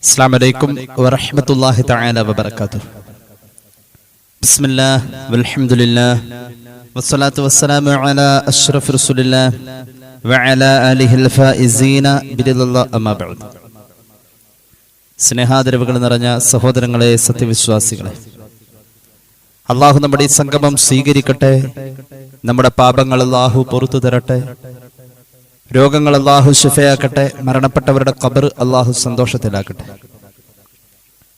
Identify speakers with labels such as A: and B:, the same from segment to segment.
A: അസ്സലാമു അലൈക്കും വറഹ്മത്തുള്ളാഹി തആല വബറകാതുഹു. ബിസ്മില്ലാഹ് വൽഹംദുലില്ലാഹ് വസ്സലാത്തു വസ്സലാമു അലാ അഷ്റഫി റസൂലില്ലാഹ് വഅലാ ആലിഹിൽ ഫായിസീന ബിറിദല്ലാഹി അമ്മാ ബഅദ്. സ്നേഹാദരവുകൾ നിറഞ്ഞ സഹോദരങ്ങളെ, സത്യവിശ്വാസികളെ, അല്ലാഹു നമ്മുടെ ഈ സംഗമം സ്വീകരിക്കട്ടെ. നമ്മുടെ പാപങ്ങൾ അല്ലാഹു പുറത്തു തരട്ടെ. രോഗങ്ങൾ അല്ലാഹു ശിഫയാക്കട്ടെ. മരണപ്പെട്ടവരുടെ ഖബർ അല്ലാഹു സന്തോഷത്തിലാക്കട്ടെ.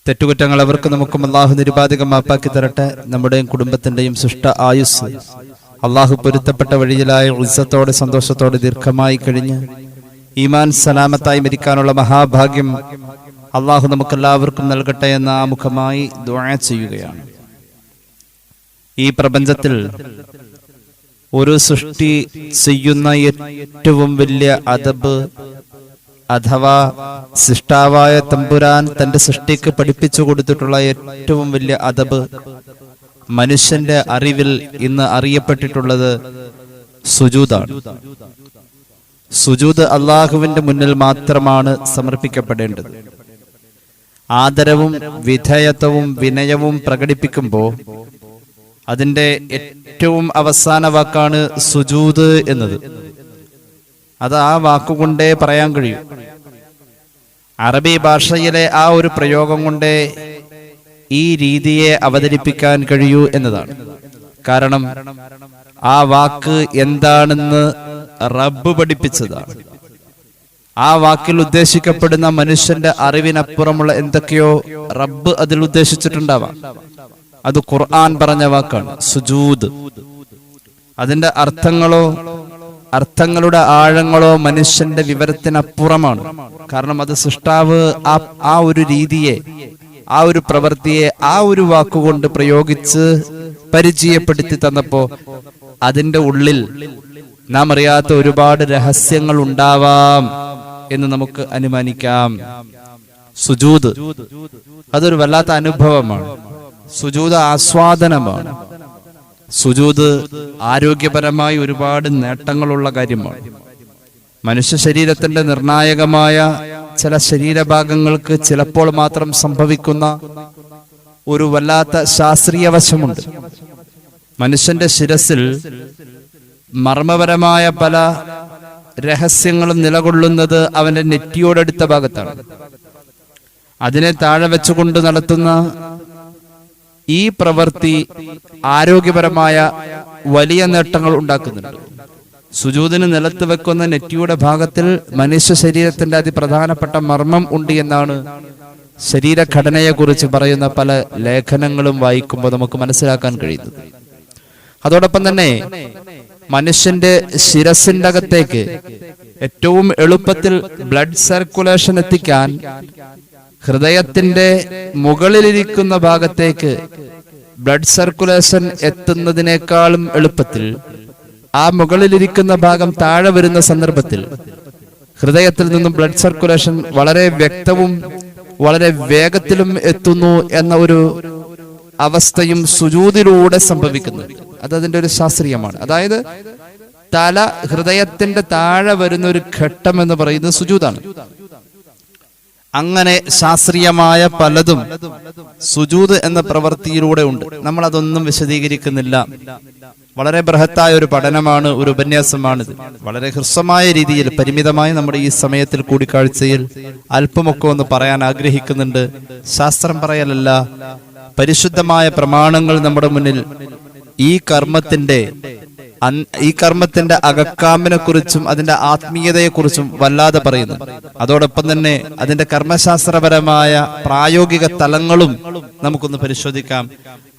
A: തെറ്റുകുറ്റങ്ങൾ അവർക്ക് നമുക്കും അല്ലാഹു നിരുപാധികം മാപ്പാക്കി തരട്ടെ. നമ്മുടെയും കുടുംബത്തിന്റെയും ശിഷ്ട ആയുസ് അല്ലാഹു പൊരുത്തപ്പെട്ട വഴിയിലായ ഉസ്സത്തോടെ സന്തോഷത്തോടെ ദീർഘമായി കഴിഞ്ഞ് ഈമാൻ സലാമത്തായി മരിക്കാനുള്ള മഹാഭാഗ്യം അല്ലാഹു നമുക്കെല്ലാവർക്കും നൽകട്ടെ എന്ന് ആമുഖമായി ദുആ ചെയ്യുകയാണ്. ഈ പ്രപഞ്ചത്തിൽ ഒരു സൃഷ്ടി ചെയ്യുന്ന ഏറ്റവും വലിയ അദബ്, അഥവാ സൃഷ്ടാവായ തമ്പുരാൻ തന്റെ സൃഷ്ടിക്ക് പഠിപ്പിച്ചു കൊടുത്തിട്ടുള്ള ഏറ്റവും വലിയ അദബ്, മനുഷ്യന്റെ അറിവിൽ ഇന്ന് അറിയപ്പെട്ടിട്ടുള്ളത് സുജൂദാണ്. സുജൂദ് അള്ളാഹുവിന്റെ മുന്നിൽ മാത്രമാണ് സമർപ്പിക്കപ്പെടേണ്ടത്. ആദരവും വിധേയത്വവും വിനയവും പ്രകടിപ്പിക്കുമ്പോൾ അതിന്റെ ഏറ്റവും അവസാന വാക്കാണ് സുജൂദ് എന്നത്. അത് ആ വാക്കുകൊണ്ടേ പറയാൻ കഴിയും. അറബി ഭാഷയിലെ ആ ഒരു പ്രയോഗം കൊണ്ടേ ഈ രീതിയെ അവതരിപ്പിക്കാൻ കഴിയൂ എന്നതാണ്. കാരണം ആ വാക്ക് എന്താണെന്ന് റബ്ബ് പഠിപ്പിച്ചതാണ്. ആ വാക്കിൽ ഉദ്ദേശിക്കപ്പെടുന്ന മനുഷ്യന്റെ അറിവിനപ്പുറമുള്ള എന്തൊക്കെയോ റബ്ബ് അതിൽ ഉദ്ദേശിച്ചിട്ടുണ്ടാവാം. അത് ഖുർആൻ പറഞ്ഞ വാക്കാണ് സുജൂദ്. അതിന്റെ അർത്ഥങ്ങളുടെ ആഴങ്ങളോ മനുഷ്യന്റെ വിവരത്തിനപ്പുറമാണ്. കാരണം അത് സൃഷ്ടാവ് ആ ഒരു രീതിയെ, ആ ഒരു പ്രവൃത്തിയെ ആ ഒരു വാക്കുകൊണ്ട് പ്രയോഗിച്ച് പരിചയപ്പെടുത്തി തന്നപ്പോ അതിന്റെ ഉള്ളിൽ നാം അറിയാത്ത ഒരുപാട് രഹസ്യങ്ങൾ ഉണ്ടാവാം എന്ന് നമുക്ക് അനുമാനിക്കാം. സുജൂദ് അതൊരു വല്ലാത്ത അനുഭവമാണ്. സുജൂദ് ആസ്വാദനമാണ്. സുജൂദ് ആരോഗ്യപരമായി ഒരുപാട് നേട്ടങ്ങളുള്ള കാര്യമാണ്. മനുഷ്യ ശരീരത്തിന്റെ നിർണായകമായ ചില ശരീരഭാഗങ്ങൾക്ക് ചിലപ്പോൾ മാത്രം സംഭവിക്കുന്ന ഒരു വല്ലാത്ത ശാസ്ത്രീയ വശമുണ്ട്. മനുഷ്യന്റെ ശിരസിൽ മർമ്മപരമായ പല രഹസ്യങ്ങളും നിലകൊള്ളുന്നത് അവന്റെ നെറ്റിയോടടുത്ത ഭാഗത്താണ്. അതിനെ താഴെ വെച്ചുകൊണ്ട് നടത്തുന്ന ഈ പ്രവൃത്തി ആരോഗ്യപരമായ വലിയ നേട്ടങ്ങൾ ഉണ്ടാക്കുന്നുണ്ട്. സുജൂദിന് നിലത്ത് വെക്കുന്ന നെറ്റിയുടെ ഭാഗത്തിൽ മനുഷ്യ ശരീരത്തിന്റെ അതിപ്രധാനപ്പെട്ട മർമ്മം ഉണ്ട് എന്നാണ് ശരീരഘടനയെ കുറിച്ച് പറയുന്ന പല ലേഖനങ്ങളും വായിക്കുമ്പോൾ നമുക്ക് മനസ്സിലാക്കാൻ കഴിയുന്നത്. അതോടൊപ്പം തന്നെ മനുഷ്യന്റെ ശിരസിന്റെ അകത്തേക്ക് ഏറ്റവും എളുപ്പത്തിൽ ബ്ലഡ് സർക്കുലേഷൻ എത്തിക്കാൻ ഹൃദയത്തിന്റെ മുകളിലിരിക്കുന്ന ഭാഗത്തേക്ക് ബ്ലഡ് സർക്കുലേഷൻ എത്തുന്നതിനേക്കാളും എളുപ്പത്തിൽ ആ മുകളിലിരിക്കുന്ന ഭാഗം താഴെ വരുന്ന സന്ദർഭത്തിൽ ഹൃദയത്തിൽ നിന്നും ബ്ലഡ് സർക്കുലേഷൻ വളരെ വ്യക്തവും വളരെ വേഗത്തിലും എത്തുന്നു എന്ന ഒരു അവസ്ഥയും സുജൂദിലൂടെ സംഭവിക്കുന്നു. അതിന്റെ ഒരു ശാസ്ത്രീയമാണ്. അതായത് തല ഹൃദയത്തിന്റെ താഴെ വരുന്ന ഒരു ഘട്ടം എന്ന് പറയുന്നത് സുജൂദാണ്. അങ്ങനെ ശാസ്ത്രീയമായ പലതും സുജൂദ് എന്ന പ്രവൃത്തിയിലൂടെ ഉണ്ട്. നമ്മൾ അതൊന്നും വിശദീകരിക്കുന്നില്ല. വളരെ ബൃഹത്തായ ഒരു പഠനമാണ്, ഒരു ഉപന്യാസമാണിത്. വളരെ ഹ്രസ്വമായ രീതിയിൽ പരിമിതമായി നമ്മുടെ ഈ സമയത്തിൽ കൂടിക്കാഴ്ചയിൽ അല്പമൊക്കെ ഒന്ന് പറയാൻ ആഗ്രഹിക്കുന്നുണ്ട്. ശാസ്ത്രം പറയലല്ല, പരിശുദ്ധമായ പ്രമാണങ്ങൾ നമ്മുടെ മുന്നിൽ ഈ കർമ്മത്തിന്റെ അകക്കാമ്പിനെ കുറിച്ചും അതിന്റെ ആത്മീയതയെക്കുറിച്ചും വല്ലാതെ പറയുന്നു. അതോടൊപ്പം തന്നെ അതിന്റെ കർമ്മശാസ്ത്രപരമായ പ്രായോഗിക തലങ്ങളും നമുക്കൊന്ന് പരിശോധിക്കാം.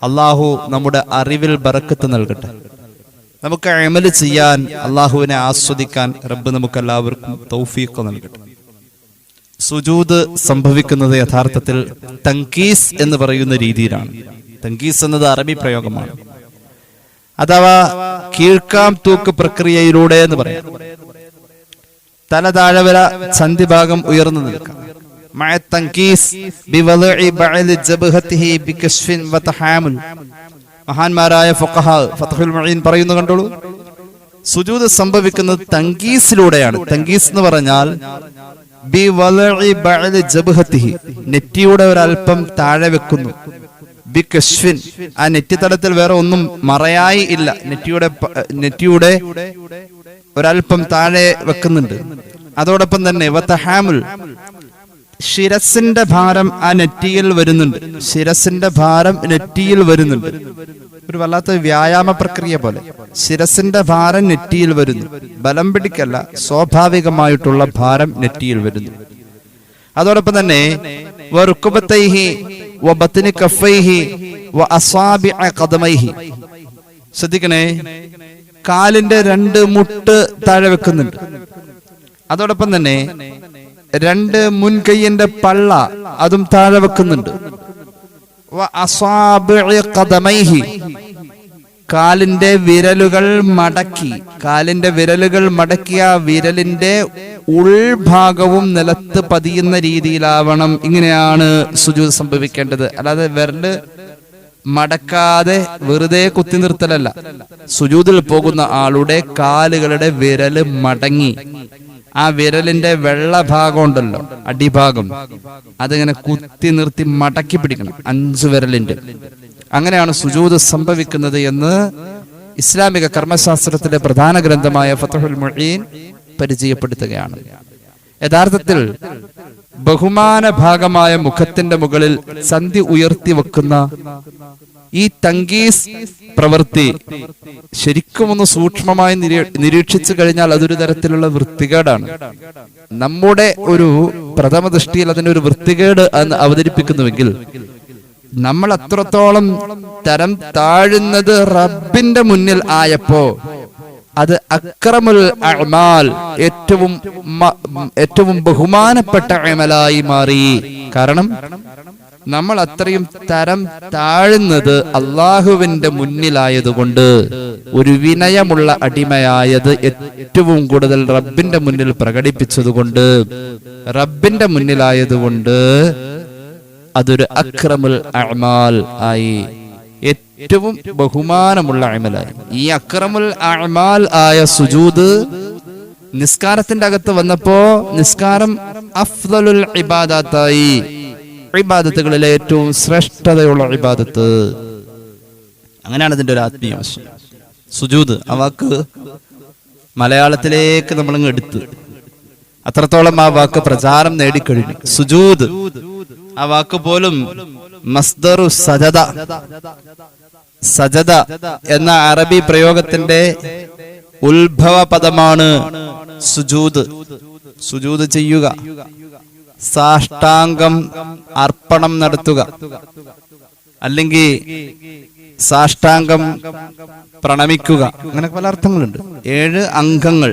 A: അള്ളാഹു നമ്മുടെ അറിവിൽ ബറക്കത്ത് നൽകട്ടെ. നമുക്ക് അമല് ചെയ്യാൻ, അള്ളാഹുവിനെ ആസ്വദിക്കാൻ റബ്ബ് നമുക്ക് എല്ലാവർക്കും തൗഫീഖ് നൽകട്ടെ. സുജൂദ് സംഭവിക്കുന്നത് യഥാർത്ഥത്തിൽ തൻകീസ് എന്ന് പറയുന്ന രീതിയിലാണ്. തൻകീസ് എന്നത് അറബി പ്രയോഗമാണ്. അഥവാ കീഴ്ക്കാം തൂക്ക് പ്രക്രിയയിലൂടെ എന്ന് പറയാം. തല താഴെ സന്ധിഭാഗം ഉയർന്നു നിൽക്കാം. മഹാന്മാരായ ഫുഖഹാ ഫത്ഹുൽ മുഈൻ പറയുന്നു, കണ്ടോളൂ, സുജൂദ് സംഭവിക്കുന്നത് തൻകീസിലൂടെയാണ്. തൻകീസ് എന്ന് പറഞ്ഞാൽ ബി വളഇ ബഅദ ജബ്ഹതിഹി, നെറ്റിയുടെ ഒരൽപ്പം താഴെ വെക്കുന്നു. ബി കശ്ഫിൻ, ആ നെറ്റി തടത്തിൽ വേറെ ഒന്നും മറയായി ഇല്ല, നെറ്റിയുടെ ഒരൽപ്പം താഴെ വെക്കുന്നുണ്ട്. അതോടൊപ്പം തന്നെ വതഹാമുൽ, ശിരസിന്റെ ഭാരം ആ നെറ്റിയിൽ വരുന്നുണ്ട്. ശിരസിന്റെ ഭാരം നെറ്റിയിൽ വരുന്നുണ്ട്. ഒരു വല്ലാത്ത വ്യായാമ പ്രക്രിയ പോലെ ശിരസിന്റെ ഭാരം നെറ്റിയിൽ വരുന്നു. ബലം പിടിക്കല്ല, സ്വാഭാവികമായിട്ടുള്ള ഭാരം നെറ്റിയിൽ വരുന്നു. അതോടൊപ്പം തന്നെ വറുകുബതൈഹി വബത്നി കഫൈഹി വഅസാബിഅ ഖദമൈഹി, ശ്രദ്ധിക്കണേ, കാലിന്റെ 2 മുട്ട് താഴെ വെക്കുന്നുണ്ട്. അതോടൊപ്പം തന്നെ 2 മുൻകൈയിന്റെ പള്ള അതും താഴെ വെക്കുന്നുണ്ട്. വഅസാബിഅ ഖദമൈഹി, കാലിന്റെ വിരലുകൾ മടക്കിയ വിരലിന്റെ ഉൾഭാഗവും നിലത്ത് പതിയുന്ന രീതിയിലാവണം. ഇങ്ങനെയാണ് സുജൂദ് സംഭവിക്കേണ്ടത്. അല്ലാതെ വിരല് മടക്കാതെ വെറുതെ കുത്തി നിർത്തലല്ല. സുജൂദിൽ പോകുന്ന ആളുടെ കാലുകളുടെ വിരല് മടങ്ങി ആ വിരലിന്റെ വെള്ള ഭാഗം ഉണ്ടല്ലോ, അടിഭാഗം, അതിങ്ങനെ കുത്തി നിർത്തി മടക്കി പിടിക്കണം 5 വിരലിന്റെ. അങ്ങനെയാണ് സുജൂദ് സംഭവിക്കുന്നത് എന്ന് ഇസ്ലാമിക കർമ്മശാസ്ത്രത്തിലെ പ്രധാന ഗ്രന്ഥമായ ഫത്ഹുൽ മുഈൻ പരിചയപ്പെടുത്തുകയാണ്. യഥാർത്ഥത്തിൽ ബഹുമാന ഭാഗമായ മുഖത്തിന്റെ മുകളിൽ സന്ധി ഉയർത്തി വെക്കുന്ന ഈ തങ്കീസ് പ്രവൃത്തി ശരിക്കും ഒന്ന് സൂക്ഷ്മമായി നിരീക്ഷിച്ചു കഴിഞ്ഞാൽ അതൊരു തരത്തിലുള്ള വൃത്തികേടാണ്. നമ്മുടെ ഒരു പ്രഥമ ദൃഷ്ടിയിൽ അതിനൊരു വൃത്തികേട് എന്ന് അവതരിപ്പിക്കുന്നുവെങ്കിൽ നമ്മൾ അത്രത്തോളം തരം താഴുന്നത് റബ്ബിന്റെ മുന്നിൽ ആയപ്പോ അത് അക്രമുൽ അഅ്മാൽ, ഏറ്റവും ബഹുമാനപ്പെട്ട അമലായി മാറി. കാരണം നമ്മൾ അത്രയും തരം താഴുന്നത് അള്ളാഹുവിന്റെ മുന്നിലായതുകൊണ്ട്, ഒരു വിനയമുള്ള അടിമയായത് ഏറ്റവും കൂടുതൽ റബ്ബിന്റെ മുന്നിൽ പ്രകടിപ്പിച്ചതുകൊണ്ട്, റബ്ബിന്റെ മുന്നിലായതുകൊണ്ട് അതൊരു അക്രമുൽ അഅ്മാൽ ആയി, ഏറ്റവും ബഹുമാനമുള്ള അമലായി. ഈ അക്രമുൽ അഅ്മാൽ ആയ സുജൂദ് നിസ്കാരത്തിന്റെ അകത്ത് വന്നപ്പോ നിസ്കാരം അഫ്ദലുൽ ഇബാദത്തായി, ഇബാദത്തുകളിലെ ഏറ്റവും ശ്രേഷ്ഠതയുള്ള ഇബാദത്ത്. അങ്ങനെയാണ് ഇതിന്റെ ഒരു ആത്മീയ വശം. സുജൂദ് ആ വാക്ക് മലയാളത്തിലേക്ക് നമ്മളിങ്ങ് എടുത്ത് അത്രത്തോളം ആ വാക്ക് പ്രചാരം നേടിക്കഴിഞ്ഞു. സുജൂദ് ആ വാക്ക് പോലും മസ്ദറു സജദ, സജദ എന്ന അറബി പ്രയോഗത്തിന്റെ ഉത്ഭവ പദമാണ് സുജൂദ്. സുജൂദ് ചെയ്യുക, സാഷ്ടാംഗം അർപ്പണം നടത്തുക, അല്ലെങ്കിൽ സാഷ്ടാംഗം പ്രണമിക്കുക, അങ്ങനെ പല അർത്ഥങ്ങളുണ്ട്. 7 അംഗങ്ങൾ,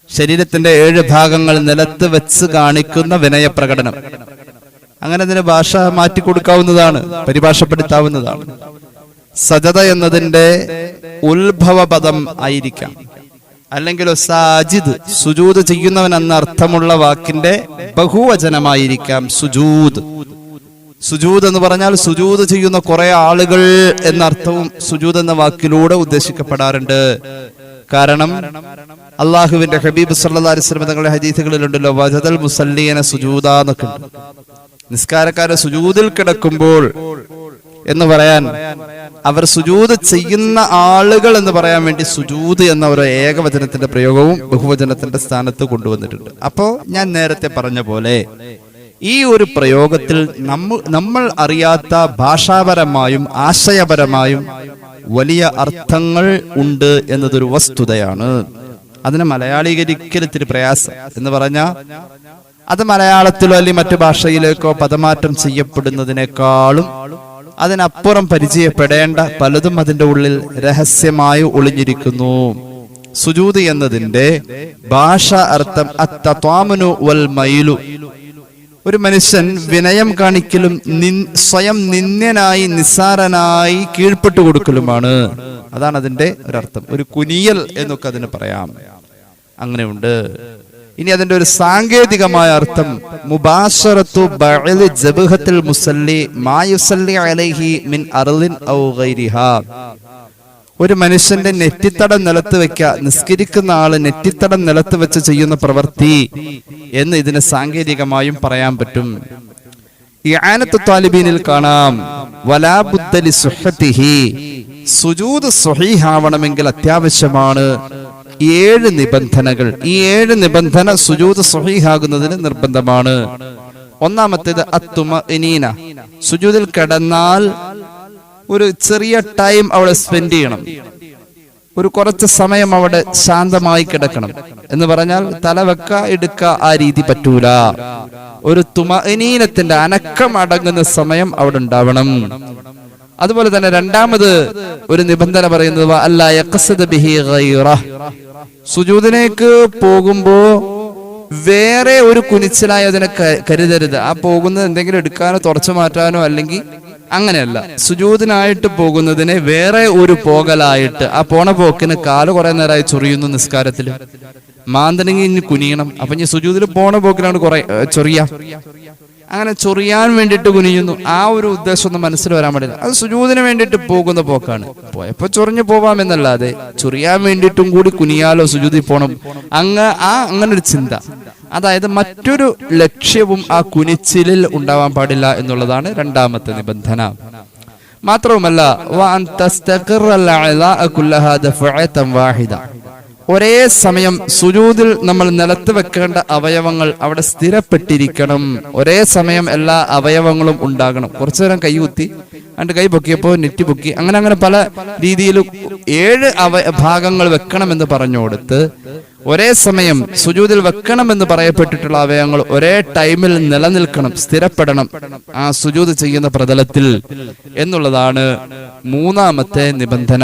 A: ശരീരത്തിന്റെ 7 ഭാഗങ്ങൾ നിലത്ത് വെച്ച് കാണിക്കുന്ന വിനയപ്രകടനം. അങ്ങനെ അതിന് ഭാഷ മാറ്റി കൊടുക്കാവുന്നതാണ്, പരിഭാഷപ്പെടുത്താവുന്നതാണ്. സജദ എന്നതിന്റെ ഉത്ഭവ പദം ആയിരിക്കാം, അല്ലെങ്കിൽ സാജിദ്, സുജൂദ് ചെയ്യുന്നവൻ എന്ന അർത്ഥമുള്ള വാക്കിന്റെ ബഹുവചനമായിരിക്കാം സുജൂദ്. സുജൂദ് എന്ന് പറഞ്ഞാൽ സുജൂദ് ചെയ്യുന്ന കുറെ ആളുകൾ എന്ന അർത്ഥവും സുജൂദ് എന്ന വാക്കിലൂടെ ഉദ്ദേശിക്കപ്പെടാറുണ്ട്. കാരണം അള്ളാഹുവിന്റെ ഹബീബ് സല്ലല്ലാഹു അലൈഹി വസല്ലം തങ്ങളുടെ ഹദീസുകളിലുണ്ടല്ലോ, വജദൽ മുസല്ലീന സുജൂദാ എന്നൊക്കെ. നിസ്കാരക്കാരെ സുജൂദിൽ കിടക്കുമ്പോൾ എന്ന് പറയാൻ, അവർ സുജൂദ് ചെയ്യുന്ന ആളുകൾ എന്ന് പറയാൻ വേണ്ടി സുജൂദ് എന്ന ഒരു ഏകവചനത്തിന്റെ പ്രയോഗവും ബഹുവചനത്തിന്റെ സ്ഥാനത്ത് കൊണ്ടുവന്നിട്ടുണ്ട്. അപ്പോ ഞാൻ നേരത്തെ പറഞ്ഞ പോലെ ഈ ഒരു പ്രയോഗത്തിൽ നമ്മൾ അറിയാത്ത ഭാഷാപരമായും ആശയപരമായും വലിയ അർത്ഥങ്ങൾ ഉണ്ട് എന്നതൊരു വസ്തുതയാണ്. അതിനെ മലയാളീകരിക്കൽ ഇത്തിരി പ്രയാസം എന്ന് പറഞ്ഞാൽ അത് മലയാളത്തിലോ അല്ലെങ്കിൽ മറ്റു ഭാഷയിലേക്കോ പദമാറ്റം ചെയ്യപ്പെടുന്നതിനേക്കാളും അതിനപ്പുറം പരിചയപ്പെടേണ്ട പലതും അതിന്റെ ഉള്ളിൽ രഹസ്യമായി ഒളിഞ്ഞിരിക്കുന്നു. സുജൂദ് എന്നതിന്റെ ഭാഷ അർത്ഥം അത്തത്വാമുനു വൽ മൈലു, ഒരു മനുഷ്യൻ വിനയം കാണിക്കലും സ്വയം നിന്ദ്യനായി നിസ്സാരനായി കീഴ്പ്പെട്ടു കൊടുക്കലുമാണ്. അതാണ് അതിന്റെ ഒരർത്ഥം. ഒരു കുനിയൽ എന്നൊക്കെ അതിന് പറയാം, അങ്ങനെയുണ്ട്. ഇനി അതിന്റെ ഒരു സാങ്കേതികമായ അർത്ഥം മുബാശറത്തു ബഅലി ജബ്ഹത്തിൽ മുസല്ലി മാ യുസല്ലി അലൈഹി മിൻ അർളിൻ ഔ ഗൈരിഹാ, ഒരു മനുഷ്യന്റെ നെറ്റിത്തടം നിലത്ത് വെക്ക, നിസ്കരിക്കുന്ന ആള് നെറ്റിത്തടം നിലത്ത് വെച്ച് ചെയ്യുന്ന പ്രവൃത്തി എന്ന് ഇതിന് സാങ്കേതികമായും പറയാൻ പറ്റും. ഇആനത്തു ത്വാലിബീനിൽ കാണാം വലാ ബുദ്ദ ലിസുഹ്ഹതിഹി, സുജൂദ് സ്വഹീഹാവണമെങ്കിൽ അത്യാവശ്യമാണ് 7 നിബന്ധനകൾ. ഈ 7 നിബന്ധന സുജൂദ് സ്വഹീഹാകുന്നതിന് നിർബന്ധമാണ്. ഒന്നാമത്തേത് അത്തുമഇനീന, സുജൂദിൽ കിടന്നാൽ ഒരു ചെറിയ ടൈം അവിടെ സ്പെൻഡ് ചെയ്യണം, ഒരു കുറച്ച് സമയം അവിടെ ശാന്തമായി കിടക്കണം. എന്ന് പറഞ്ഞാൽ തലവെക്ക എടുക്ക ആ രീതി പറ്റൂല. ഒരു തുമഅനീനത്തിന്റെ അനക്കം അടങ്ങുന്ന സമയം അവിടെ ഉണ്ടാവണം. അതുപോലെ തന്നെ രണ്ടാമത് ഒരു നിബന്ധന പറയുന്നത് അല്ലാ യഖ്സദ ബിഹി ഗൈറഹ്, സുജൂദിലേക്ക് പോകുമ്പോ വേറെ ഒരു കുനിച്ചിലായി അതിനെ കരുതരുത്. ആ പോകുന്നത് എന്തെങ്കിലും എടുക്കാനോ തുടച്ചു മാറ്റാനോ അല്ലെങ്കിൽ അങ്ങനെയല്ല, സുജൂദിനായിട്ട് പോകുന്നതിനെ വേറെ ഒരു പോകലായിട്ട്, ആ പോണ പോക്കിന് കാല് കുറെ നേരമായി ചൊറിയുന്നു നിസ്കാരത്തില്, മാന്തണെങ്കിൽ ഇനി കുനിയണം, അപ്പൊ ഇനി സുജൂദിൽ പോണ പോക്കിലാണ് കുറെ ചൊറിയ, അങ്ങനെ ചൊറിയാൻ വേണ്ടിയിട്ട് കുനിയുന്നു. ആ ഒരു ഉദ്ദേശം ഒന്നും മനസ്സിൽ വരാൻ പാടില്ല. അത് സുജൂദിന് വേണ്ടിയിട്ട് പോകുന്ന പോക്കാണ്. പോയപ്പോ ചൊറിഞ്ഞു പോവാമെന്നല്ലാതെ ചൊറിയാൻ വേണ്ടിയിട്ടും കൂടി കുനിയാലോ സുജൂദിൽ പോണം അങ്ങനെ ഒരു ചിന്ത, അതായത് മറ്റൊരു ലക്ഷ്യവും ആ കുനിച്ചിലിൽ ഉണ്ടാവാൻ പാടില്ല എന്നുള്ളതാണ് രണ്ടാമത്തെ നിബന്ധന. മാത്രവുമല്ല ഒരേ സമയം സുജൂദിൽ നമ്മൾ നിലത്ത് വെക്കേണ്ട അവയവങ്ങൾ അവിടെ സ്ഥിരപ്പെട്ടിരിക്കണം. ഒരേ സമയം എല്ലാ അവയവങ്ങളും ഉണ്ടാകണം. കുറച്ചു നേരം കൈ കുത്തി അതിന്റെ കൈ പൊക്കിയപ്പോ നെറ്റി പൊക്കി, അങ്ങനെ പല രീതിയിൽ 7 ഭാഗങ്ങൾ വെക്കണമെന്ന് പറഞ്ഞു കൊടുത്ത് ഒരേ സമയം സുജൂദിൽ വെക്കണമെന്ന് പറയപ്പെട്ടിട്ടുള്ള അവയവങ്ങൾ ഒരേ ടൈമിൽ നിലനിൽക്കണം, സ്ഥിരപ്പെടണം ആ സുജൂദ് ചെയ്യുന്ന പ്രതലത്തിൽ എന്നുള്ളതാണ് മൂന്നാമത്തെ നിബന്ധന.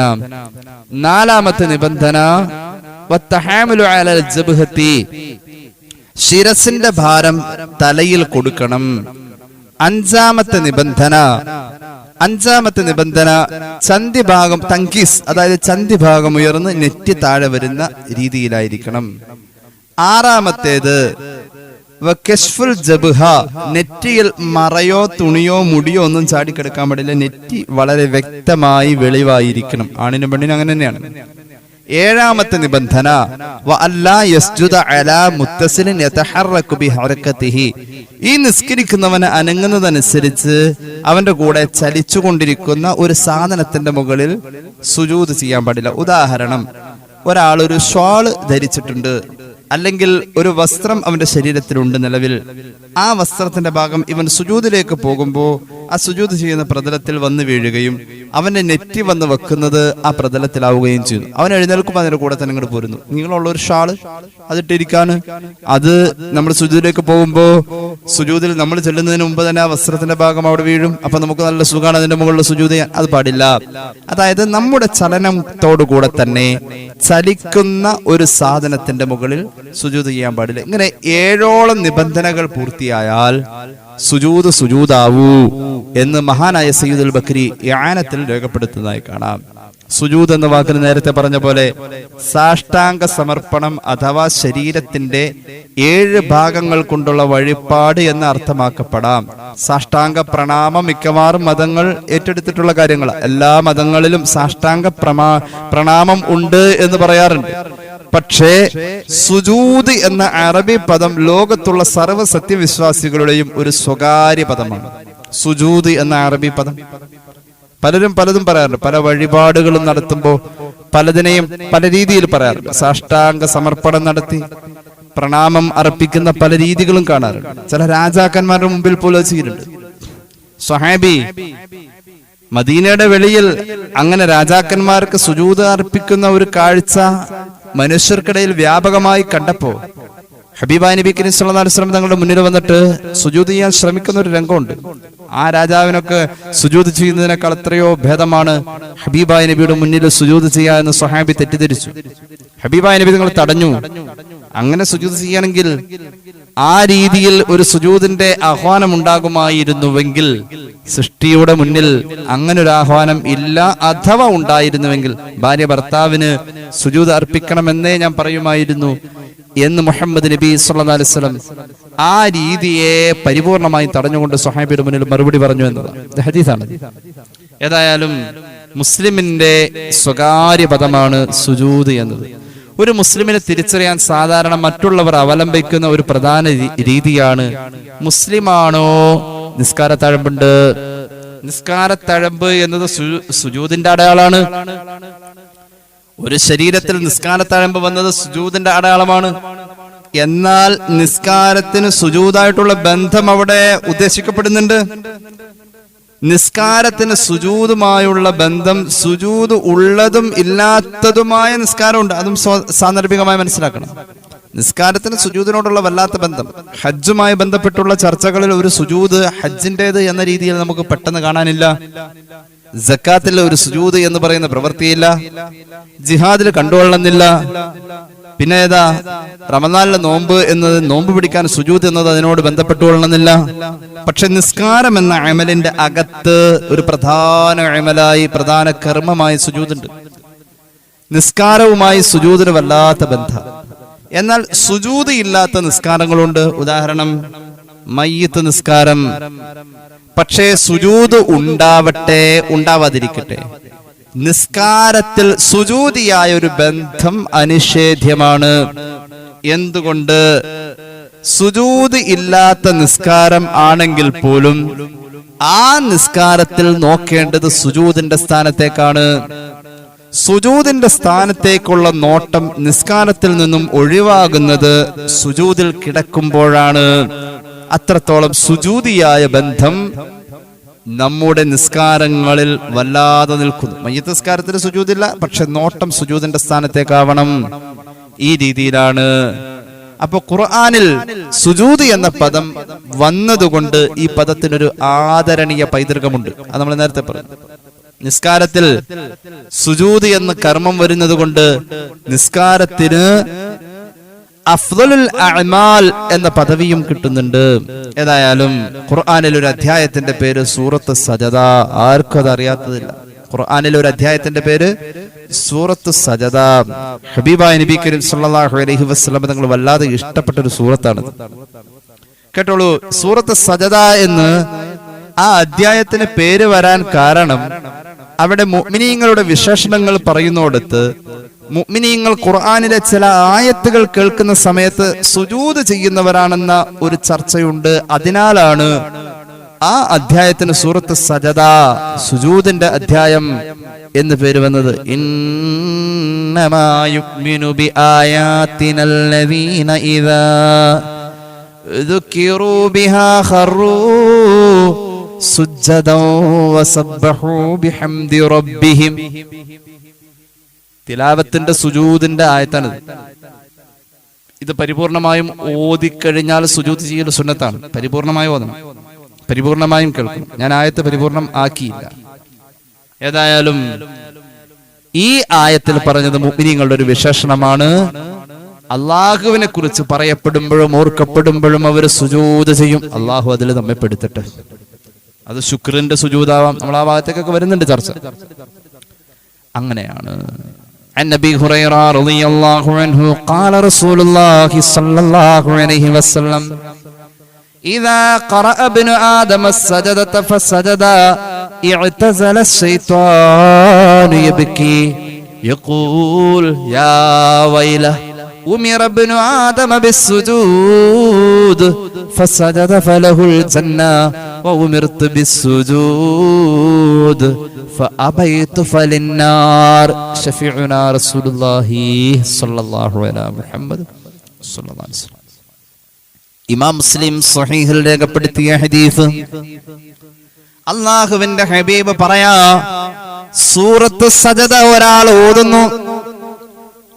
A: നാലാമത്തെ നിബന്ധന ശിരസിന്റെ ഭാരം തലയിൽ കൊടുക്കണം. അഞ്ചാമത്തെ നിബന്ധന ചന്തിഭാഗം തങ്കീസ്, അതായത് ചന്തിഭാഗം ഉയർന്ന് നെറ്റി താഴെ വരുന്ന രീതിയിലായിരിക്കണം. ആറാമത്തേത് നെറ്റിയിൽ മറയോ തുണിയോ മുടിയോ ഒന്നും ചാടിക്കിടക്കാൻ പാടില്ല. നെറ്റി വളരെ വ്യക്തമായി വെളിവായിരിക്കണം. ആണിനും പെണ്ണിനും അങ്ങനെ തന്നെയാണ്. ഏഴാമത്തെ നിബന്ധന ഈ നിസ്കരിക്കുന്നവന് അനങ്ങുന്നതനുസരിച്ച് അവന്റെ കൂടെ ചലിച്ചുകൊണ്ടിരിക്കുന്ന ഒരു സാധനത്തിന്റെ മുകളിൽ സുജൂദ് ചെയ്യാൻ പാടില്ല. ഉദാഹരണം, ഒരാൾ ഒരു ഷാള് ധരിച്ചിട്ടുണ്ട്, അല്ലെങ്കിൽ ഒരു വസ്ത്രം അവന്റെ ശരീരത്തിലുണ്ട് നിലവിൽ. ആ വസ്ത്രത്തിന്റെ ഭാഗം ഇവൻ സുജൂദിലേക്ക് പോകുമ്പോൾ ആ സുജൂദ് ചെയ്യുന്ന പ്രതലത്തിൽ വന്ന് വീഴുകയും അവന്റെ നെറ്റി വന്ന് വെക്കുന്നത് ആ പ്രതലത്തിലാവുകയും ചെയ്യുന്നു. അവൻ എഴുന്നേൽക്കുമ്പോൾ അതിന്റെ കൂടെ തന്നെ ഇങ്ങോട്ട് പോരുന്നു. നീങ്ങളുള്ള ഒരു ഷാള് അതിട്ടിരിക്കാണ്, അത് നമ്മൾ സുജൂദിലേക്ക് പോകുമ്പോ സുജൂദിൽ നമ്മൾ ചെല്ലുന്നതിന് മുമ്പ് തന്നെ ആ വസ്ത്രത്തിന്റെ ഭാഗം അവിടെ വീഴും. അപ്പൊ നമുക്ക് നല്ല സുഖമാണ് അതിന്റെ മുകളിൽ സുജൂദ് ചെയ്യാൻ. അത് പാടില്ല. അതായത് നമ്മുടെ ചലനത്തോടു കൂടെ തന്നെ ചലിക്കുന്ന ഒരു സാധനത്തിന്റെ മുകളിൽ സുജൂദ് ചെയ്യാൻ പാടില്ല. ഇങ്ങനെ 7ഓളം നിബന്ധനകൾ പൂർത്തിയായാൽ സുജൂദാവൂ എന്ന് മഹാനായ സയ്യിദുൽ ബക്രി ഇആനത്തിൽ രേഖപ്പെടുത്തുന്നതായി കാണാം. സുജൂദ് എന്ന വാക്കിന് നേരത്തെ പറഞ്ഞ പോലെ സാഷ്ടാംഗ സമർപ്പണം അഥവാ ശരീരത്തിന്റെ 7 ഭാഗങ്ങൾ കൊണ്ടുള്ള വഴിപാട് എന്ന് അർത്ഥമാക്കപ്പെടാം. സാഷ്ടാംഗ പ്രണാമം മിക്കവാറും മതങ്ങൾ ഏറ്റെടുത്തിട്ടുള്ള കാര്യങ്ങൾ. എല്ലാ മതങ്ങളിലും സാഷ്ടാംഗ പ്രണാമം ഉണ്ട് എന്ന് പറയാറുണ്ട്. പക്ഷേ സുജൂദ് എന്ന അറബി പദം ലോകത്തുള്ള സർവ്വ സത്യവിശ്വാസികളുടെയും ഒരു സ്വകാര്യ പദമാണ്. സുജൂദ് എന്ന അറബി പദം പലരും പലതും പറയാറുണ്ട്. പല വഴിപാടുകളും നടത്തുമ്പോൾ പലതിനെയും പല രീതിയിൽ പറയാറുണ്ട്. സാഷ്ടാംഗ സമർപ്പണം നടത്തി പ്രണാമം അർപ്പിക്കുന്ന പല രീതികളും കാണാറുണ്ട്. ചില രാജാക്കന്മാരുടെ മുമ്പിൽ പോലും ചെയ്തിട്ടുണ്ട്. സ്വഹാബി മദീനയുടെ വെളിയിൽ അങ്ങനെ രാജാക്കന്മാർക്ക് സുജൂദ് അർപ്പിക്കുന്ന ഒരു കാഴ്ച മനുഷ്യർക്കിടയിൽ വ്യാപകമായി കണ്ടപ്പോ ഹബീബായ നബി കരീം സ്വല്ലല്ലാഹു അലൈഹി വസല്ലം തങ്ങളുടെ മുന്നിൽ വന്നിട്ട് സുജൂദ് ചെയ്യാൻ ശ്രമിക്കുന്ന ഒരു രംഗമുണ്ട്. ആ രാജാവിനൊക്കെ സുജൂദ് ചെയ്യുന്നതിനേക്കാൾ എത്രയോ ഭേദമാണ് ഹബീബായ നബിയുടെ മുന്നിൽ സുജൂദ് ചെയ്യാ എന്ന് സ്വഹാബി തെറ്റിദ്ധരിച്ചു. ഹബീബായ നബി നിങ്ങൾ തടഞ്ഞു. അങ്ങനെ സുജൂദ് ചെയ്യണമെങ്കിൽ ആ രീതിയിൽ ഒരു സുജൂദിന്റെ ആഹ്വാനം ഉണ്ടാകുമായിരുന്നുവെങ്കിൽ, സൃഷ്ടിയുടെ മുന്നിൽ അങ്ങനെ ഒരു ആഹ്വാനം ഇല്ല, അഥവാ ഉണ്ടായിരുന്നുവെങ്കിൽ ഭാര്യ ഭർത്താവിന് സുജൂദ് അർപ്പിക്കണമെന്നേ ഞാൻ പറയുമായിരുന്നു എന്ന് മുഹമ്മദ് നബി സ്വല്ലല്ലാഹു അലൈഹി വസല്ലം ആ രീതിയെ പരിപൂർണമായി തടഞ്ഞുകൊണ്ട് സ്വഹാബിയുടെ മുന്നിൽ മറുപടി പറഞ്ഞു എന്നതാണ് ഹദീസാണ്. ഏതായാലും മുസ്ലിമിന്റെ സ്വകാര്യ പദമാണ് സുജൂദ് എന്നത്. ഒരു മുസ്ലിമിനെ തിരിച്ചറിയാൻ സാധാരണ മറ്റുള്ളവർ അവലംബിക്കുന്ന ഒരു പ്രധാന രീതിയാണ് മുസ്ലിമാണോ നിസ്കാരത്തഴമ്പുണ്ട്. നിസ്കാരത്തഴമ്പ് എന്നത് സുജൂദിന്റെ അടയാളാണ്. ഒരു ശരീരത്തിൽ നിസ്കാരത്തഴമ്പ് വന്നത് സുജൂദിന്റെ അടയാളമാണ്. എന്നാൽ നിസ്കാരത്തിന് സുജൂദായിട്ടുള്ള ബന്ധം അവിടെ ഉദ്ദേശിക്കപ്പെടുന്നുണ്ട്. നിസ്കാരത്തിന് സുജൂദുമായുള്ള ബന്ധം, സുജൂദ് ഉള്ളതും ഇല്ലാത്തതുമായ നിസ്കാരമുണ്ട്. അതും സാന്ദർഭികമായി മനസ്സിലാക്കണം. നിസ്കാരത്തിന് സുജൂദിനോടുള്ള വല്ലാത്ത ബന്ധം. ഹജ്ജുമായി ബന്ധപ്പെട്ടുള്ള ചർച്ചകളിൽ ഒരു സുജൂദ് ഹജ്ജിന്റേത് എന്ന രീതിയിൽ നമുക്ക് പെട്ടെന്ന് കാണാനില്ല. സക്കാത്തിൽ ഒരു സുജൂദ് എന്ന് പറയുന്ന പ്രവൃത്തിയില്ല. ജിഹാദിൽ കണ്ടുകൊള്ളുന്നില്ല. പിന്നെ ഏതാ റമദാനിലെ നോമ്പ് എന്നത്, നോമ്പ് പിടിക്കാൻ സുജൂദ് എന്നത് അതിനോട് ബന്ധപ്പെട്ടുകൊള്ളുന്നില്ല. പക്ഷെ നിസ്കാരം എന്ന അമലിന്റെ അകത്ത് ഒരു പ്രധാന അമലായി, പ്രധാന കർമ്മമായി സുജൂദുണ്ട്. നിസ്കാരവുമായി സുജൂദിന് വല്ലാത്ത ബന്ധം. എന്നാൽ സുജൂദ് ഇല്ലാത്ത നിസ്കാരങ്ങളുണ്ട്. ഉദാഹരണം മയ്യിത്ത് നിസ്കാരം. പക്ഷേ സുജൂദ് ഉണ്ടാവട്ടെ ഉണ്ടാവാതിരിക്കട്ടെ, നിസ്കാരത്തിൽ സുജൂദിയായ ഒരു ബന്ധം അനിഷേധ്യമാണ്. എന്തുകൊണ്ട്? സുജൂദ് ഇല്ലാത്ത നിസ്കാരം ആണെങ്കിൽ പോലും ആ നിസ്കാരത്തിൽ നോക്കേണ്ടത് സുജൂദിന്റെ സ്ഥാനത്തേക്കാണ്. സുജൂദിന്റെ സ്ഥാനത്തേക്കുള്ള നോട്ടം നിസ്കാരത്തിൽ നിന്നും ഒഴിവാകുന്നത് സുജൂദിൽ കിടക്കുമ്പോഴാണ്. അത്രത്തോളം സുജൂദിയായ ബന്ധം നമ്മുടെ നിസ്കാരങ്ങളിൽ വല്ലാതെ നിൽക്കുന്നു. മയ്യിത്ത് നിസ്കാരത്തിന് സുജൂദില്ല, പക്ഷെ നോട്ടം സുജൂദിന്റെ സ്ഥാനത്തേക്കാവണം. ഈ രീതിയിലാണ്. അപ്പൊ ഖുർആനിൽ സുജൂദ് എന്ന പദം വന്നതുകൊണ്ട് ഈ പദത്തിനൊരു ആദരണീയ പൈതൃകമുണ്ട്. അത് നമ്മൾ നേരത്തെ പറഞ്ഞു. നിസ്കാരത്തിൽ സുജൂദ് എന്ന കർമ്മം വരുന്നത് കൊണ്ട് നിസ്കാരത്തിന് അഫ്ദലുൽ അഅ്മാൽ എന്ന പദവിയും കിട്ടുന്നുണ്ട്. ഏതായാലും ഖുർആനിൽ ഒരു അധ്യായത്തിന്റെ പേര് സൂറത്ത് സജദ. ആർക്കും അത് അറിയാത്തതില്ല. ഖുർആനിൽ ഒരു അധ്യായത്തിന്റെ പേര് സൂറത്ത് സജദ. ഹബീബായ നബി കരീം സല്ലല്ലാഹു അലൈഹി വസല്ലം തങ്ങൾ വല്ലാതെ ഇഷ്ടപ്പെട്ട ഒരു സൂറത്താണ്. കേട്ടോളൂ, സൂറത്ത് സജദ എന്ന് ആ അധ്യായത്തിന് പേര് വരാൻ കാരണം അവിടെ മുഅ്മിനീങ്ങളുടെ വിശേഷണങ്ങൾ പറയുന്നിടത്ത് മുഅ്മിനീങ്ങൾ ഖുർആനിലെ ചില ആയത്തുകൾ കേൾക്കുന്ന സമയത്ത് സുജൂദ് ചെയ്യുന്നവരാണെന്ന ഒരു ചർച്ചയുണ്ട്. അതിനാലാണ് ആ അധ്യായത്തിന് സൂറത്ത് സജദ, സുജൂദിന്റെ അധ്യായം എന്ന് പേര് വന്നത്. ഇന്നമാ യുഅ്മിനു ബിആയാതിനല്ലദീന ഇദാ ദുകിറൂ ബിഹാ ഖറൂ സുജ്ജദൻ വസബ്ബഹൂ ബിഹംദി റബ്ബിഹിം. തിലാവത്തിന്റെ സുജൂദിന്റെ ആയത്താണ് ഇത്. പരിപൂർണമായും ഓതിക്കഴിഞ്ഞാൽ സുജൂദ് ചെയ്യൽ സുന്നത്താണ്. പരിപൂർണമായി ഓതണം, പരിപൂർണമായും കേൾക്കണം. ഞാൻ ആയത്ത് പരിപൂർണം ആക്കിയില്ല. ഏതായാലും ഈ ആയത്തിൽ പറഞ്ഞത് മുഅ്മിനീങ്ങളുടെ ഒരു വിശേഷണമാണ്. അള്ളാഹുവിനെ കുറിച്ച് പറയപ്പെടുമ്പോഴും ഓർക്കപ്പെടുമ്പോഴും അവർ സുജൂദ് ചെയ്യും. അള്ളാഹു അതിൽ നമ്മെ പെടുത്തട്ടെ. അത് ശുക്രിന്റെ സുജൂദാവാം. നമ്മൾ ആ ഭാഗത്തേക്കൊക്കെ വരുന്നുണ്ട് ചർച്ച. അങ്ങനെയാണ്. عن أبي هريرة رضي الله عنه قال رسول الله صلى الله عليه وسلم إذا قرأ ابن آدم السجدة فسجد اعتزل الشيطان يبكي يقول يا ويله أمر ابن آدم بالسجود فسجد فله الجنة وأمرت بالسجود فأبيت فللنار شفيعنا رسول الله صلى الله على محمد صلى الله عليه وسلم. ഇമാം മുസ്ലിം സ്വഹീഹിൽ രേഖപ്പെടുത്തിയ ഹദീസ്. അല്ലാഹുവിന്റെ ഹബീബ് പറയാ, സൂറത്ത് സജദ ഒരാൾ ഓതുന്നു,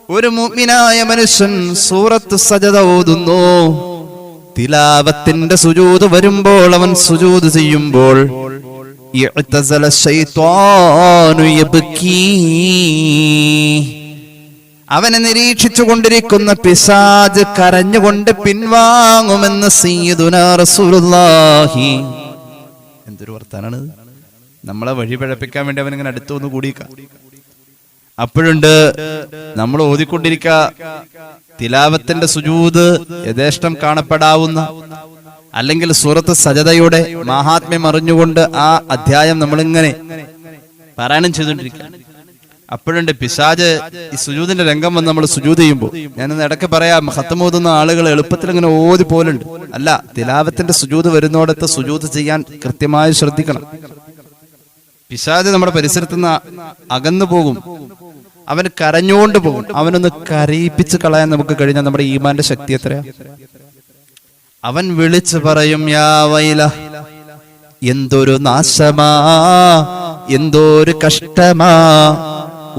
A: ഒരു മുഅ്മിനായ മനുഷ്യൻ സൂറത്ത് സജദ ഓതുന്നു. തിലാവത്തിന്റെ സുജൂദ് വരുമ്പോൾ, അവൻ സുജൂദ് ചെയ്യുമ്പോൾ ഇഅ്തസല ശൈത്വാനു യബ്കീ, അവനെ നിരീക്ഷിച്ചു കൊണ്ടിരിക്കുന്ന പിശാച് കരഞ്ഞുകൊണ്ട് പിൻവാങ്ങുമെന്ന് സയ്യിദുനാ റസൂലുള്ളാഹി. എന്തൊരു വർത്താനാണ്! നമ്മളെ വഴി പിഴപ്പിക്കാൻ വേണ്ടി അവൻ ഇങ്ങനെ അടുത്തു വന്ന് കൂടിക്ക. അപ്പോഴുണ്ട് നമ്മൾ ഓതിക്കൊണ്ടിരിക്ക തിലാവത്തിന്റെ സുജൂദ് യഥേഷ്ടം കാണപ്പെടാവുന്ന, അല്ലെങ്കിൽ സൂറത്ത് സജദയുടെ മഹാത്മ്യം അറിഞ്ഞുകൊണ്ട് ആ അധ്യായം നമ്മളിങ്ങനെ പാരായണം ചെയ്തുകൊണ്ടിരിക്കുക. അപ്പോഴുണ്ട് പിശാച് ഈ സുജൂദിന്റെ രംഗം വന്ന് നമ്മൾ സുജൂദ് ചെയ്യുമ്പോൾ, ഞാനൊന്ന് ഇടയ്ക്ക് പറയാം, ഖത്ം ഓതുന്ന ആളുകൾ എളുപ്പത്തിൽ ഇങ്ങനെ ഓതി പോലുണ്ട്. അല്ല, തിലാവത്തിന്റെ സുജൂദ് വരുന്നോടത്ത് സുജൂദ് ചെയ്യാൻ കൃത്യമായി ശ്രദ്ധിക്കണം. പിശാച് നമ്മുടെ പരിസരത്ത് നിന്ന് അകന്നു പോകും, അവൻ കരഞ്ഞുകൊണ്ട് പോകും. അവനൊന്ന് കരയിപ്പിച്ച് കളയാൻ നമുക്ക് കഴിഞ്ഞാൽ നമ്മുടെ ഈമാന്റെ ശക്തി എത്രയാ? അവൻ വിളിച്ചു പറയും, യാ വൈല, എന്തൊരു നാശമാ, എന്തോരു കഷ്ടമാ,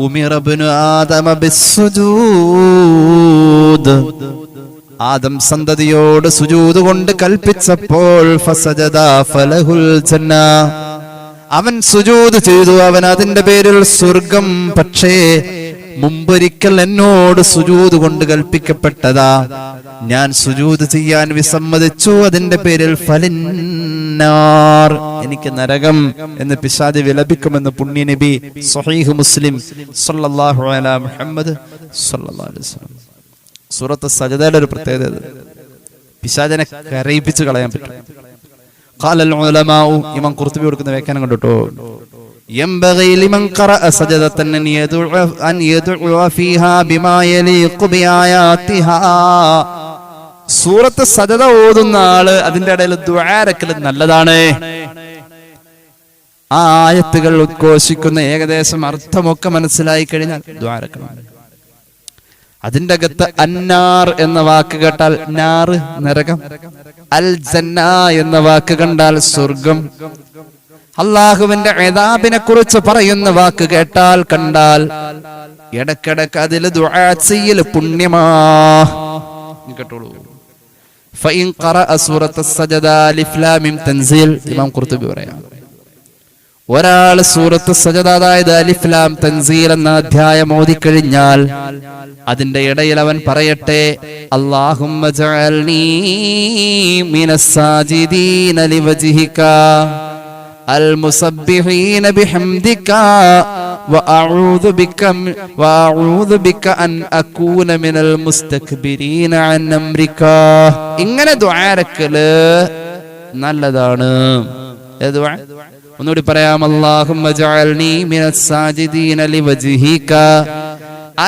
A: ഉമിറബ്നു ആദമ ബിസ്സുജൂദ്. ആദം സന്തതിയോട് സുജൂദ് കൊണ്ട് കൽപ്പിച്ചപ്പോൾ ഫസജദാ ഫലഹുൽ ജന്ന, അവൻ സുജൂദ് ചെയ്തു, അവൻ അതിന്റെ പേരിൽ സ്വർഗം. പക്ഷേ മുമ്പൊരിക്കൽ എന്നോട് സുജൂദ് കൊണ്ട് കൽപ്പിക്കപ്പെട്ടതാ, ഞാൻ സുജൂദ് ചെയ്യാൻ വിസമ്മതിച്ചു, അതിന്റെ പേരിൽ ഫലിന്നാർ, എനിക്ക് നരകം എന്ന് പിശാച് വിലപിക്കുമെന്ന് പുണ്യ നബി സ്വഹീഹ് മുസ്ലിം സല്ലല്ലാഹു അലാ മുഹമ്മദ് സല്ലല്ലാഹു അലൈഹി വസല്ലം. സൂറത്ത് സജദയുടെ ഒരു പ്രത്യേകത, പിശാചിനെ കരയിപ്പിച്ച് കളയാൻ പറ്റും. ഖാലൽ ഉലമാഉ, ഇമാം ഖുർത്തുബി കൊടുക്കുന്ന വ്യാഖ്യാനം കണ്ടോ, ينبغي لمن قرأ سجدة أن يدعو فيها بما يليق بآياتها. സൂറത്ത് സജദ ഓതുന്ന ആള് അതിന്റെ ഇടയിൽ ദുആരക്കൽ നല്ലതാണ്. ആ ആയത്തുകൾ ഉദ്ഘോഷിക്കുന്ന ഏകദേശം അർത്ഥമൊക്കെ മനസ്സിലായി കഴിഞ്ഞാൽ ദുആരക്കണം. അതിന്റെ അകത്ത് അന്നാർ എന്ന വാക്ക് കേട്ടാൽ നാറ് നരകം, അൽ ജന്ന എന്ന വാക്ക് കണ്ടാൽ സ്വർഗം, അള്ളാഹുവിന്റെ ഇദാബിനെ കുറിച്ച് പറയുന്ന വാക്ക് കേട്ടാൽ കണ്ടാൽ ഇടക്കിടക്ക് അതിൽ ദുആ ചെയ്യൽ പുണ്യമാ. കേട്ടോളൂ. ഫഇൻ ഖറഅ സൂറത്തുസ് സജദ അലിഫ് ലാം മീം തൻസീൽ, ഇമാം ഖുർതുബി പറയാം, ഒരാൾ സൂറത്ത് സജദ അതായത് അലിഫ് ലാം തൻസീൽ എന്ന അധ്യായം ഓതിക്കഴിഞ്ഞാൽ അതിന്റെ ഇടയിൽ അവൻ പറയട്ടെ, അല്ലാഹുമ്മ ജഅൽനീ മിനസ് സാജിദീന ലിവജ്ഹിക المسبحين بحمدك وأعوذ بك أن أكون من المستكبرين عن أمرك. ഇങ്ങനെ ദുആരക്കല് നല്ലതാണ്. ഒന്നുകൂടി പറയാം, അല്ലാഹുമ്മ ജഅൽനീ മിനസ് സാജിദീന ലിവജ്ഹിക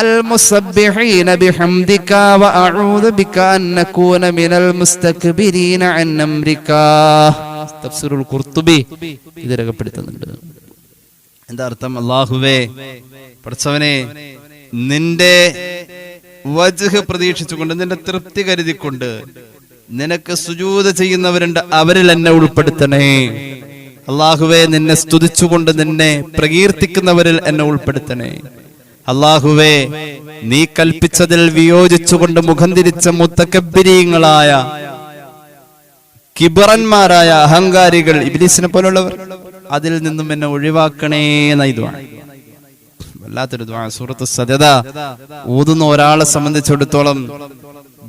A: المسبحين بحمدك وأعوذ بك أن نكون من المستكبرين عن أمرك. തഫ്സീറുൽ ഖുർതുബി ഇത് രേഖപ്പെടുത്തുന്നുണ്ട്. എന്താ അർത്ഥം? അല്ലാഹുവേ, പടച്ചവനെ, നിന്റെ വജ്ഹ് പ്രതീക്ഷിച്ചുകൊണ്ട്, നിന്റെ തൃപ്തി കരുതിക്കൊണ്ട് നിനക്ക് സുജൂദ് ചെയ്യുന്നവരുണ്ട്, അവരിൽ എന്നെ ഉൾപ്പെടുത്തണേ. അല്ലാഹുവേ, നിന്നെ സ്തുതിച്ചുകൊണ്ട് നിന്നെ പ്രകീർത്തിക്കുന്നവരിൽ എന്നെ ഉൾപ്പെടുത്തണേ. അല്ലാഹുവേ, നീ കൽപ്പിച്ചതിൽ വിയോജിച്ചുകൊണ്ട് മുഖം തിരിച്ച മുത്തക്കബ്ബിരീങ്ങളായ കിബറന്മാരായ അഹങ്കാരികൾ, ഇബ്ലീസിനെ പോലുള്ളവർ, അതിൽ നിന്നും എന്നെ ഒഴിവാക്കണേ എന്ന ദുആ. വല്ലാത്തൊരു ദുആ. സൂറത്ത് സജദ ഓതുന്ന ഒരാളെ സംബന്ധിച്ചിടത്തോളം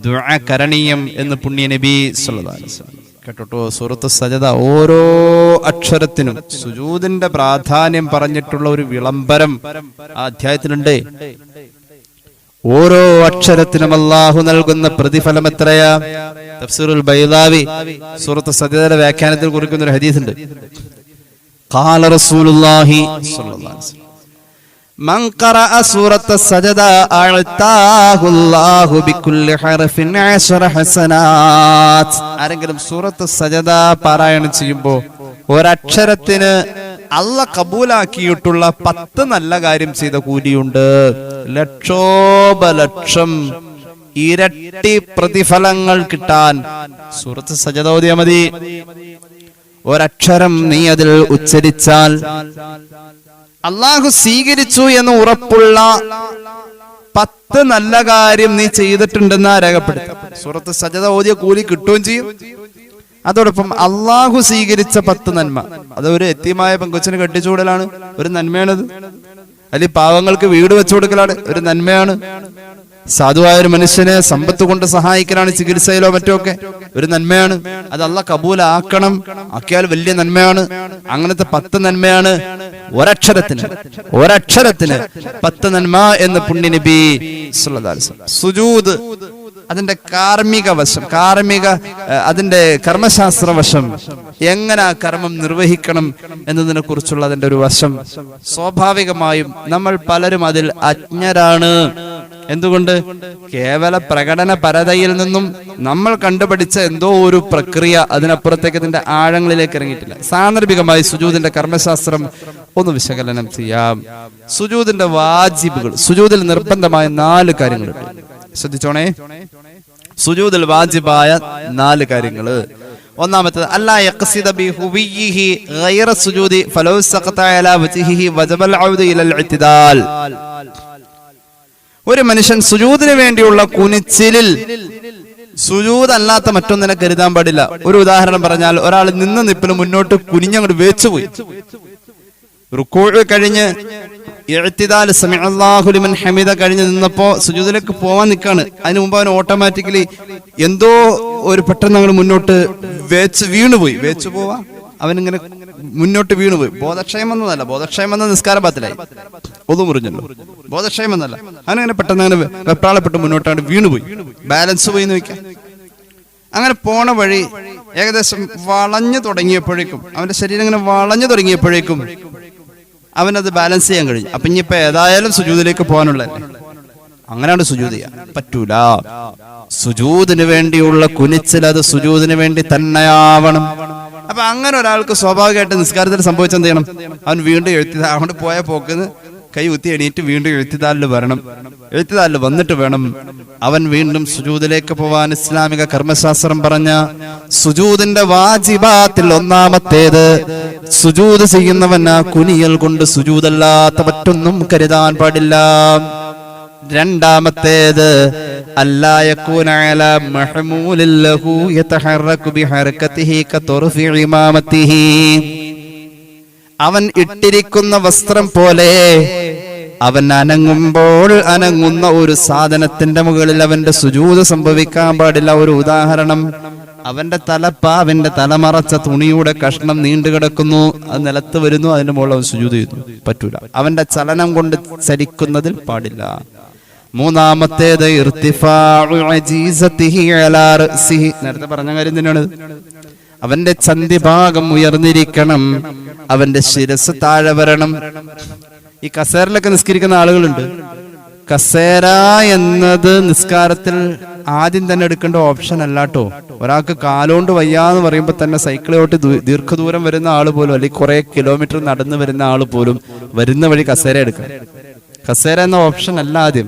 A: ദുആ കരണീയം എന്ന് പുണ്യ നബി സല്ലല്ലാഹു അലൈഹി വസല്ലം. കേട്ടോ, സൂറത്ത് സജദ ഓരോ അക്ഷരത്തിനും സുജൂദിന്റെ പ്രാധാന്യം പറഞ്ഞിട്ടുള്ള ഒരു വിളംബരം ആ അധ്യായത്തിലുണ്ട്. ഓരോ അക്ഷരത്തിനും അല്ലാഹു നൽകുന്ന പ്രതിഫലം എത്രയാ? തഫ്സീറുൽ ബൈദാവി സൂറത്ത് സജദയുടെ വ്യാഖ്യാനത്തിൽ കുറിക്കുന്ന ഒരു ഹദീസ് ഉണ്ട്. ഖാല റസൂലുള്ളാഹി സ്വല്ലല്ലാഹു അലൈഹി വസല്ലം, മൻ ഖറഅ സൂറത്ത് സജദ അഅതാഹു അല്ലാഹു ബികുല്ലി ഹർഫിൻ 10 ഹസനാത്ത്. ആരെങ്കിലും സൂറത്ത് സജദ പാരായണം ചെയ്യുമ്പോൾ ഒരക്ഷരത്തിന് അല്ലാഹ് കബൂലാക്കിയിട്ടുള്ള 10 നല്ല കാര്യം ചെയ്ത കൂലിയുണ്ട്. ലക്ഷോപലക്ഷം ഇരട്ടി പ്രതിഫലങ്ങൾ കിട്ടാൻ സൂറത്ത് സജദ ഓതിയാ മതി. ഒരക്ഷരം നീ അതിൽ ഉച്ചരിച്ചാൽ അല്ലാഹു സ്വീകരിച്ചു എന്ന് ഉറപ്പുള്ള 10 നല്ല കാര്യം നീ ചെയ്തിട്ടുണ്ടെന്ന് രേഖപ്പെടുത്താം. സൂറത്ത് സജദ ഓതിയ കൂലി കിട്ടുകയും ചെയ്യും. അതോടൊപ്പം അല്ലാഹു സ്വീകരിച്ച 10 നന്മ, അത് ഒരു എത്തിയമായ പെങ്കൊച്ചിന് കെട്ടിച്ചുകൂടലാണ്, ഒരു നന്മയാണത്. അല്ലെങ്കിൽ പാവങ്ങൾക്ക് വീട് വെച്ചു കൊടുക്കലാണ്, ഒരു നന്മയാണ്. സാധുവായ ഒരു മനുഷ്യനെ സമ്പത്ത് കൊണ്ട് സഹായിക്കലാണ്, ചികിത്സയിലോ മറ്റോ ഒക്കെ, ഒരു നന്മയാണ്. അത് അല്ലാഹ് കബൂലാക്കണം, ആക്കിയാൽ വലിയ നന്മയാണ്. അങ്ങനത്തെ 10 നന്മയാണ് ഒരക്ഷരത്തിന് 10 നന്മ എന്ന് പുണ്യ നബി സല്ലല്ലാഹു അലൈഹി വസല്ലം. സുജൂദ് അതിന്റെ കാർമ്മിക വശം, അതിന്റെ കർമ്മശാസ്ത്ര വശം, എങ്ങനെ ആ കർമ്മം നിർവഹിക്കണം എന്നതിനെ കുറിച്ചുള്ള അതിന്റെ ഒരു വശം. സ്വാഭാവികമായും നമ്മൾ പലരും അതിൽ അജ്ഞരാണ്. എന്തുകൊണ്ട്? കേവല പ്രകടന പരതയിൽ നിന്നും നമ്മൾ കണ്ടുപിടിച്ച എന്തോ ഒരു പ്രക്രിയ അതിനപ്പുറത്തേക്ക് ഇതിന്റെ ആഴങ്ങളിലേക്ക് ഇറങ്ങിയിട്ടില്ല. സാന്ദർഭികമായി സുജൂദിന്റെ കർമ്മശാസ്ത്രം ഒന്ന് വിശകലനം ചെയ്യാം. സുജൂദിന്റെ വാജിബുകൾ, സുജൂദിൽ നിർബന്ധമായ 4 കാര്യങ്ങളുണ്ട്. ശ്രദ്ധിച്ചോണേ, സുജൂദിൽ വാജിബായ 4 കാര്യങ്ങള്. ഒന്നാമത്തേത് അല്ലാ യഖ്സിദ ബിഹുവിഹി ഗൈറ സുജൂദി ഫലൗ സഖത അലാ വജ്ഹിഹി വജബൽ ഔദു ഇലൽ ഇഅ്തിദാൽ. ഒരു മനുഷ്യൻ സുജൂദിന് വേണ്ടിയുള്ള കുനിച്ചിലിൽ സുജൂദ് അല്ലാത്ത മറ്റൊന്നിനെ കരുതാൻ പാടില്ല. ഒരു ഉദാഹരണം പറഞ്ഞാൽ, ഒരാൾ നിന്ന നിപ്പിന് മുന്നോട്ട് കുനിഞ്ഞങ്ങോട്ട് വേച്ചുപോയി, റുകൂഅ് കഴിഞ്ഞ് ഇഅ്തിദാൽ സമിഅല്ലാഹു ലിമൻ ഹമിദ കഴിഞ്ഞ് നിന്നപ്പോ സുജൂദിലേക്ക് പോവാൻ നിൽക്കാണ്. അതിനു മുമ്പ് അവൻ ഓട്ടോമാറ്റിക്കലി എന്തോ ഒരു പെട്ടെന്ന് അങ്ങോട്ട് മുന്നോട്ട് വീണുപോയി. വേച്ചു പോവാ, അവനിങ്ങനെ മുന്നോട്ട് വീണുപോയി. ബോധക്ഷയം വന്നതല്ല, ബോധക്ഷയം വന്ന നിസ്കാരപാത്തിലായി, ഒതു മുറിഞ്ഞല്ലോ. ബോധക്ഷയം വന്നല്ല, അവനങ്ങനെ പെട്ടെന്ന് അങ്ങനെ വെപ്രാളപ്പെട്ട് മുന്നോട്ടാണ് വീണുപോയി, ബാലൻസ് പോയി എന്ന് വെക്കാം. അങ്ങനെ പോണ വഴി ഏകദേശം വളഞ്ഞു തുടങ്ങിയപ്പോഴേക്കും, അവന്റെ ശരീരം ഇങ്ങനെ വളഞ്ഞു തുടങ്ങിയപ്പോഴേക്കും അവനത് ബാലൻസ് ചെയ്യാൻ കഴിഞ്ഞു. അപ്പൊ ഇനിയിപ്പോ ഏതായാലും സുജൂദിലേക്ക് പോകാനുള്ളതല്ലേ, അങ്ങനെയാണ് സുജൂദ് ചെയ്യാൻ പറ്റൂല. സുജൂദിന് വേണ്ടിയുള്ള കുനിച്ചിൽ അത് സുജൂദിന് വേണ്ടി തന്നെയാവണം. അപ്പൊ അങ്ങനെ ഒരാൾക്ക് സ്വാഭാവികമായിട്ട് നിസ്കാരത്തിൽ സംഭവിച്ചെന്ത് ചെയ്യണം? അവൻ വീണ്ടും അങ്ങോട്ട് പോയ പോക്കിന് കൈ കുത്തി എണീറ്റ് വീണ്ടും എഴുത്തിദാലിൽ വരണം. എഴുത്തിദാലിൽ വന്നിട്ട് വേണം അവൻ വീണ്ടും സുജൂദിലേക്ക് പോവാൻ. ഇസ്ലാമിക കർമ്മശാസ്ത്രം പറഞ്ഞ സുജൂദിന്റെ വാജിബാത്തിൽ ഒന്നാമത്തേത്, സുജൂദ് ചെയ്യുന്നവൻ ആ കുനിയൽ കൊണ്ട് സുജൂദല്ലാത്ത മറ്റൊന്നും കരുതാൻ പാടില്ല. രണ്ടാമത്തേത് അല്ലാ യകൂന അലാ മഹ്മൂലിൻ ലഹു യതഹറകു ബിഹറകതിഹി കതുർഫി ഇമാമതിഹി. അവൻ ഇട്ടിരിക്കുന്ന വസ്ത്രം പോലെ അവൻ അനങ്ങുമ്പോൾ അനങ്ങുന്ന ഒരു സാധനത്തിന്റെ മുകളിൽ അവന്റെ സുജൂദ് സംഭവിക്കാൻ പാടില്ല. ഒരു ഉദാഹരണം, അവന്റെ തലപ്പാവിന്റെ തലമറച്ച തുണിയുടെ കഷ്ണം നീണ്ടു കിടക്കുന്നു, അത് നിലത്ത് വരുന്നു, അതിന്റെ മുകളിൽ അവൻ സുജൂദ് ചെയ്യുന്നു, പറ്റൂല. അവന്റെ ചലനം കൊണ്ട് ചലിക്കുന്നതിൽ പാടില്ല. മൂന്നാമത്തേത് ഇർതിഫാഉ അജീസതിഹി അലാ റഅസിഹി. നേരത്തെ പറഞ്ഞ കാര്യം തന്നെയാണ്. അവന്റെ ചന്തിഭാഗം ഉയർന്നിരിക്കണം, അവന്റെ ശിരസ് താഴെ വരണം. ഈ കസേരയിലൊക്കെ നിസ്കരിക്കുന്ന ആളുകളുണ്ട്. കസേര എന്നത് നിസ്കാരത്തിൽ ആദ്യം തന്നെ എടുക്കേണ്ട ഓപ്ഷൻ അല്ലാട്ടോ. ഒരാൾക്ക് കാലോണ്ട് വയ്യാന്ന് പറയുമ്പോൾ തന്നെ സൈക്കിളോട്ട് ദീർഘദൂരം വരുന്ന ആള് പോലും, അല്ലെങ്കിൽ കുറെ കിലോമീറ്റർ നടന്നു വരുന്ന ആള് പോലും വരുന്ന വഴി കസേര എടുക്കണം. കസേര എന്ന ഓപ്ഷൻ അല്ല. ആദ്യം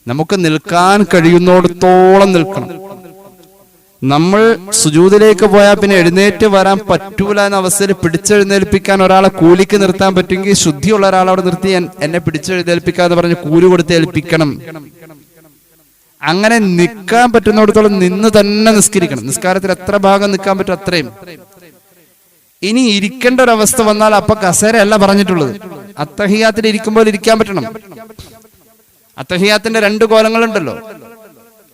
A: നമുക്ക് നിൽക്കാൻ കഴിയുന്നിടത്തോളം നിൽക്കണം. നമ്മൾ സുജൂദിലേക്ക് പോയാൽ പിന്നെ എഴുന്നേറ്റ് വരാൻ പറ്റൂല എന്ന അവസ്ഥയിൽ പിടിച്ചെഴുന്നേൽപ്പിക്കാൻ ഒരാളെ കൂലിക്ക് നിർത്താൻ പറ്റുമെങ്കിൽ ശുദ്ധിയുള്ള ഒരാളോട് നിർത്തി എന്നെ പിടിച്ചെഴുന്നേൽപ്പിക്കാന്ന് പറഞ്ഞ് കൂലി കൊടുത്ത് ഏൽപ്പിക്കണം. അങ്ങനെ നിൽക്കാൻ പറ്റുന്നിടത്തോളം നിന്ന് തന്നെ നിസ്കരിക്കണം. നിസ്കാരത്തിൽ എത്ര ഭാഗം നിൽക്കാൻ പറ്റും അത്രയും. ഇനി ഇരിക്കേണ്ട ഒരവസ്ഥ വന്നാൽ അപ്പൊ കസേരയല്ല പറഞ്ഞിട്ടുള്ളത്, അത്തഹിയാത്തിൽ ഇരിക്കുമ്പോൾ ഇരിക്കാൻ പറ്റണം. അത്തഹിയാത്തിന്റെ 2 കോലങ്ങളുണ്ടല്ലോ,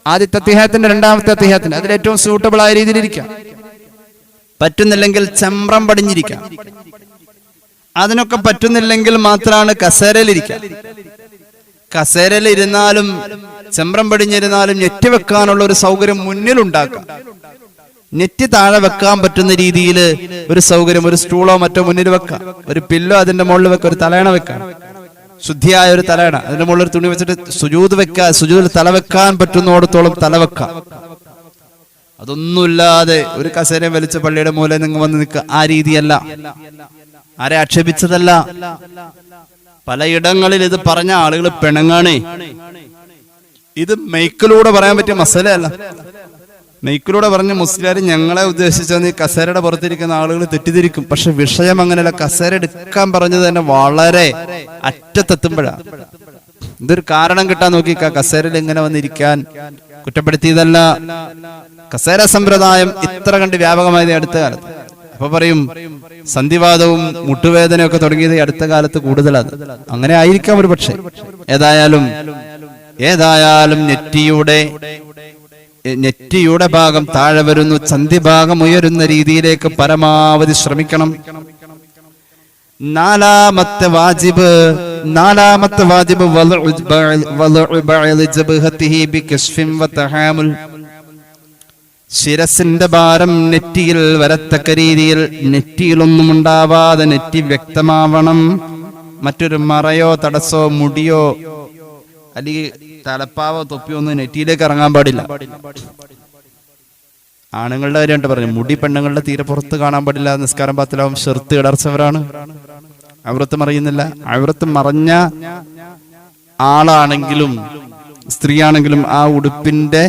A: ആദ്യത്തെ അത്തിഹ്യാത്തിന്റെ രണ്ടാമത്തെ അത്തിഹ്യാത്തിന്റെ, അതിൽ ഏറ്റവും സൂട്ടബിൾ ആയ രീതിയിൽ ഇരിക്കാം. പറ്റുന്നില്ലെങ്കിൽ ചമ്രം പടിഞ്ഞിരിക്കാം. അതിനൊക്കെ പറ്റുന്നില്ലെങ്കിൽ മാത്രമാണ് കസേരയിലിരിക്കാം. കസേരയിൽ ഇരുന്നാലും ചമ്രം പടിഞ്ഞിരുന്നാലും നെറ്റ് വെക്കാനുള്ള ഒരു സൗകര്യം മുന്നിലുണ്ടാക്കാം. നെറ്റ് താഴെ വെക്കാൻ പറ്റുന്ന രീതിയിൽ ഒരു സൗകര്യം, ഒരു സ്റ്റൂളോ മറ്റോ മുന്നിൽ വെക്കാം, ഒരു പില്ലോ അതിന്റെ മുകളിൽ വെക്കാം, ഒരു തലയണ വെക്കാം, ശുദ്ധിയായ ഒരു തലയണ അതിന്റെ മുകളിൽ ഒരു തുണി വെച്ചിട്ട് സുജൂദ് വെക്കാൻ, സുജൂദിൽ തല വെക്കാൻ പറ്റുന്നിടത്തോളം തല വെക്കാം. അതൊന്നുമില്ലാതെ ഒരു കസേര വലിച്ച പള്ളിയുടെ മൂലം നിങ്ങൾ വന്ന് നിൽക്കുക, ആ രീതിയല്ല. ആരെ ആക്ഷേപിച്ചതല്ല. പലയിടങ്ങളിൽ ഇത് പറഞ്ഞ ആളുകൾ പിണങ്ങാണേ. ഇത് മൈക്കിലൂടെ പറയാൻ പറ്റിയ മസലയല്ല. മൈക്കിലൂടെ പറഞ്ഞ മുസ്ലിയാർ ഞങ്ങളെ ഉദ്ദേശിച്ചെന്ന് ഈ കസേരയുടെ പുറത്തിരിക്കുന്ന ആളുകൾ തെറ്റിദ്ധരിക്കും. പക്ഷെ വിഷയം അങ്ങനെയല്ല. കസേര എടുക്കാൻ പറഞ്ഞത് തന്നെ വളരെ അറ്റത്തെത്തുമ്പോഴാണ്. ഇതൊരു കാരണം കിട്ടാൻ നോക്കി. കസേരയിൽ എങ്ങനെ വന്നിരിക്കാൻ കുറ്റപ്പെടുത്തിയതല്ല. കസേര സമ്പ്രദായം ഇത്ര കണ്ട് വ്യാപകമായത് അടുത്ത കാലത്ത്. അപ്പൊ പറയും സന്ധിവാദവും മുട്ടുവേദനയൊക്കെ തുടങ്ങിയത് അടുത്ത കാലത്ത് കൂടുതലാണ്. അങ്ങനെ ആയിരിക്കാം ഒരു പക്ഷെ. ഏതായാലും നെറ്റിയുടെ ഭാഗം താഴെ വരുന്നു, ചന്തി ഭാഗം ഉയരുന്ന രീതിയിലേക്ക് പരമാവധി ശ്രമിക്കണം. നാലാമത്തെ വാജിബ് ശിരസിന്റെ ഭാരം നെറ്റിയിൽ വരത്തക്ക രീതിയിൽ നെറ്റിയിലൊന്നും ഉണ്ടാവാതെ നെറ്റി വ്യക്തമാവണം. മറ്റൊരു മറയോ തടസ്സോ മുടിയോ അല്ലെങ്കിൽ തലപ്പാവോ തൊപ്പിയോ ഒന്നും നെറ്റിയിലേക്ക് ഇറങ്ങാൻ പാടില്ല. ആണുങ്ങളുടെ കാര്യമായിട്ട് പറഞ്ഞു. മുടി പെണ്ണുങ്ങളുടെ തീരെ പുറത്ത് കാണാൻ പാടില്ല. നിസ്കാരം പാത്തിലാവും. ഷർത്ത് ഇടർച്ചവരാണ്. ഔറത്ത് മറയുന്നില്ല. ഔറത്ത് മറഞ്ഞ ആളാണെങ്കിലും സ്ത്രീ ആണെങ്കിലും ആ ഉടുപ്പിന്റെ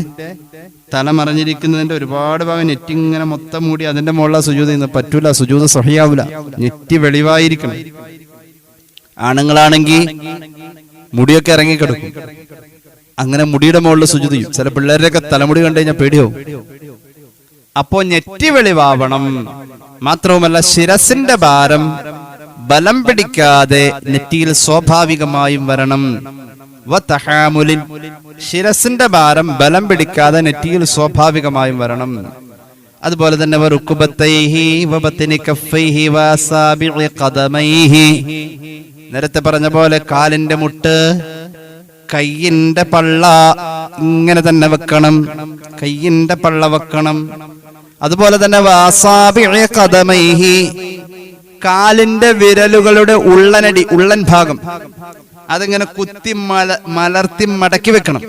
A: തല മറഞ്ഞിരിക്കുന്നതിന്റെ ഒരുപാട് ഭാഗം നെറ്റി ഇങ്ങനെ മൊത്തം മൂടി അതിന്റെ മുകളിൽ സുജൂദ് ചെയ്യുന്നത് പറ്റൂല. സുജൂദ് സഹിയാവൂല. നെറ്റി വെളിവായിരിക്കണം. ആണുങ്ങളാണെങ്കിൽ മുടിയൊക്കെ ഇറങ്ങിക്കിടക്കും. അങ്ങനെ മുടിയുടെ മുകളിൽ സുജൂദ് ചെയ്യും. ചില പിള്ളേരുടെയൊക്കെ തലമുടി കണ്ടു കഴിഞ്ഞാൽ പേടിയാവും. അപ്പോ നെറ്റി വെളിവാവണം. മാത്രവുമല്ല ശിരസിന്റെ ഭാരം ബലം പിടിക്കാതെ നെറ്റിയിൽ സ്വാഭാവികമായും വരണം. ശിരസിന്റെ ഭാരം ബലം പിടിക്കാതെ നെറ്റിയിൽ സ്വാഭാവികമായും വരണം. അതുപോലെ തന്നെ നേരത്തെ പറഞ്ഞ പോലെ കാലിന്റെ മുട്ട്, കയ്യിന്റെ പള്ള ഇങ്ങനെ തന്നെ വെക്കണം. കയ്യിന്റെ പള്ള വെക്കണം. അതുപോലെ തന്നെ കാലിന്റെ വിരലുകളുടെ ഉള്ളൻ ഭാഗം അതിങ്ങനെ കുത്തി മലർത്തി മടക്കി വെക്കണം.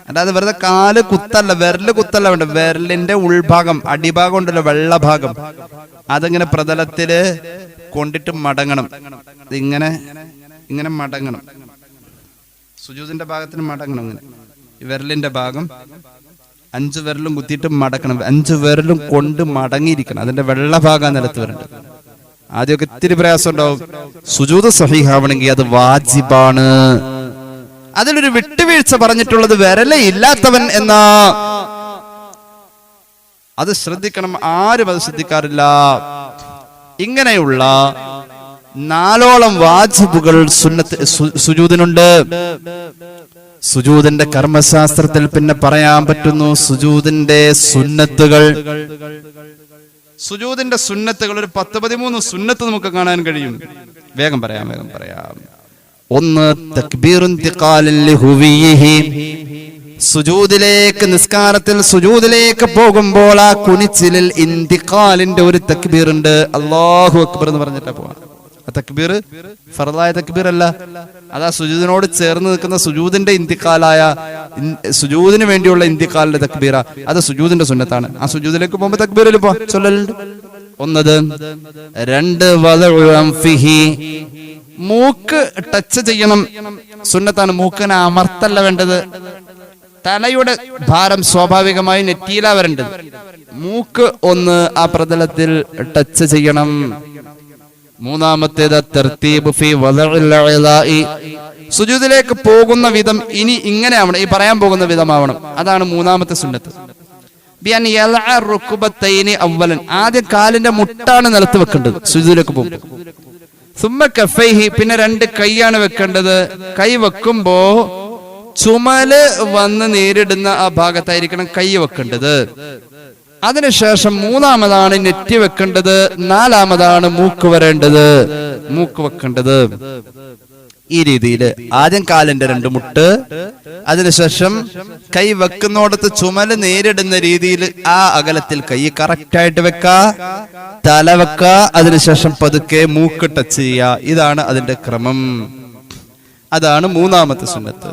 A: അല്ലാതെ വെറുതെ കാല് കുത്തല്ല, വിരല് കുത്തല്ല വേണ്ട. വിരലിന്റെ ഉൾഭാഗം, അടിഭാഗം ഉണ്ടല്ലോ, വെള്ള ഭാഗം, അതിങ്ങനെ പ്രതലത്തില് കൊണ്ടിട്ട് മടങ്ങണം. ഇങ്ങനെ ഇങ്ങനെ മടങ്ങണം. സുജൂദിന്റെ ഭാഗത്തിന് മടങ്ങണം. ഇങ്ങനെ വിരലിന്റെ ഭാഗം 5 വിരലും കുത്തിയിട്ട് മടക്കണം. 5 വിരലും കൊണ്ട് മടങ്ങിയിരിക്കണം. അതിന്റെ വെള്ള ഭാഗം നിലത്ത് വരേണ്ടത്. ആദ്യമൊക്കെ ഇത്തിരി പ്രയാസം ഉണ്ടാവും. സുജൂദ് സഹീഹാവണമെങ്കിൽ അത് വാജിബാണ്. അതിലൊരു വിട്ടുവീഴ്ച പറഞ്ഞിട്ടുള്ളത് വിരലേ ഇല്ലാത്തവൻ എന്നാ. അത് ശ്രദ്ധിക്കണം. ആരും അത് ശ്രദ്ധിക്കാറില്ല. ഇങ്ങനെയുള്ള 4ഓളം വാജിബുകൾ സുജൂദിനുണ്ട്. സുജൂദിന്റെ കർമ്മശാസ്ത്രത്തിൽ പിന്നെ പറയാൻ പറ്റുന്നു സുജൂദിന്റെ സുന്നത്തുകൾ. സുജൂദിന്റെ സുന്നത്തുകൾ ഒരു 10-13 സുന്നത്ത് നമുക്ക് കാണാൻ കഴിയും. വേഗം പറയാം. 1 തക്ബീറുൻ ലിഹുവിഹി. സുജൂദിലേക്ക്, നിസ്കാരത്തിൽ സുജൂദിലേക്ക് പോകുമ്പോൾ ആ കുനിച്ചിലിൽ ഇന്തിഖാലിന്റെ ഒരു തക്ബീർ ഉണ്ട്. അല്ലാഹു അക്ബർ എന്ന് പറഞ്ഞിട്ടാ പോവാണ്. ആ തക്ബീർ ഫർളായ തക്ബീർ അല്ല. അതാ സുജൂദിനോട് ചേർന്ന് നിൽക്കുന്ന സുജൂദിന്റെ ഇന്തിഖാലായ, സുജൂദിന് വേണ്ടിയുള്ള ഇന്തിഖാലിന്റെ തക്ബീറ. അത് സുജൂദിന്റെ സുന്നത്താണ്. ആ സുജൂദിലേക്ക് പോകുമ്പോ തക്ബീറിൽ ചൊല്ലലുണ്ട്. 1. 2 വദഉ അൻഫിഹി. മൂക്ക് ടച്ച് ചെയ്യണം. സുന്നത്താണ്. മൂക്കിനെ അമർത്തല്ല വേണ്ടത്. തലയുടെ ഭാരം സ്വാഭാവികമായി നെറ്റിയിലാ വരേണ്ടത്. മൂക്ക് ഒന്ന് ആ പ്രതലത്തിൽ ടച്ച് ചെയ്യണം. 3. തർതീബ് ഫീ വദഇൽ അഅ്ലാഇ. സുജൂദിലേക്ക് പോകുന്ന വിധം ഇനി ഇങ്ങനെ ആവണം. ഈ പറയാൻ പോകുന്ന വിധമാവണം. അതാണ് 3ാമത്തെ സുന്നത്ത്. ബിഅൻ യൽഅ റുക്ബത്തൈനി അവ്വലൻ. ആദ്യം കാലിന്റെ മുട്ടാണ് നിലത്ത് വെക്കേണ്ടത് സുജൂദിലേക്ക് പോകുമ്പോൾ. സുമ്മ കഫൈഹി. പിന്നെ 2 കൈയാണ് വെക്കേണ്ടത്. കൈ വെക്കുമ്പോ ചുമല് വന്ന് നേരിടുന്ന ആ ഭാഗത്തായിരിക്കണം കൈ വെക്കേണ്ടത്. അതിനുശേഷം 3ാമതാണ് നെറ്റി വെക്കേണ്ടത്. 4ാമതാണ് മൂക്ക് വെക്കേണ്ടത്. ഈ രീതിയിൽ ആദ്യം കാലിന്റെ 2 മുട്ട്, അതിനുശേഷം കൈ വെക്കുന്നോടത്ത് ചുമല് നേരിടുന്ന രീതിയിൽ ആ അകലത്തിൽ കൈ കറക്റ്റായിട്ട് വെക്ക, തല വെക്ക, അതിനുശേഷം പതുക്കെ മൂക്ക് ടച്ച് ചെയ്യുക. ഇതാണ് അതിന്റെ ക്രമം. അതാണ് 3ാമത്തെ സുന്നത്ത്.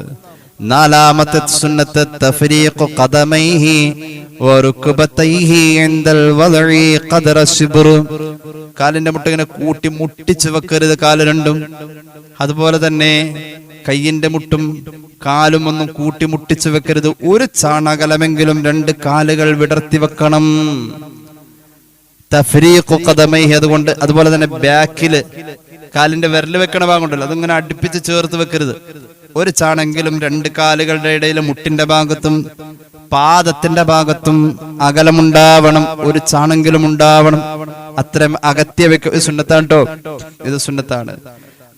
A: 4ാമത്തെ സുന്നത്ത് തഫ്രീഖു ഖദമൈഹി വറുക്ബതൈഹി ഇൻദൽ വദഇ ഖദറ ശിബ്ർ. കാലിന്റെ മുട്ട ഇങ്ങനെ കൂട്ടി മുട്ടിച്ച് വെക്കരുത് കാല് രണ്ടും. അതുപോലെ തന്നെ കയ്യിന്റെ മുട്ടും കാലും ഒന്നും കൂട്ടി മുട്ടിച്ച് വെക്കരുത്. 1 ചാണകലമെങ്കിലും 2 കാലുകൾ വിടർത്തി വെക്കണം. തഫ്രീഖു ഖദമൈഹി. അതുപോലെ തന്നെ ബാക്കില് കാലിന്റെ വിരല് വെക്കണ ഭാഗമുണ്ടല്ലോ, അതിങ്ങനെ അടുപ്പിച്ച് ചേർത്ത് വെക്കരുത്. 1 ചാണെങ്കിലും 2 കാലുകളുടെ ഇടയിൽ മുട്ടിന്റെ ഭാഗത്തും പാദത്തിന്റെ ഭാഗത്തും അകലമുണ്ടാവണം. 1 ചാണെങ്കിലും ഉണ്ടാവണം. അത്രയും അകത്തിയ വെക്ക സുന്നത്താണ് കേട്ടോ. ഇത് സുന്നത്താണ്.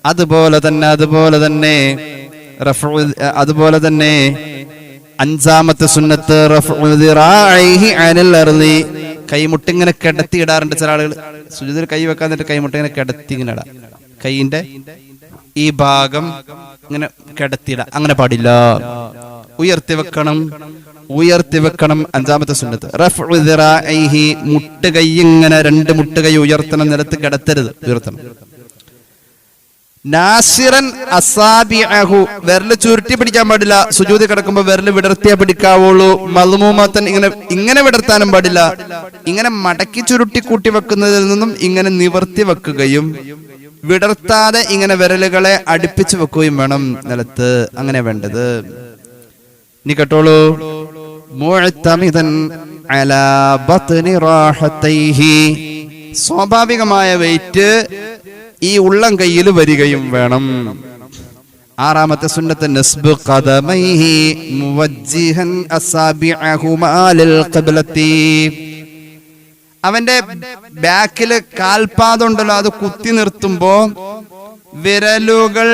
A: അതുപോലെ തന്നെ 5ാമത്തെ സുന്നത്ത് റഫ്ഉ ദിറാഇഹി അനിൽ അർളി. കൈമുട്ടിങ്ങനെ കിടത്തി ഇടാറുണ്ട് ചില ആളുകൾ. സുജൂദിൽ കൈ വെക്കാൻ കൈമുട്ടിങ്ങനെ കിടത്തി ഇങ്ങനെ ഇടാം. കൈയിന്റെ ഈ ഭാഗം ഇങ്ങനെ കിടത്തിയിട, അങ്ങനെ പാടില്ല. ഉയർത്തി വെക്കണം. അഞ്ചാമത്തെ സുന്നത്ത് റഫ്ഉ ദിറാഇഹി, മുട്ടുകൈ ഇങ്ങനെ 2 മുട്ടുകൈ ഉയർത്തണം, നിലത്ത് കിടത്തരുത്, ഉയർത്തണം. നാസിറൻ അസാബിഅഹു, വിരല് ചുരുട്ടി പിടിക്കാൻ പാടില്ല. സുജൂദ് കിടക്കുമ്പോ വിരല് വിടർത്തിയാ പിടിക്കാവുള്ളൂ. മദ്മൂമത്തൻ, ഇങ്ങനെ വിടർത്താനും പാടില്ല. ഇങ്ങനെ മടക്കി ചുരുട്ടി കൂട്ടി വെക്കുന്നതിൽ നിന്നും ഇങ്ങനെ നിവർത്തി വെക്കുകയും വിടർത്താതെ ഇങ്ങനെ വിരലുകളെ അടുപ്പിച്ചു വെക്കുകയും വേണം നിലത്ത്. അങ്ങനെ വേണ്ടത്. ഇനി കേട്ടോളൂ. മുഅ്തമിദൻ അലാ ബത്നി റാഹതൈഹി, സ്വാഭാവികമായ വെയിറ്റ് ഈ ഉള്ളം കൈയിൽ വരികയും വേണം. ആറാമത്തെ സുന്നത്ത് നസ്ബു ഖദമൈഹി മുവജ്ജിഹൻ അസാബിഅഹുമാ ലിൽ ഖിബ്ലത്തി, അവന്റെ ബാക്കില് കാൽപാദം ഉണ്ടല്ലോ, അത് കുത്തി നിർത്തുമ്പോ വിരലുകൾ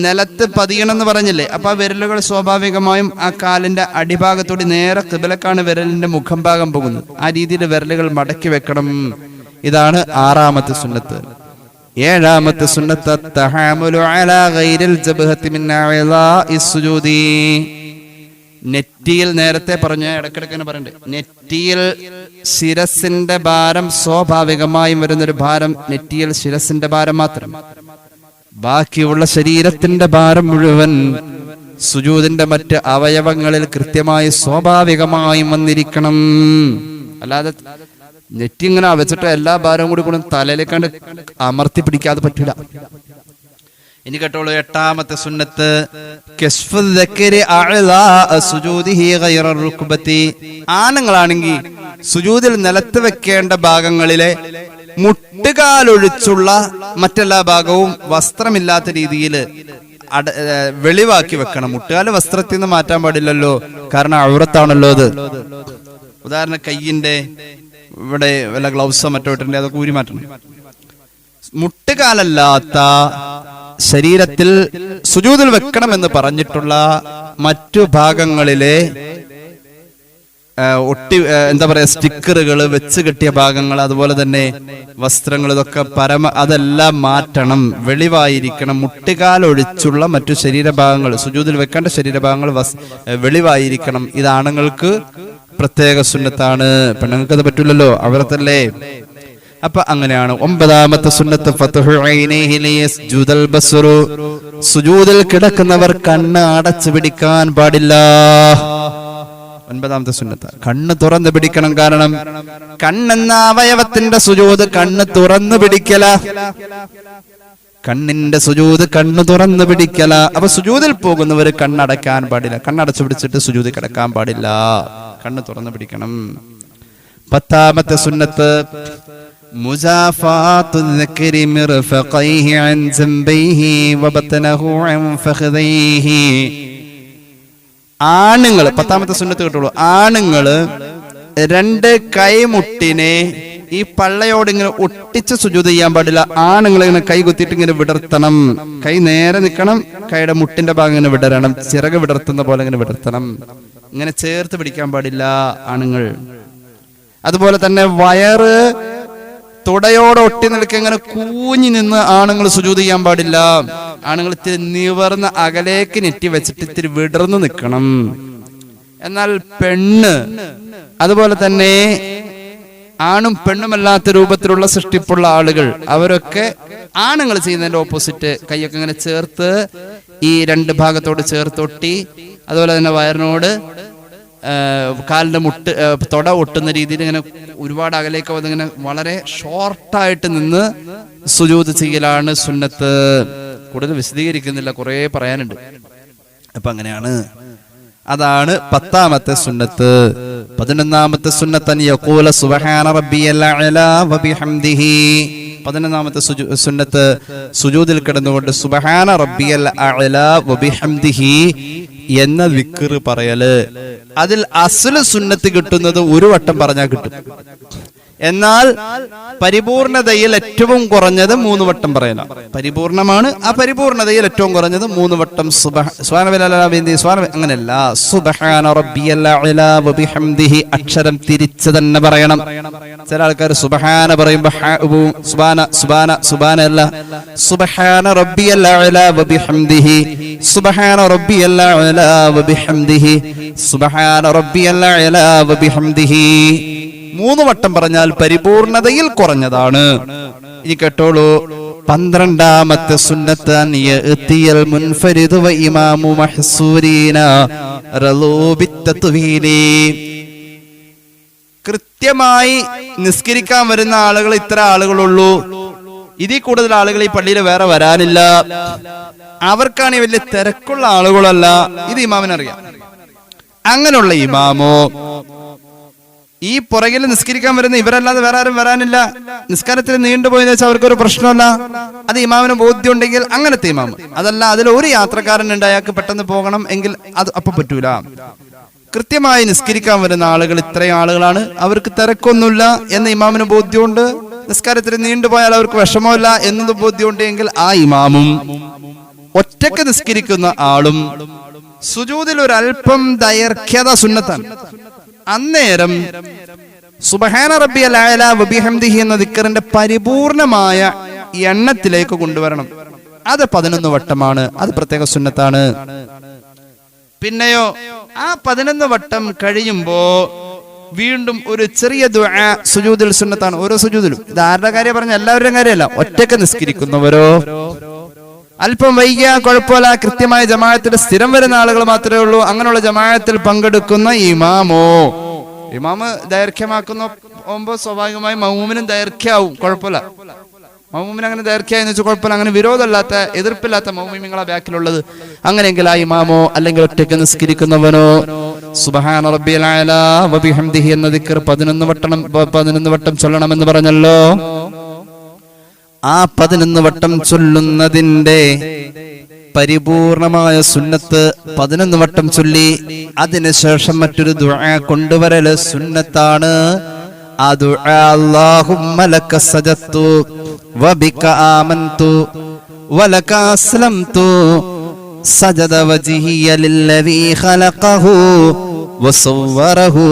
A: നിലത്ത് പതിയണം എന്ന് പറഞ്ഞില്ലേ? അപ്പൊ ആ വിരലുകൾ സ്വാഭാവികമായും ആ കാലിന്റെ അടിഭാഗത്തോട് നേരെ ഖിബ്ലക്കാണ് വിരലിന്റെ മുഖം ഭാഗം പോകുന്നത്. ആ രീതിയിൽ വിരലുകൾ മടക്കി വെക്കണം. ഇതാണ് ആറാമത്തെ സുന്നത്ത്. ഏഴാമത്തെ സുന്നത്ത് തഹാമുലു അലാ ഗൈരിൽ ജബ്ഹത്തി മിൻ അഅ്ളാഇസ് സുജൂദി, നെറ്റിയിൽ, നേരത്തെ പറഞ്ഞ ഇടക്കിടക്ക് പറയണ്ടേ, നെറ്റിയിൽ ശിരസിന്റെ ഭാരം സ്വാഭാവികമായും വരുന്നൊരു ഭാരം നെറ്റിയിൽ ശിരസിന്റെ ഭാരം മാത്രം. ബാക്കിയുള്ള ശരീരത്തിന്റെ ഭാരം മുഴുവൻ സുജൂദിന്റെ മറ്റ് അവയവങ്ങളിൽ കൃത്യമായി സ്വാഭാവികമായും വന്നിരിക്കണം. അല്ലാതെ നെറ്റി ഇങ്ങനെ വെച്ചിട്ട് എല്ലാ ഭാരവും കൂടി തലയിലേക്കാണ്ട് അമർത്തി പിടിക്കാതെ പറ്റൂല. ഇനി കേട്ടോളൂ. എട്ടാമത്തെ സുന്നത്ത് ആണുങ്ങളാണെങ്കിൽ സുജൂദിൽ നിലത്ത് വെക്കേണ്ട ഭാഗങ്ങളിലെ മുട്ടുകാലൊഴിച്ചുള്ള മറ്റെല്ലാ ഭാഗവും വസ്ത്രമില്ലാത്ത രീതിയിൽ വെളിവാക്കി വെക്കണം. മുട്ടുകാല് വസ്ത്രത്തിൽ നിന്ന് മാറ്റാൻ പാടില്ലല്ലോ, കാരണം ഔറത്താണല്ലോ അത്. ഉദാഹരണം, കയ്യിന്റെ ഇവിടെ വല്ല ഗ്ലൗസോ മറ്റോ ഇട്ടിട്ടുണ്ട്, അതൊക്കെ ഊരി മാറ്റണം. മുട്ടുകാലല്ലാത്ത ശരീരത്തിൽ സുജൂദിൽ വെക്കണമെന്ന് പറഞ്ഞിട്ടുള്ള മറ്റു ഭാഗങ്ങളിലെ എന്താ പറയാ, സ്റ്റിക്കറുകൾ, വെച്ച് കെട്ടിയ ഭാഗങ്ങൾ, അതുപോലെ തന്നെ വസ്ത്രങ്ങൾ, ഇതൊക്കെ അതെല്ലാം മാറ്റണം, വെളിവായിരിക്കണം. മുട്ടുകാലൊഴിച്ചുള്ള മറ്റു ശരീരഭാഗങ്ങൾ, സുജൂദിൽ വെക്കേണ്ട ശരീരഭാഗങ്ങൾ വെളിവായിരിക്കണം. ഇത് ആണുങ്ങൾക്ക് പ്രത്യേക സുന്നത്താണ്, പെണ്ണുങ്ങൾക്ക് അത് പറ്റൂലല്ലോ, അവരത്തല്ലേ. അപ്പൊ അങ്ങനെയാണ്. ഒമ്പതാമത്തെ സുന്നത്ത് ഫത്ഹു ഐനൈഹി ലിയസ്ജുദൽ ബസ്റു, സുജൂദിൽ കിടക്കുന്നവർ കണ്ണ് അടച്ചു പിടിക്കാൻ പാടില്ല. ഒൻപതാമത്തെ സുന്നത്ത് കണ്ണ് തുറന്നു പിടിക്കണം. കാരണം കണ്ണെന്ന അവയവത്തിന്റെ സുജൂദ് കണ്ണ് തുറന്നു പിടിക്കല, കണ്ണിന്റെ സുജൂദ് കണ്ണ് തുറന്നു പിടിക്കല. അപ്പൊ സുജൂദിൽ പോകുന്നവർ കണ്ണടക്കാൻ പാടില്ല, കണ്ണടച്ചു പിടിച്ചിട്ട് സുജൂദിൽ കിടക്കാൻ പാടില്ല, കണ്ണ് തുറന്നു പിടിക്കണം. പത്താമത്തെ സുന്നത്ത് മുസാഫാത്തു ദക്രി മിർഫഖൈഹി അൻ ജംബൈഹി വബത്നഹു അൻ ഫഖദൈഹി. ആണുങ്ങൾ, പത്താമത്തെ സുന്നത്ത് കേട്ടോളൂ, ആണുങ്ങള് 2 കൈമുട്ടിനെ ഈ പള്ളയോട് ഇങ്ങനെ ഒട്ടിച്ച് സുജൂദ് ചെയ്യാൻ പാടില്ല. ആണുങ്ങൾ ഇങ്ങനെ കൈ കുത്തിയിട്ട് ഇങ്ങനെ വിടർത്തണം, കൈ നേരെ നിൽക്കണം, കൈയുടെ മുട്ടിന്റെ ഭാഗം ഇങ്ങനെ വിടരണം, ചിറക് വിടർത്തുന്ന പോലെ ഇങ്ങനെ വിടർത്തണം. ഇങ്ങനെ ചേർത്ത് പിടിക്കാൻ പാടില്ല ആണുങ്ങൾ. അതുപോലെ തന്നെ വയറ് തുടയോടെ ഒട്ടി നിൽക്കുക, ഇങ്ങനെ കൂഞ്ഞി നിന്ന് ആണുങ്ങൾ സുജൂദ് ചെയ്യാൻ പാടില്ല. ആണുങ്ങൾ ഇത്തിരി നിവർന്ന് അകലേക്ക് നെറ്റി വെച്ചിട്ട് ഇത്തിരി വിടർന്ന് നിൽക്കണം. എന്നാൽ പെണ്ണ്, അതുപോലെ തന്നെ ആണും പെണ്ണുമല്ലാത്ത രൂപത്തിലുള്ള സൃഷ്ടിപ്പുള്ള ആളുകൾ, അവരൊക്കെ ആണുങ്ങൾ ചെയ്യുന്നതിന്റെ ഓപ്പോസിറ്റ്, കൈയൊക്കെ ഇങ്ങനെ ചേർത്ത് ഈ 2 ഭാഗത്തോട് ചേർത്തൊട്ടി, അതുപോലെ തന്നെ വയറിനോട് കാലിന്റെ തൊട ഒട്ടുന്ന രീതിയിൽ ഇങ്ങനെ ഒരുപാട് അകലേക്ക് ഇങ്ങനെ വളരെ ഷോർട്ടായിട്ട് നിന്ന് സുജൂദ് ചെയ്യലാണ് സുന്നത്ത്. കൂടുതൽ വിശദീകരിക്കുന്നില്ല, കുറെ പറയാനുണ്ട്. അപ്പൊ അങ്ങനെയാണ്. അതാണ് 10ാമത്തെ സുന്നത്ത്. 11ാമത്തെ സുന്നത്ത് യഖൂല സുബ്ഹാന റബ്ബിയൽ അഅ്ലാ വബിഹംദിഹി. 11ാമത്തെ സുന്നത്ത് സുജൂദിൽ കിടന്നുകൊണ്ട് സുബ്ഹാന റബ്ബിയൽ അഅ്ലാ വബിഹംദിഹി എന്ന ദിക്ർ പറയല്. അതിൽ അസ്ല സുന്നത്ത് കിട്ടുന്നത് 1 വട്ടം പറഞ്ഞാൽ കിട്ടും. എന്നാൽ പരിപൂർണതയിൽ ഏറ്റവും കുറഞ്ഞത് 3 വട്ടം പറയണം. പരിപൂർണമാണ്, ആ പരിപൂർണതയിൽ ഏറ്റവും കുറഞ്ഞത് 3 വട്ടം അങ്ങനെയല്ല. സുബ്ഹാന റബ്ബിയൽ അഅ്ലാ വബിഹംദിഹി അക്ഷരം തിരിച്ച് തന്നെ പറയണം. ചില ആൾക്കാർ സുബ്ഹാന പറയുമ്പോ സുബ്ഹാന അല്ല, സുബ്ഹാന റബ്ബിയൽ അഅ്ലാ വബിഹംദിഹി, സുബ്ഹാന റബ്ബിയൽ അഅ്ലാ വബിഹംദിഹി, സുബ്ഹാന റബ്ബിയൽ അഅ്ലാ വബിഹംദിഹി 3 വട്ടം പറഞ്ഞാൽ പരിപൂർണതയിൽ കുറഞ്ഞതാണ്. ഇനി കേട്ടോളൂ, 12ാമത്തെ സുന്നത്ത് യഅ്തിയൽ മുൻഫരിദു വ ഇമാമു മഹ്സൂരീന റളൂ ബിത്തത്വീലി. കൃത്യമായി നിസ്കരിക്കാൻ വരുന്ന ആളുകൾ ഇത്ര ആളുകളുള്ളൂ, ഇതിൽ കൂടുതൽ ആളുകൾ ഈ പള്ളിയിൽ വേറെ വരാനില്ല, അവർക്കാണ് വലിയ തിരക്കുള്ള ആളുകളല്ല, ഇത് ഇമാമിനറിയാം. അങ്ങനെയുള്ള ഇമാമോ ഈ പുറകിൽ നിസ്കരിക്കാൻ വരുന്ന ഇവരല്ലാതെ വേറെ ആരും വരാനില്ല, നിസ്കാരത്തിൽ നീണ്ടുപോയെന്ന് വെച്ചാൽ അവർക്കൊരു പ്രശ്നമല്ല, അത് ഇമാമിന് ബോധ്യം ഉണ്ടെങ്കിൽ അങ്ങനത്തെ ഇമാമ്. അതല്ല അതിൽ ഒരു യാത്രക്കാരനുണ്ട്, അയാൾക്ക് പെട്ടെന്ന് പോകണം എങ്കിൽ അത് അപ്പൊ പറ്റൂല. കൃത്യമായി നിസ്കരിക്കാൻ വരുന്ന ആളുകൾ ഇത്രയും ആളുകളാണ്, അവർക്ക് തിരക്കൊന്നുമില്ല എന്ന് ഇമാമിന് ബോധ്യമുണ്ട്, നിസ്കാരത്തിൽ നീണ്ടുപോയാൽ അവർക്ക് വിഷമമില്ല എന്നത് ബോധ്യമുണ്ട് എങ്കിൽ ആ ഇമാമും ഒറ്റക്ക് നിസ്കരിക്കുന്ന ആളും സുജൂദിൽ ഒരല്പം ദൈർഘ്യത സുന്നത്താണ്. അന്നേരം സുബ്ഹാന റബ്ബിയൽ അഅ്ലാ വബിഹംദിഹി എന്ന ദിക്റിന്റെ പരിപൂർണമായ എണ്ണത്തിലേക്ക് കൊണ്ടുവരണം. അത് 11 വട്ടമാണ്, അത് പ്രത്യേക സുന്നത്താണ്. പിന്നെയോ ആ 11 വട്ടം കഴിയുമ്പോ വീണ്ടും ഒരു ചെറിയ ദുആ സുജൂദിൽ സുന്നത്താണ്. ഓരോ സുജൂദിലും ഇത് ആരുടെ കാര്യം പറഞ്ഞ എല്ലാവരുടെയും കാര്യമല്ല, ഒറ്റക്ക് നിസ്കരിക്കുന്നവരോ അല്പം വൈകിയ കുഴപ്പമില്ല, കൃത്യമായ ജമാഅത്തിൽ സ്ഥിരം വരുന്ന ആളുകൾ മാത്രമേ ഉള്ളൂ, അങ്ങനെയുള്ള ജമാഅത്തിൽ പങ്കെടുക്കുന്ന ഇമാമ് ദൈർഘ്യമാക്കുമ്പോ സ്വാഭാവികമായി മഅ്മൂമിനും ദൈർഘ്യമാവും, കുഴപ്പമില്ല. മഅ്മൂമിന് അങ്ങനെ ദൈർഘ്യമായെന്ന് വെച്ചാൽ കുഴപ്പമില്ല, അങ്ങനെ വിരോധമില്ലാത്ത എതിർപ്പില്ലാത്ത മഅ്മൂമിങ്ങളാ ബാക്കിലുള്ളത്. അങ്ങനെയെങ്കിൽ ആ ഇമാമോ അല്ലെങ്കിൽ ഒറ്റയ്ക്ക് നിസ്കരിക്കുന്നവനോ സുബ്ഹാന റബ്ബിയൽ അഅ്ലാ വബിഹംദിഹി എന്ന ദിക്ർ 11 വട്ടം ചൊല്ലണമെന്ന് പറഞ്ഞല്ലോ. ആ 11 വട്ടം ചൊല്ലുന്നതിന്റെ പരിപൂർണമായ സുന്നത്ത് 11 വട്ടം ചൊല്ലി അതിനുശേഷം മറ്റൊരു ദുആ കൊണ്ടുവരല് സുന്നത്താണ്. ആ ദുആ അല്ലാഹുമ്മ ലക സജദ്തു വബിക ആമന്തു വലക അസ്ലംതു സജദ വജ്ഹിയ ലില്ലദീ ഖലഖഹു വസവ്വറഹു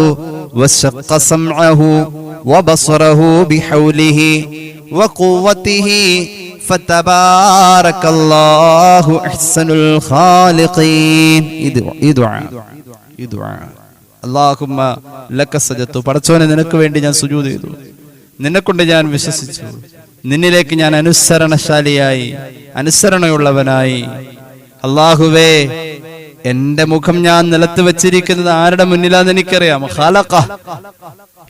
A: വശഖ സമഅഹു വബസറഹു ബിഹൗലിഹി وقوته فتبارك الله احسن الخالقين. اللهم لك سجدت. പടച്ചോനെ നിനക്ക് വേണ്ടി ഞാൻ സുജൂദ് ചെയ്തു, നിന്നെക്കൊണ്ട് ഞാൻ വിശ്വസിച്ചു, നിന്നിലേക്ക് ഞാൻ അനുസരണശാലിയായി അനുസരണയുള്ളവനായി. അല്ലാഹുവേ, എന്റെ മുഖം ഞാൻ നിലത്ത് വെച്ചിരിക്കുന്നത് ആരുടെ മുന്നിലാന്ന് എനിക്കറിയാം. ഖലഖ,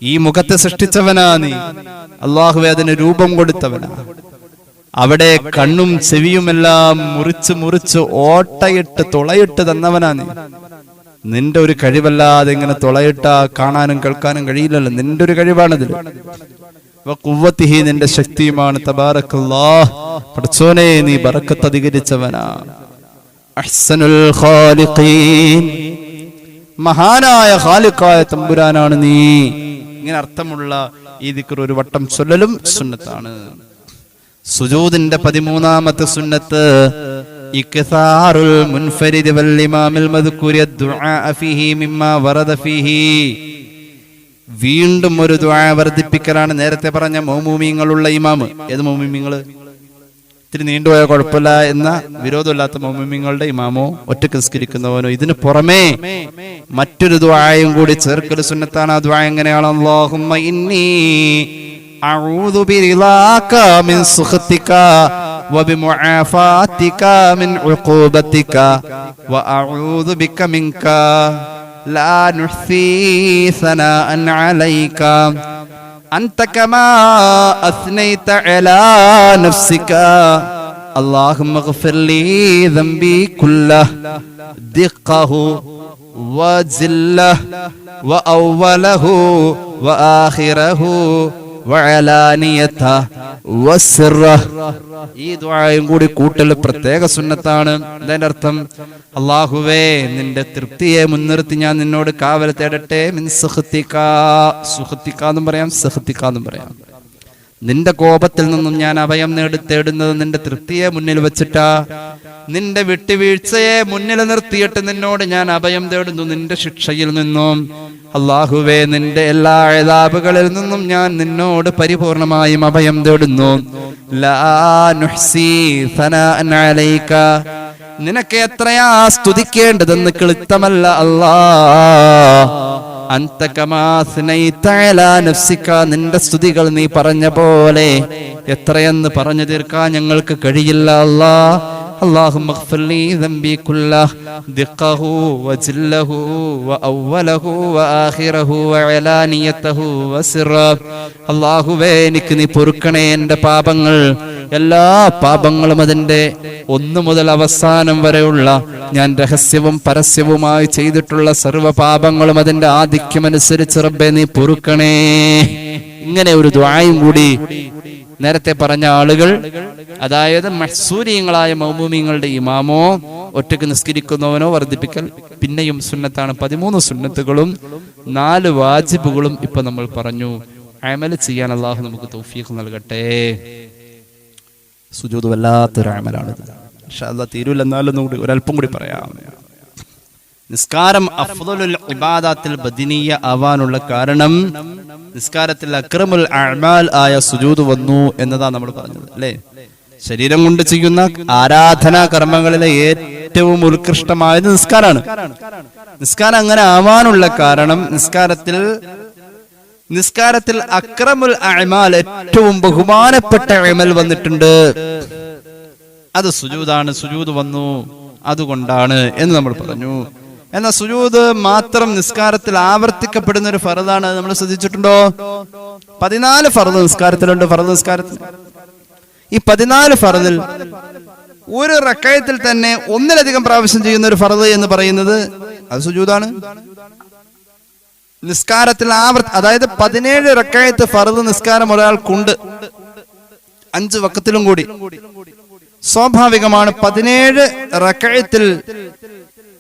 A: ഈ മുഖത്തെ സൃഷ്ടിച്ചവനാ നീ. അല്ലാഹുവേ, അതിന് രൂപം കൊടുത്തവനാ. അവിടെ കണ്ണും ചെവിയുമെല്ലാം മുറിച്ച് ഓട്ടയിട്ട് തുളയിട്ട് തന്നവനാ നീ. നിന്റെ ഒരു കഴിവല്ലാതെ ഇങ്ങനെ തുളയിട്ട കാണാനും കേൾക്കാനും കഴിയില്ലല്ലോ, നിന്റെ ഒരു കഴിവാണിതിൽ. വഖുവ്വതിഹി, നിന്റെ ശക്തിയുമാണ്. തബാറക്കല്ലാഹ്, പടച്ചോനെ നീ ബറക്കത്ത് അധികരിച്ചവനാ. അഹ്സനുൽ ഖാലിഖീൻ, മഹാനായ ഖാലിഖായ തമ്പുരാനാണ് നീ. ഇങ്ങനെ അർത്ഥമുള്ള ഈ ദിക്ർ ഒരു വട്ടം ചൊല്ലലും സുന്നത്താണ്. സുജൂദിന്റെ 13ാമത്തെ സുന്നത്ത് ഇക്സാറുൽ മുൻഫരിദ് വൽ ഇമാമിൽ മദ്കൂരി അദ്ദുആ ഫീഹി മിമ്മാ വറദ ഫീഹി. വീണ്ടും ഒരു ദുആ വർദ്ധിപ്പിക്കലാണ്. നേരത്തെ പറഞ്ഞ മഅ്മൂമീങ്ങളുള്ള ഇമാമ്. ഏത് മഅ്മൂമീങ്ങൾ? ഇത്തിരി നീണ്ടുപോയ കുഴപ്പമില്ല എന്ന വിരോധമില്ലാത്ത മഅ്മൂമീങ്ങളുടെ ഇമാമോ ഒറ്റക്ക് നിസ്കരിക്കുന്നവനോ. ഇതിന് പുറമേ മറ്റൊരു ദുആയും കൂടി ചേർക്കൽ സുന്നത്താണ്. ആ ദുആ എങ്ങനെയാണ്? അല്ലാഹുമ്മ ഇന്നി അഊദു ബിറിളാക മിൻ സുഖതിക വബിമുആഫാതിക മിൻ ഉഖൂബതിക വഅഊദു ബിക മിൻക ലാ നുഹ്സി സനാഅൻ അലൈക أنت كما أثنيت على نفسك اللهم اغفر لي ذنبي كله دقه وجله وأوله وآخره വഅലാനിയത വസിറ. ഈ ദുആയും കൂടി കൂട്ടൽ പ്രത്യേക സുന്നത്താണ്. അതിന്റെ അർത്ഥം അല്ലാഹുവേ നിന്റെ തൃപ്തിയെ മുൻനിർത്തി ഞാൻ നിന്നോട് കാവൽ തേടട്ടെ. മിൻ സഖ്തിക, സുഖ്തിക എന്നും പറയാം, സഖ്തിക എന്നും പറയാം. നിന്റെ കോപത്തിൽ നിന്നും ഞാൻ അഭയം തേടുന്നത് നിന്റെ തൃപ്തിയെ മുന്നിൽ വെച്ചിട്ടാ. നിന്റെ വിട്ടുവീഴ്ചയെ മുന്നിൽ നിർത്തിയിട്ട് നിന്നോട് ഞാൻ അഭയം തേടുന്നു നിന്റെ ശിക്ഷയിൽ നിന്നും. അല്ലാഹുവേ നിന്റെ എല്ലാ അദാബുകളിൽ നിന്നും ഞാൻ നിന്നോട് പരിപൂർണമായും അഭയം തേടുന്നു. ലാ നുഹ്സി സനാഅൻ അലൈക, നിനക്ക് എത്രയാ സ്തുതിക്കേണ്ടതെന്ന് ക്ലിപ്തമല്ല അല്ലാഹ്. അൻത കമാ സനൈത അലാ നഫ്സിക, നിന്റെ സ്തുതികൾ നീ പറഞ്ഞ പോലെ എത്രയെന്ന് പറഞ്ഞു തീർക്കാൻ ഞങ്ങൾക്ക് കഴിയില്ല അല്ലാഹ്. اللهم اغفر لي ذنبي كله دقه وجله وأوله وآخره وعلانيته وسره. അല്ലാഹുവേ എനിക്ക് നീ പൊറുക്കണേ എൻ്റെ പാപങ്ങൾ, എല്ലാ പാപങ്ങളും അതിൻ്റെ ഒന്നു മുതൽ അവസാനം വരെയുള്ള ഞാൻ രഹസ്യവും പരസ്യവുമായി ചെയ്തിട്ടുള്ള സർവ്വ പാപങ്ങളും അതിൻ്റെ ആധിക്യമനുസരിച്ച് റബ്ബേ നീ പൊറുക്കണേ. ഇങ്ങനെ ഒരു ദുആയും കൂടി നേരത്തെ പറഞ്ഞ ആളുകൾ, അതായത് മഹ്സൂരിയങ്ങളായ മൗമൂമിങ്ങളുടെ ഇമാമോ ഒറ്റക്ക് നിസ്കരിക്കുന്നവനോ വർദ്ധിപ്പിക്കൽ പിന്നെയും സുന്നത്താണ്. 13 സുന്നത്തുകളും 4 വാജിബുകളും ഇപ്പൊ നമ്മൾ പറഞ്ഞു. അമൽ ചെയ്യാൻ അല്ലാഹു നമുക്ക് തൗഫീഖ് നൽകട്ടെ. സുജൂദ് വല്ലാത്തൊരു അമലാണിത്. ഇൻഷാ അല്ലാഹ് തീരൂല, എന്നാലും ഒരല്പം കൂടി പറയാം. നിസ്കാരം അഫ്ദലുൽ ഇബാദത്തിൽ ബദനിയ ആവാനുള്ള കാരണം നിസ്കാരത്തിൽ അക്രമുൽ അഅ്മാൽ ആയ സുജൂദ് വന്നു എന്നതാണ് നമ്മൾ പറഞ്ഞത്, അല്ലേ? ശരീരം കൊണ്ട് ചെയ്യുന്ന ആരാധനാ കർമ്മങ്ങളിലെ ഏറ്റവും ഉത്കൃഷ്ടമായത് നിസ്കാരമാണ്. നിസ്കാരം അങ്ങനെ ആവാനുള്ള കാരണം നിസ്കാരത്തിൽ അക്രമുൽ അഅ്മാൽ ഏറ്റവും ബഹുമാനപ്പെട്ട അമൽ വന്നിട്ടുണ്ട്. അത് സുജൂദാണ്. സുജൂദ് വന്നു അതുകൊണ്ടാണ് എന്ന് നമ്മൾ പറഞ്ഞു. എന്നാൽ സുജൂദ് മാത്രം നിസ്കാരത്തിൽ ആവർത്തിക്കപ്പെടുന്ന ഒരു ഫർദാണ്. നമ്മൾ ശ്രദ്ധിച്ചിട്ടുണ്ടോ? 14 ഫർദ് നിസ്കാരത്തിലുണ്ട്. ഫർദ് നിസ്കാരത്തിൽ ഈ 14 ഫർദിൽ ഒരു റക്അത്തിൽ തന്നെ ഒന്നിലധികം പ്രാവശ്യം ചെയ്യുന്ന ഒരു ഫർദ് എന്ന് പറയുന്നത് അത് സുജൂദാണ്. നിസ്കാരത്തിൽ അതായത് 17 റക്അത്ത് ഫർദ് നിസ്കാരം ഒരാൾക്കുണ്ട് 5 വഖത്തിലും കൂടി. സ്വാഭാവികമാണ് 17 റക്അത്തിൽ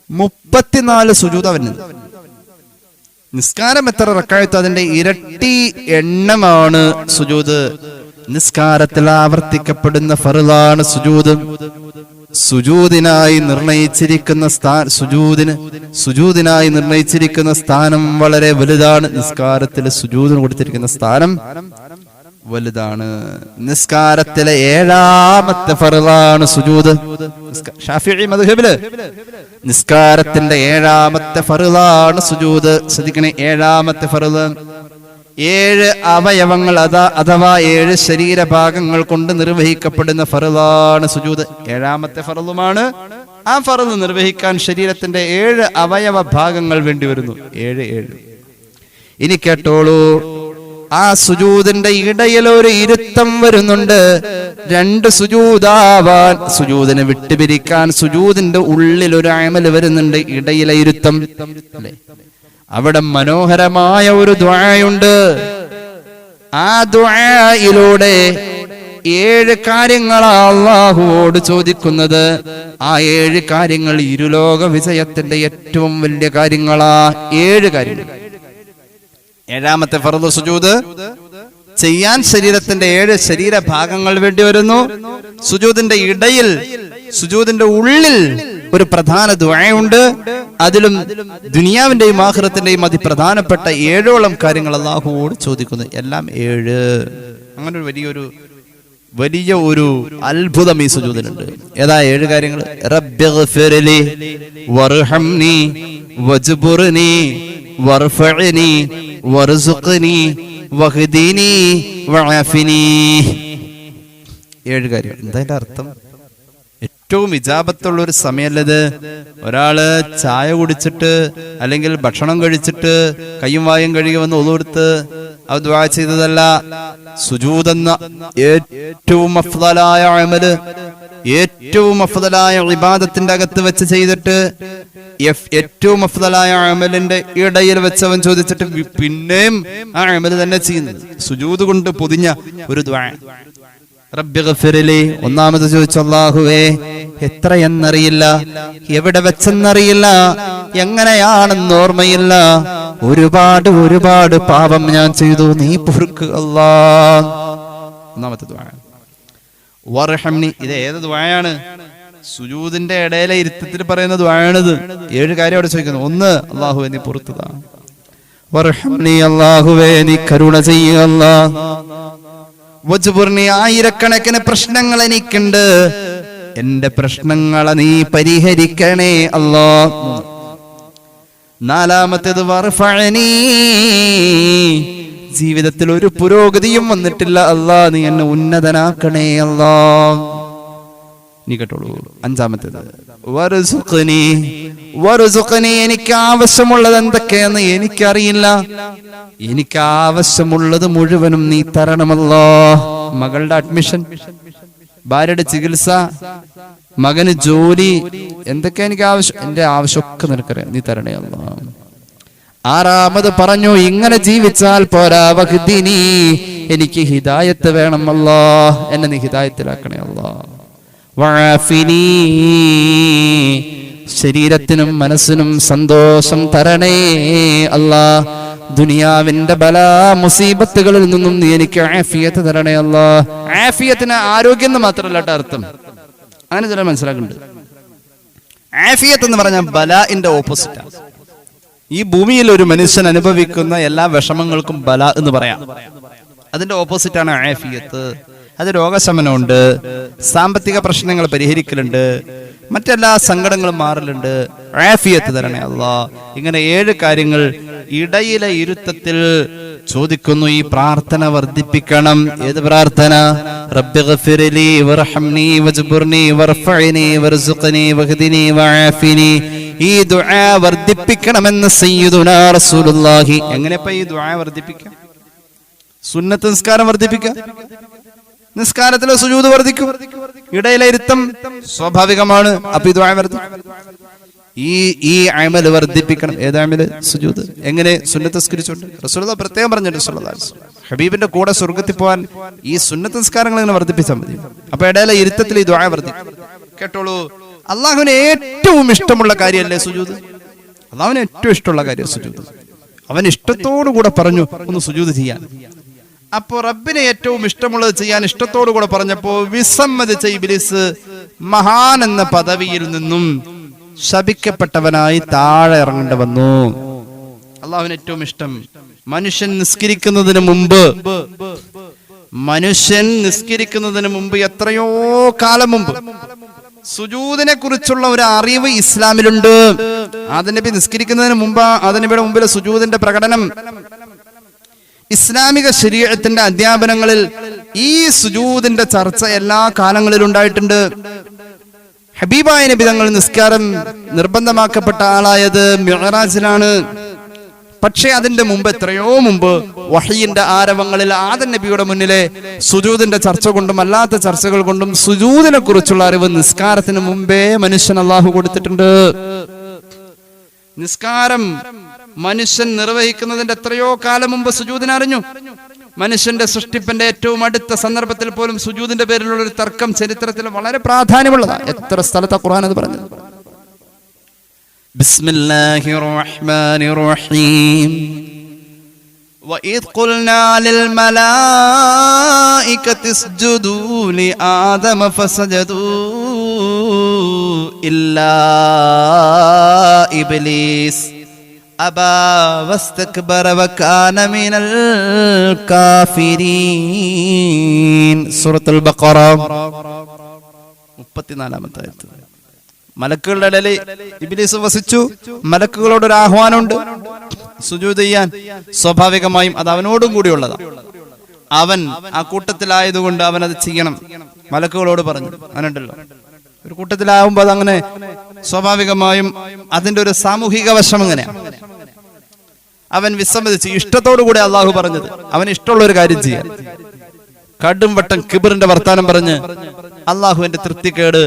A: 34 സുജൂദ് വരുന്നത്. നിസ്കാരം എത്ര റക്അത്ത് അതിന്റെ ഇരട്ടി എണ്ണമാണ് സുജൂദ്. നിസ്കാരത്തിൽ ആവർത്തിക്കപ്പെടുന്ന ഫർളാണ് സുജൂദ്. സുജൂദിനായി നിർണയിച്ചിരിക്കുന്ന സ്ഥാനം വളരെ വലുതാണ്. നിസ്കാരത്തിൽ സുജൂദിന് കൊടുത്തിരിക്കുന്ന സ്ഥാനം വലുതാണ്. നിസ്കാരത്തിലെ 7ാമത്തെ ഫർളാണ് സുജൂദ്. ശാഫിഈ മദ്ഹബില് നിസ്കാരത്തിന്റെ 7ാമത്തെ ഫർളാണ് സുജൂദ്. ശ്രദ്ധിക്കണേ, 7ാമത്തെ ഫർള് 7 അവയവങ്ങൾ അഥവാ 7 ശരീരഭാഗങ്ങൾ കൊണ്ട് നിർവഹിക്കപ്പെടുന്ന ഫർളാണ് സുജൂദ്. 7ാമത്തെ ഫർളുമാണ്. ആ ഫർള് നിർവഹിക്കാൻ ശരീരത്തിന്റെ 7 അവയവ ഭാഗങ്ങൾ വേണ്ടി വരുന്നു. 7. ഇനി കേട്ടോളൂ, ആ സുജൂദിന്റെ ഇടയിൽ ഒരു ഇരുത്തം വരുന്നുണ്ട്. 2 സുജൂദാവാൻ, സുജൂദിനെ വിട്ടുപിരിക്കാൻ സുജൂദിന്റെ ഉള്ളിൽ ഒരു അമൽ വരുന്നുണ്ട്, ഇടയിലെ ഇരുത്തം, അല്ലേ? അവിടെ മനോഹരമായ ഒരു ദുആയുണ്ട്. ആ ദുആയിലൂടെ 7 കാര്യങ്ങളാ അല്ലാഹുവോട് ചോദിക്കുന്നത്. ആ 7 കാര്യങ്ങൾ ഇരുലോക വിജയത്തിന്റെ ഏറ്റവും വലിയ കാര്യങ്ങളാ. 7 കാര്യങ്ങൾ. 7ാമത്തെ ഫർദ് സുജൂദ് ചെയ്യാൻ ശരീരത്തിന്റെ 7 ശരീരഭാഗങ്ങൾ വേണ്ടി വരുന്നു. സുജൂദിന്റെ ഇടയിൽ, സുജൂദിന്റെ ഉള്ളിൽ ഒരു പ്രധാന ദുആയുണ്ട്. അതിലും ദുനിയാവിന്റെയും ആഖിറത്തിന്റെയും അതിപ്രധാനപ്പെട്ട 7ഓളം കാര്യങ്ങൾ അല്ലാഹുവോട് ചോദിക്കുന്നു. എല്ലാം 7. അങ്ങനെ ഒരു വലിയ ഒരു അത്ഭുതം ഈ സുജൂദിലുണ്ട്. ഏതാ 7 കാര്യങ്ങൾ? റബ്ബിഗ്ഫിർലി വർഹംനി വജ്ബുർനി വർഫഅനി വർസുഖ്നി വഹ്ദിനി വഅഫിനി. 7 കാര്യം. എന്താ അതിന്റെ അർത്ഥം? ഏറ്റവും ഇജാബത്തുള്ള ഒരു സമയമല്ലത്. ഒരാള് ചായ കുടിച്ചിട്ട് അല്ലെങ്കിൽ ഭക്ഷണം കഴിച്ചിട്ട് കയ്യും വായും കഴുകി വന്ന് ഒതുകൊടുത്ത് അത് ദുആ ചെയ്തതല്ല. സുജൂദ് എന്ന ഏറ്റവും അഫ്ളലായ അമല്, ഏറ്റവും അഫ്ളലായ ഇബാദത്തിന്റെ അകത്ത് വെച്ച് ചെയ്തിട്ട് ഏറ്റവും അഫ്ദലായ അമലിന്റെ ഇടയിൽ വെച്ചവൻ ചോദിച്ചിട്ട് പിന്നെയും ആ അമൽ തന്നെ ചെയ്യുന്നത് സുജൂദ് കൊണ്ട് പൊതിഞ്ഞ ഒരു ദുആ. റബ്ബി ഗഫിർലി, ഒന്നാമത് ചോദിച്ചു അല്ലാഹുവേ എത്രയെന്നറിയില്ല, എവിടെ വെച്ചെന്നറിയില്ല, എങ്ങനെയാണെന്ന് ഓർമ്മയില്ല, ഒരുപാട് പാപം ഞാൻ ചെയ്തു, നീ പൊറുക്ക് അല്ലാഹ്. ഒന്നാമത്തെ ദുആ. വർഹംനി, ഇത് ഏത് ദുആയാണ്? സുജൂദിന്റെ ഇടയിലെ ഇരുത്തത്തിൽ പറയുന്ന ദുആയാണിത്. 7 കാര്യം അവിടെ ചോദിക്കുന്നു. ഒന്ന്, അല്ലാഹുവേ നീ പൊറുത്തതാ. വർഹംനി, അല്ലാഹുവേ നീ കരുണ ചെയ്യുക അല്ലാഹ്. വജ്ബുർനി, ആയിരക്കണക്കിന് പ്രശ്നങ്ങൾ എനിക്കുണ്ട്, എന്റെ പ്രശ്നങ്ങളെ നീ പരിഹരിക്കണേ അല്ലാഹ്. നാലാമത്തേത് വർഫഅനി, ജീവിതത്തിൽ ഒരു പുരോഗതിയും വന്നിട്ടില്ല അല്ലാഹ്, നീ എന്നെ ഉന്നതനാക്കണേ അല്ലാഹ്. നീ കേട്ടോളൂ. അഞ്ചാമത്തേത് വറുസുഖ്നി, വറുസുഖ്നി, എനിക്ക് ആവശ്യമുള്ളത് എന്തൊക്കെയെന്ന് എനിക്കറിയില്ല, എനിക്ക് ആവശ്യമുള്ളത് മുഴുവനും നീ തരണമല്ലോ. മകളുടെ അഡ്മിഷൻ, ഭാര്യയുടെ ചികിത്സ, മകന് ജോലി, എന്തൊക്കെ എനിക്ക് ആവശ്യം, എന്റെ ആവശ്യമൊക്കെ നിനക്കറിയാം, നീ തരണേ അല്ലാഹ്. ആറാമത് പറഞ്ഞു, ഇങ്ങനെ ജീവിച്ചാൽ പോരാ, വഹ്ദിനി, എനിക്ക് ഹിദായത്ത് വേണം അല്ലാഹ്, എന്നെ നീ ഹിദായത്തിലാക്കണേ അല്ലാഹ്. വഅഫിനി, ശരീരത്തിനും മനസ്സിനും സന്തോഷം തരണേ അല്ലാഹ്. ദുനിയാവിന്റെ ബലാ മുസീബത്തുകളിൽ നിന്നും നീ എനിക്ക് ആഫിയത്ത് തരണേ അല്ലാഹ്. ആഫിയത്തിന് ആരോഗ്യം എന്ന് മാത്രമല്ല അർത്ഥം, അങ്ങനെ ചില മനസ്സിലാക്കുന്നുണ്ട്. ആഫിയത്ത് എന്ന് പറഞ്ഞാൽ ബലാഇന്റെ ഓപ്പോസിറ്റാണ്. ഈ ഭൂമിയിൽ ഒരു മനുഷ്യൻ അനുഭവിക്കുന്ന എല്ലാ വിഷമങ്ങൾക്കും ബല എന്ന് പറയാം. അതിന്റെ ഓപ്പോസിറ്റാണ് ആഫിയത്ത്. അത് രോഗശമനമുണ്ട്, സാമ്പത്തിക പ്രശ്നങ്ങൾ പരിഹരിക്കലുണ്ട്, മറ്റെല്ലാ സങ്കടങ്ങളും മാറലുണ്ട്. ആഫിയത്ത് തരണേ അല്ലാഹ്. ഇങ്ങനെ 7 കാര്യങ്ങൾ ഇടയിലെ ഇരുത്തത്തിൽ ചോദിക്കുന്നു. ഈ പ്രാർത്ഥന വർദ്ധിപ്പിക്കണം. ഏത് പ്രാർത്ഥന? റബ്ബി ഗഫിർലി വർഹംനി വജ്ബുർനി വർഫഅനി വർസുഖ്നി വഹ്ദിനി വആഫിനി. ഈ ദുആ വർദ്ധിപ്പിക്കണമെന്ന് സയ്യിദുനാ റസൂലുള്ളാഹി. എങ്ങനെയപ്പോ ഈ ദുആ വർദ്ധിപ്പിക്കാം? സുന്നത്ത് നിസ്കാരം വർദ്ധിപ്പിക്കാം, നിസ്കാരത്തിലെ സുജൂദ് വർദ്ധിക്കും, ഇടയിലെ ഇരുത്തം സ്വാഭാവികമാണ്. അപ്പൊ ഈ ദുആ വർദ്ധിക്കും. ഈ അമൽ വർദ്ധിപ്പിക്കണം. ഏത് അമൽ? സുജൂദ്. എങ്ങനെ? സുന്നത്ത് നിസ്കരിച്ചുകൊണ്ട്. റസൂലുള്ളാഹി പ്രത്യേകം പറഞ്ഞിട്ടുണ്ട് സല്ലല്ലാഹു അലൈഹി വസല്ലം, ഹബീബിന്റെ കൂടെ സ്വർഗ്ഗത്തിൽ പോകാൻ ഈ സുന്നത്ത് നിസ്കാരങ്ങൾ ഇങ്ങനെ വർദ്ധിപ്പിച്ചാൽ മതി. അപ്പൊ ഇടയിലെ ഇരുത്തത്തിൽ ഈ ദുആ വർദ്ധിക്കും. കേട്ടോളൂ, അള്ളാഹുവിന് ഏറ്റവും ഇഷ്ടമുള്ള കാര്യമല്ലേ സുജൂദ്? അള്ളാഹുവിന് ഏറ്റവും ഇഷ്ടമുള്ള കാര്യം സുജൂദ്. അവൻ ഇഷ്ടത്തോടു കൂടെ പറഞ്ഞു ഒന്ന് സുജൂദ് ചെയ്യാൻ. അപ്പോ റബ്ബിനെ ഏറ്റവും ഇഷ്ടമുള്ളത് ചെയ്യാൻ ഇഷ്ടത്തോടു കൂടെ പറഞ്ഞപ്പോ വിസമ്മതിച്ച ഇബ്ലീസ് മഹാൻ എന്ന പദവിയിൽ നിന്നും ശപിക്കപ്പെട്ടവനായി താഴെ ഇറങ്ങേണ്ടി വന്നു. അള്ളാഹുവിന് ഏറ്റവും ഇഷ്ടം മനുഷ്യൻ നിസ്കരിക്കുന്നതിന് മുമ്പ് എത്രയോ കാലം മുമ്പ് സുജൂദിനെ കുറിച്ചുള്ള ഒരു അറിവ് ഇസ്ലാമിലുണ്ട്. ആദം നബി നിസ്കരിക്കുന്നതിന് മുമ്പ് ആദം നബിയുടെ മുമ്പിലെ സുജൂദിന്റെ പ്രകടനം ഇസ്ലാമിക ശരീഅത്തിന്റെ അധ്യാപനങ്ങളിൽ ഈ സുജൂദിന്റെ ചർച്ച എല്ലാ കാലങ്ങളിലും ഉണ്ടായിട്ടുണ്ട്. ഹബീബായ നബി തങ്ങൾ നിസ്കാരം നിർബന്ധമാക്കപ്പെട്ട ആളായത് മിഅ്റാജിലാണ്. പക്ഷേ അതിന്റെ മുമ്പ്, എത്രയോ മുമ്പ് വഹയിന്റെ ആരവങ്ങളിൽ ആദം നബിയുടെ മുന്നിലെ സുജൂദിന്റെ ചർച്ച കൊണ്ടും അല്ലാത്ത ചർച്ചകൾ കൊണ്ടും സുജൂദിനെ കുറിച്ചുള്ള അറിവ് നിസ്കാരത്തിന് മുമ്പേ മനുഷ്യൻ അല്ലാഹു കൊടുത്തിട്ടുണ്ട്. നിസ്കാരം മനുഷ്യൻ നിർവഹിക്കുന്നതിന്റെ എത്രയോ കാലം മുമ്പ് സുജൂദിനെ അറിഞ്ഞു. മനുഷ്യന്റെ സൃഷ്ടിപ്പിന്റെ ഏറ്റവും അടുത്ത സന്ദർഭത്തിൽ പോലും സുജൂദിന്റെ പേരിലുള്ള ഒരു തർക്കം ചരിത്രത്തിൽ വളരെ പ്രാധാന്യമുള്ളതാണ്. എത്ര സ്ഥലത്താ ഖുർആൻ അത് പറഞ്ഞത്? ബിസ്മില്ലാഹിർ റഹ്മാനിർ റഹീം. വഇദ് ഖുൽനാ ലിൽ മലായികതി ഇസ്ജുദൂ ലി ആദമ ഫസജദൂ ഇല്ലാ ഇബ്ലീസ് അബാ വസ്തക്ബറ വകാന മിനൽ കാഫിരീൻ. സൂറത്തുൽ ബഖറ 34-ാമത്തെ ആയത്ത്. മലക്കുകളുടെ ഇടയിൽ ഇബ്ലീസ് വസിച്ചു. മലക്കുകളോടൊരു ആഹ്വാനമുണ്ട് സുജൂദ് ചെയ്യാൻ. സ്വാഭാവികമായും അത് അവനോടും കൂടിയുള്ളതാണ്. അവൻ ആ കൂട്ടത്തിലായതുകൊണ്ട് അവൻ അത് ചെയ്യണം. മലക്കുകളോട് പറഞ്ഞു. അവനുണ്ടല്ലോ ഒരു കൂട്ടത്തിലാവുമ്പോൾ അതങ്ങനെ സ്വാഭാവികമായും അതിന്റെ ഒരു സാമൂഹിക വശം എങ്ങനെയാണ്? അവൻ വിസമ്മതിച്ച് ഇഷ്ടത്തോടു കൂടെ അള്ളാഹു പറഞ്ഞത് അവന് ഇഷ്ടമുള്ള ഒരു കാര്യം ചെയ്യാൻ. കടും വട്ടം കിബറിന്റെ വർത്താനം പറഞ്ഞ് അള്ളാഹുവിന്റെ തൃപ്തിക്കേട്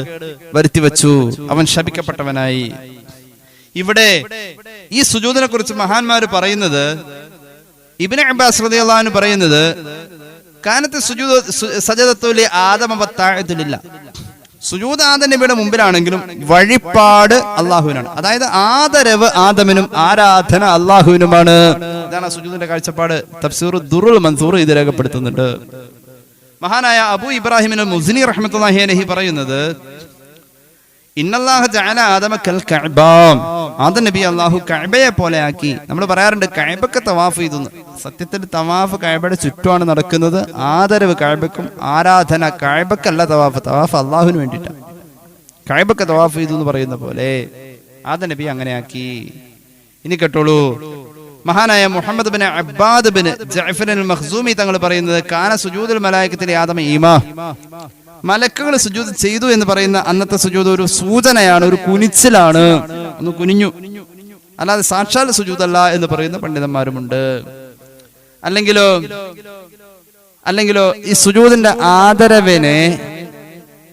A: വരുത്തി വെച്ചു. അവൻ ശപിക്കപ്പെട്ടവനായി. ഇവിടെ ഈ സുജൂദിനെ കുറിച്ച് മഹാന്മാര് പറയുന്നത്, ഇബ്നു അബ്ബാസ് റളിയല്ലാഹു അൻഹു പറയുന്നത്, കാനത്ത് സുജൂദ് സജദത്തു ലി ആദമ വത്തഅതു ലില്ലാഹ്. സുജൂദ് ആദം നബിയുടെ മുമ്പിലാണെങ്കിലും വഴിപാട് അള്ളാഹുവിനാണ്. അതായത് ആദരവ് ആദമിനും ആരാധന അള്ളാഹുവിനുമാണ്. ഇതാണ് സുജൂദിന്റെ കാഴ്ചപ്പാട്. തഫ്സീർ ദുറുൽ മൻസൂർ ഇത് രേഖപ്പെടുത്തുന്നുണ്ട്. മഹാനായ അബൂ ഇബ്രാഹിം മുസ്നി റഹ്മത്തുള്ളാഹി അലൈഹി പറയുന്നത്, ഇന്നല്ലാഹ ജഅല ആദമ കൽ കഅബ. ആദം നബി അല്ലാഹു കഅബയെ പോലെ ആക്കി. നമ്മൾ പറയാറുണ്ട് കഅബക്ക് തവാഫ് ചെയ്തു. സത്യത്തിൽ തവാഫ് കഅബയുടെ ചുറ്റുമാണ് നടക്കുന്നത്. ആദരവ് കഅബക്കും, ആരാധന കഅബക്കല്ല തവാഫ്. തവാഫ് അല്ലാഹുവിന് വേണ്ടിയിട്ടാണ്. കഅബക്ക് തവാഫ് ചെയ്തു എന്ന് പറയുന്ന പോലെ ആദം നബി അങ്ങനെ ആക്കി. ഇനി കേട്ടോളൂ, മഹാനായ മുഹമ്മദ് ബിൻ അബ്ബാദ് ബിൻ ജഅഫർ അൽ മഖ്സൂമി തങ്ങൾ പറയുന്നത്, കാന സുജൂദുൽ മലായികത്തിൽ ആദമ ഈമാ. മലക്കുകൾ സുജൂദ് ചെയ്തു എന്ന് പറയുന്ന അന്നത്തെ സുജൂദ് ഒരു സൂചനയാണ്, ഒരു കുനിച്ചിലാണ്, ഒന്ന് കുനിഞ്ഞു, അല്ലാതെ സാക്ഷാൽ സുജൂദല്ല എന്ന് പറയുന്ന പണ്ഡിതന്മാരുമുണ്ട്. അല്ലെങ്കിലോ ഈ സുജൂദിന്റെ ആദരവിനെ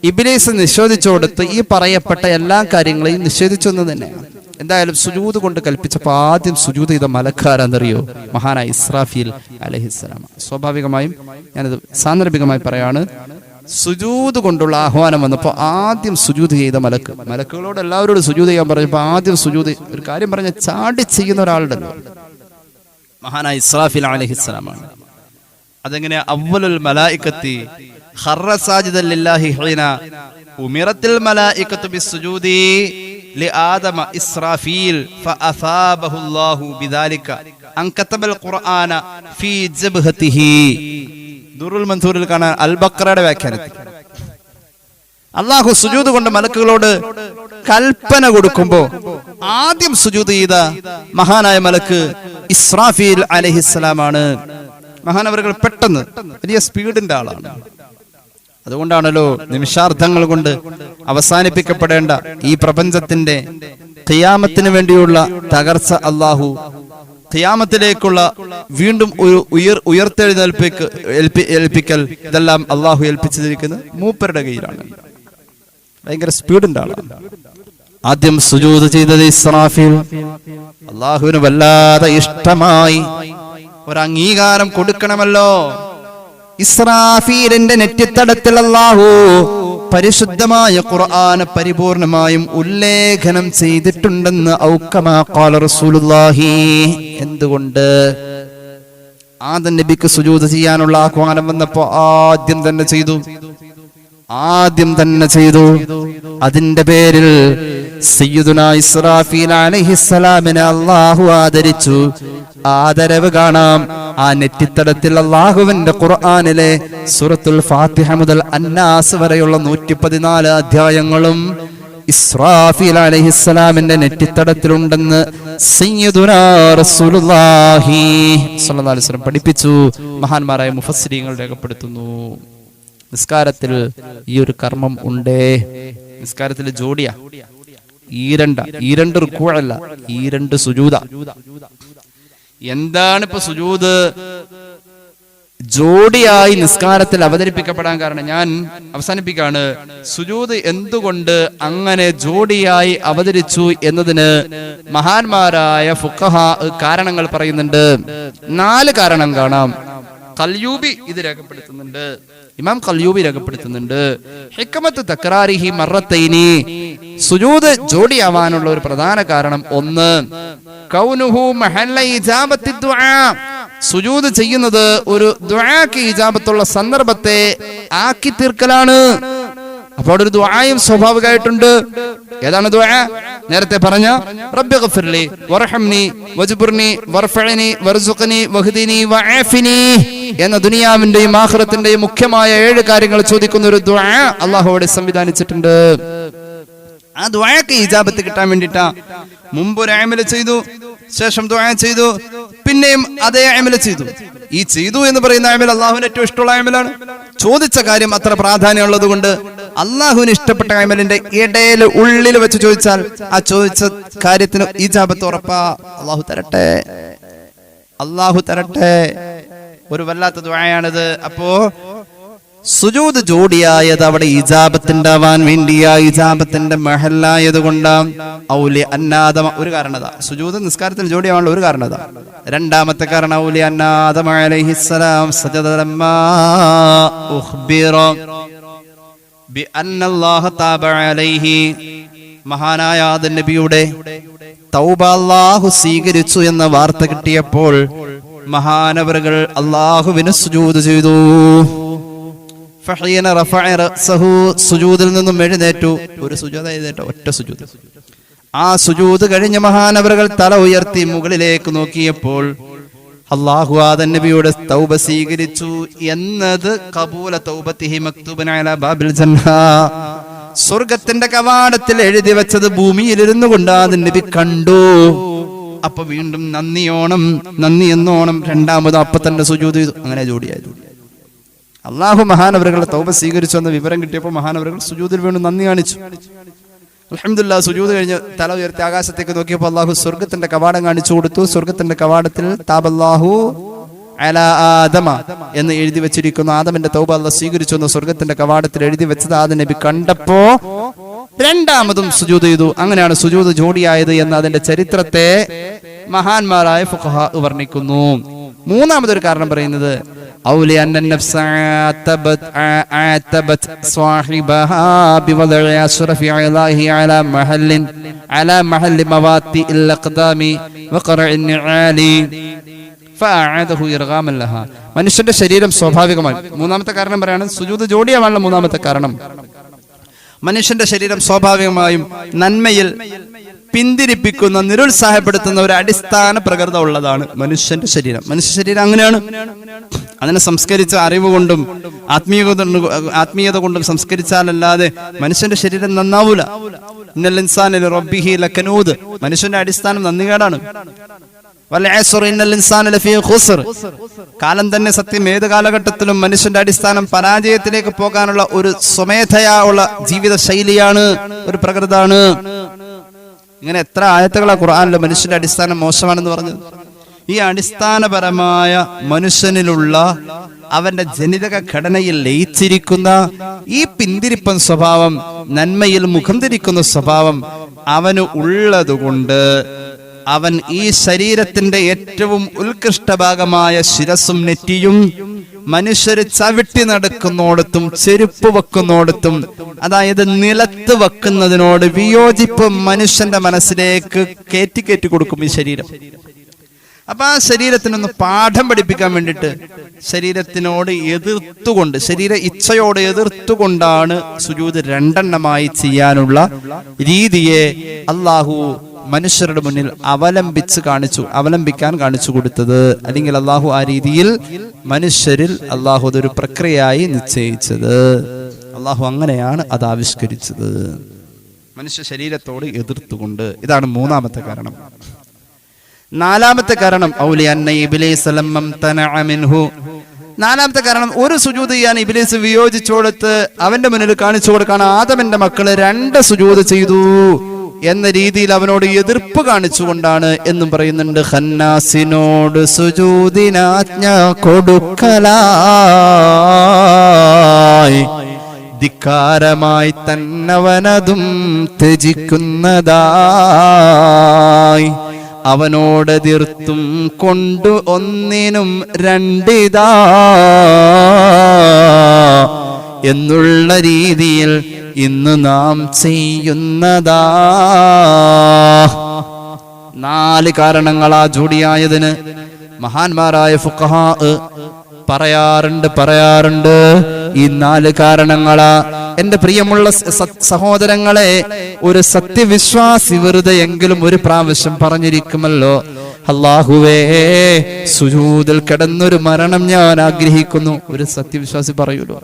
A: ഇബ്ലീസ് നിഷേധിച്ചു കൊടുത്ത് ഈ പറയപ്പെട്ട എല്ലാ കാര്യങ്ങളെയും നിഷേധിച്ചു എന്ന് തന്നെയാണ്. എന്തായാലും സുജൂദ് കൊണ്ട് കൽപ്പിച്ചപ്പോൾ ആദ്യം സുജൂദ് ചെയ്ത മലക്കാരെന്നറിയോ? മഹാനായ ഇസ്രാഫീൽ അലൈഹിസ്സലാം. സ്വാഭാവികമായും ഞാനത് സാന്ദർഭികമായി പറയാണ്, സുജൂദ് കൊണ്ടുള്ള ആഹ്വാനം വന്നപ്പോൾ ആദ്യം സുജൂദ് ചെയ്ത മലക്കുകളോട് എല്ലാവരോടും സുജൂദ് ചെയ്യാൻ പറഞ്ഞപ്പോൾ ആദ്യം സുജൂദ്, ഒരു കാര്യം പറഞ്ഞ ചാടി ചെയ്യുന്ന ഒരാളുണ്ടല്ലോ, മഹാനായ ഇസ്രാഫീൽ അലൈഹിസ്സലാമാണ്. അതെങ്ങനെ? അവ്വലുൽ മലായികത്തി ഖറ സാജിദൻ ലില്ലാഹി ഹീന ഉമിറത്തിൽ മലായികത്തു ബിസ്സുജൂദി لآدم إسرافيل فأثابه الله بذلك أن كتب القرآن في جبهته. ദുറുൽ മൻസൂറിൽ കാണാൻ അൽ ബഖറയുടെ വ്യാഖ്യാനത്തിൽ അല്ലാഹു സുജൂദ് കൊണ്ട് മലക്കുകളോട് കൽപ്പന കൊടുക്കുമ്പോൾ ആദ്യം സുജൂദ് ചെയ്ത മഹാനായ മലക്ക് ഇസ്രാഫീൽ അലൈഹിസ്സലാമാണ്. മഹാനവറുകൾ പെട്ടെന്ന് വലിയ സ്പീഡിന്റെ ആളാണ്. അതുകൊണ്ടാണല്ലോ നിമിഷാർദ്ധങ്ങൾ കൊണ്ട് അവസാനിപ്പിക്കപ്പെടേണ്ട ഈ പ്രപഞ്ചത്തിന്റെ ഖിയാമത്തിന് വേണ്ടിയുള്ള തകർച്ച അല്ലാഹു ഖിയാമത്തിലേക്കുള്ള വീണ്ടും ഒരു ഉയർത്തെഴുന്നേൽപ്പിക്കൽ ഇതെല്ലാം അല്ലാഹു ഏൽപ്പിച്ചിരിക്കുന്നത് മൂപ്പരുടെ കയ്യിലാണ്. ഭയങ്കര സ്പീഡിന്റെ ആളാണ്. ആദ്യം സുജൂദ് ചെയ്തത് ഇസ്രാഫീൽ. അല്ലാഹുവിന് വല്ലാതെ ഇഷ്ടമായി. ഒരു അംഗീകാരം കൊടുക്കണമല്ലോ. ഇസ്രാഫീലിന്റെ നെറ്റിത്തടത്തിൽ അല്ലാഹു പരിശുദ്ധമായ ഖുർആൻ പരിപൂർണമായും ഉല്ലേഖനം ചെയ്തിട്ടുണ്ടെന്ന് ഔക്കമാ ഖാല റസൂലുള്ളാഹി. എന്തുകൊണ്ട്? ആദം നബിക്ക് സുജൂദ് ചെയ്യാനുള്ള ആഹ്വാനം വന്നപ്പോൾ ആദ്യം തന്നെ ചെയ്തു. അതിന്റെ പേരിൽ സയ്യിദുനാ ഇസ്രാഫീൽ അലൈഹിസ്സലാമിനെ അല്ലാഹു ആദരിച്ചു. ആദരവ് കാണാം ആ നെറ്റിത്തടത്തിൽ. അല്ലാഹുവിന്റെ ഖുർആനിലെ സൂറത്തുൽ ഫാത്തിഹ മുതൽ അന്നാസ് വരെയുള്ള 114 അധ്യായങ്ങളും ഇസ്രാഫീൽ അലൈഹിസ്സലാമിന്റെ നെറ്റിത്തടത്തിലുണ്ടെന്ന് സയ്യിദുനാ റസൂലുള്ളാഹി സ്വല്ലല്ലാഹു അലൈഹി വസല്ലം പഠിപ്പിച്ചു. മഹാന്മാരായ മുഫസ്സിരീങ്ങൾ രേഖപ്പെടുത്തുന്നു. നിസ്കാരത്തിൽ ഈ ഒരു കർമ്മം ഉണ്ടേ. നിസ്കാരത്തിൽ ജോഡിയാ, ഈ രണ്ട് റുക്കൂഅല്ല, ഈ രണ്ട് സുജൂദ. എന്താണ് ഇപ്പൊ സുജൂദ് ജോഡിയായി നിസ്കാരത്തിൽ അവതരിപ്പിക്കപ്പെടാൻ കാരണം? ഞാൻ അവസാനിപ്പിക്കാണ്. സുജൂദ് എന്തുകൊണ്ട് അങ്ങനെ ജോഡിയായി അവതരിച്ചു എന്നതിന് മഹാന്മാരായ ഫുഖഹാ കാരണങ്ങൾ പറയുന്നുണ്ട്. 4 കാരണം കാണാം. ഖൽയൂബി ഇത് രേഖപ്പെടുത്തുന്നുണ്ട്. ഇമാം ഖൽയൂബി രേഖപ്പെടുത്തുന്നുണ്ട്. ഹിക്മത്ത് തക്രാരിഹി മറത്തൈനി. സുജൂദ് ജോഡിയാവാനുള്ള ഒരു പ്രധാന കാരണം, 1 കൗനുഹു മഹല്ല ഇജാബത്തി ദുആ. സുജൂദ് ചെയ്യുന്നത് ഒരു ദുആക്ക് ഇജാബത്തുള്ള സന്ദർഭത്തെ ആക്കി തീർക്കലാണ്. അപ്പോൾ ഒരു ദുആയും സ്വാഭാവികമായിട്ടുണ്ട്. ഏതാണ് ദുആ? നേരത്തെ പറഞ്ഞ റബ്ബിഗ്ഫിർലി വർഹംനി വജ്ബുർനി വർഫഅനി വർസുഖ്നി വഹ്ദിനി വആഫിനി എന്ന ദുനിയാവിന്റെയും ആഖിറത്തിന്റെയും മുഖ്യമായ 7 കാര്യങ്ങൾ ചോദിക്കുന്ന ഒരു ദുആ അല്ലാഹുവോട് സംവിധാനിച്ചിട്ടുണ്ട്. ആ ദുആക്ക് ഇജാബത്ത് കിട്ടാൻ വേണ്ടിട്ടാ മുമ്പ് ഒരു അമൽ ചെയ്തു, ശേഷം ദുആ ചെയ്തു, പിന്നെയും അതേ അമൽ ചെയ്തു. ഈ ചെയ്തു എന്ന് പറയുന്ന അമൽ അല്ലാഹുവിന് ഏറ്റവും ഇഷ്ടമുള്ള അമലാണ്. ചോദിച്ച കാര്യം അത്ര പ്രാധാന്യമുള്ളത് കൊണ്ട് അല്ലാഹുവിന് ഇഷ്ടപ്പെട്ട അമലിന്റെ ഇടയിൽ ഉള്ളിൽ വെച്ച് ചോദിച്ചാൽ ആ ചോദിച്ച കാര്യത്തിന് ഇജാബത്ത് ഉറപ്പാ. അല്ലാഹു തരട്ടെ. ഒരു വല്ലാത്ത ദുആയാണിത്. അപ്പോ സുജൂദ് ജോഡിയായത് അവിടെ ഇജാബത്തുണ്ടാവാൻ വേണ്ടിയാ, ഇജാബത്തിന്റെ മഹല്ലായത് കൊണ്ടാം. ഔലി അന്നാദമ ഒരു കാരണത, സുജൂദ് നിസ്കാരത്തിൽ ജോഡിയാവാനുള്ള ഒരു കാരണത. രണ്ടാമത്തെ കാരണം ഔലി അന്നാദമ അലൈഹിസ്സലാം സജദ ലമ്മാ ഉഖ്ബിറ ബി അന്നല്ലാഹ തഅബ അലൈഹി, മഹാനായ ആദം നബിയുടെ തൗബ അല്ലാഹു സ്വീകരിച്ചു എന്ന വാർത്ത കിട്ടിയപ്പോൾ മഹാനവറുകൾ അല്ലാഹുവിന് സുജൂദ് ചെയ്തു. ഫഹീന റഫഅ റഅസഹു, സുജൂദിൽ നിന്നും എഴുന്നേറ്റു. ഒരു സുജൂദ് എഴുന്നേറ്റു, ഒറ്റ സുജൂദ്. ആ സുജൂദ് കഴിഞ്ഞ മഹാനവറുകൾ തല ഉയർത്തി മുകളിലേക്ക് നോക്കിയപ്പോൾ അല്ലാഹു ആദം നബിയുടെ തൗബ സ്വീകരിച്ചു എന്നത് ഖബൂല തൗബതിഹി മക്തൂബൻ അലാ ബാബിൽ ജന്ന, സ്വർഗത്തിന്റെ കവാടത്തിൽ എഴുതി വെച്ചത് ഭൂമിയിൽ ഇരുന്നു കൊണ്ട് ആദം നബി കണ്ടു. അപ്പൊ വീണ്ടും നന്ദി എന്നോണം രണ്ടാമത് അപ്പൊ തന്നെ സുജൂദ് ചെയ്തു. അങ്ങനെ ജോഡിയായത്. അള്ളാഹു മഹാനവറുകളുടെ തൗബ സ്വീകരിച്ചു എന്ന വിവരം കിട്ടിയപ്പോൾ മഹാനവറുകൾ സുജൂദിൽ വീണ്ടും നന്ദി കാണിച്ചു. അൽഹംദുലില്ലാഹ്, സുജൂദ് കഴിഞ്ഞ് തല ഉയർത്തി ആകാശത്തേക്ക് നോക്കിയപ്പോൾ അള്ളാഹു സ്വർഗത്തിന്റെ കവാടം കാണിച്ചു കൊടുത്തു. സ്വർഗത്തിന്റെ കവാടത്തിൽ താബല്ലാഹു അലാ ആദമ എന്ന് എഴുതി വെച്ചിരിക്കുന്നു. ആദമിന്റെ തൗബ അല്ലാഹു സ്വീകരിച്ചു എന്ന് സ്വർഗത്തിന്റെ കവാടത്തിൽ എഴുതി വെച്ചത് ആദം നബി കണ്ടപ്പോ രണ്ടാമതും സുജൂദ് ചെയ്തു. അങ്ങനെയാണ് സുജൂദ് ജോഡിയായത് എന്ന് അതിന്റെ ചരിത്രത്തെ മഹാന്മാരായ ഫുഖഹാ വർണ്ണിക്കുന്നു. മൂന്നാമതൊരു കാരണം പറയുന്നത് ഔലി അന്ന നഫ്സ ആതബത് സ്വാഹിബഹാ ബിവദഇ അശ്റഫി അലാഹി അലാ മഹല്ലി മവാത്തി ഇൽ അഖ്ദാമി വഖറഇ നിആലി ഫഅഅദഹു ഇർഗാമൻ ലഹാ. മനുഷ്യന്റെ ശരീരം സ്വാഭാവികമായി, മൂന്നാമത്തെ കാരണം പറയാണ് സുജൂദ് ജോഡിയാവാനുള്ള മൂന്നാമത്തെ കാരണം, മനുഷ്യന്റെ ശരീരം സ്വാഭാവികമായും നന്മയിൽ പിന്തിരിപ്പിക്കുന്ന, നിരുത്സാഹപ്പെടുത്തുന്ന ഒരു അടിസ്ഥാന പ്രകൃത ഉള്ളതാണ് മനുഷ്യന്റെ ശരീരം. മനുഷ്യ ശരീരം അങ്ങനെയാണ്. അതിനെ സംസ്കരിച്ച അറിവ് കൊണ്ടും ആത്മീയത കൊണ്ടും സംസ്കരിച്ചാലല്ലാതെ മനുഷ്യന്റെ ശരീരം നന്നാവൂല. ഇന്നൽ ഇൻസാന ലിറബ്ബിഹി ലകനൂദ്, മനുഷ്യന്റെ അടിസ്ഥാനം നന്ദികേടാണ്. കാലം തന്നെ സത്യം. ഏത് കാലഘട്ടത്തിലും മനുഷ്യന്റെ അടിസ്ഥാനം പരാജയത്തിലേക്ക് പോകാനുള്ള ഒരു സ്വമേധയാ ഉള്ള ജീവിത ശൈലിയാണ്, ഒരു പ്രകൃതാണ്. ഇങ്ങനെ എത്ര ആയത്തുകളാ ഖുർആനിൽ മനുഷ്യന്റെ അടിസ്ഥാനം മോശമാണെന്ന് പറഞ്ഞത്. ഈ അടിസ്ഥാനപരമായ മനുഷ്യനിലുള്ള അവന്റെ ജനിതക ഘടനയിൽ ലയിച്ചിരിക്കുന്ന ഈ പിന്തിരിപ്പൻ സ്വഭാവം, നന്മയിൽ മുഖം തിരിക്കുന്ന സ്വഭാവം അവന് ഉള്ളതുകൊണ്ട് അവൻ ഈ ശരീരത്തിന്റെ ഏറ്റവും ഉത്കൃഷ്ട ഭാഗമായ ശിരസും നെറ്റിയും മനുഷ്യര് ചവിട്ടി നടക്കുന്നോടത്തും ചെരുപ്പ് വെക്കുന്നോടത്തും, അതായത് നിലത്ത് വെക്കുന്നതിനോട് വിയോജിപ്പ് മനുഷ്യന്റെ മനസ്സിലേക്ക് കയറ്റി കൊടുക്കും ഈ ശരീരം. അപ്പൊ ആ ശരീരത്തിനൊന്ന് പാഠം പഠിപ്പിക്കാൻ വേണ്ടിയിട്ട് ശരീരത്തിനോട് എതിർത്തുകൊണ്ട്, ശരീര ഇച്ഛയോട് എതിർത്തുകൊണ്ടാണ് സുജൂദ് രണ്ടെണ്ണമായി ചെയ്യാനുള്ള രീതിയെ അള്ളാഹു മനുഷ്യരുടെ മുന്നിൽ അവലംബിക്കാൻ കാണിച്ചു കൊടുത്തത്. അല്ലെങ്കിൽ അള്ളാഹു ആ രീതിയിൽ മനുഷ്യരിൽ അള്ളാഹു അതൊരു പ്രക്രിയയായി നിശ്ചയിച്ചത്. അള്ളാഹു അങ്ങനെയാണ് അത് ആവിഷ്കരിച്ചത്, മനുഷ്യ ശരീരത്തോട് എതിർത്തുകൊണ്ട്. ഇതാണ് മൂന്നാമത്തെ കാരണം. നാലാമത്തെ കാരണം ഔലി അന്ന ഇബ്ലീസ് ലമ്മം തനഅ മിൻഹു. നാലാമത്തെ കാരണം, ഒരു സുജൂദ് ചെയ്യാൻ ഇബ്ലീസ് വിയോജിച്ചു കൊടുത്ത് അവന്റെ മുന്നിൽ കാണിച്ചു കൊടുക്കാൻ ആദമിന്റെ മക്കള് 2 സുജൂദ് ചെയ്തു എന്ന രീതിയിൽ അവനോട് എതിർപ്പ് കാണിച്ചുകൊണ്ടാണ് എന്നും പറയുന്നുണ്ട്. ഖന്നാസിനോട് സുജൂദിനാജ്ഞ കൊടുക്കലായി ധിക്കാരമായി തന്നവനതും ത്യജിക്കുന്നതായി അവനോട് എതിർത്തും കൊണ്ട് ഒന്നിനും 2 എന്നുള്ള രീതിയിൽ ഇന്ന് നാം ചെയ്യുന്നതാ. 4 കാരണങ്ങളാ ജോഡിയായതിന് മഹാന്മാരായ ഫുഖഹാ പറയാറുണ്ട്. ഈ 4 കാരണങ്ങളാ എന്റെ പ്രിയമുള്ള സഹോദരങ്ങളെ, ഒരു സത്യവിശ്വാസി വെറുതെ എങ്കിലും ഒരു പ്രാവശ്യം പറഞ്ഞിരിക്കുമല്ലോ, അല്ലാഹുവേ സുജൂദിൽ കിടന്നൊരു മരണം ഞാൻ ആഗ്രഹിക്കുന്നു. ഒരു സത്യവിശ്വാസി പറയൂലോ,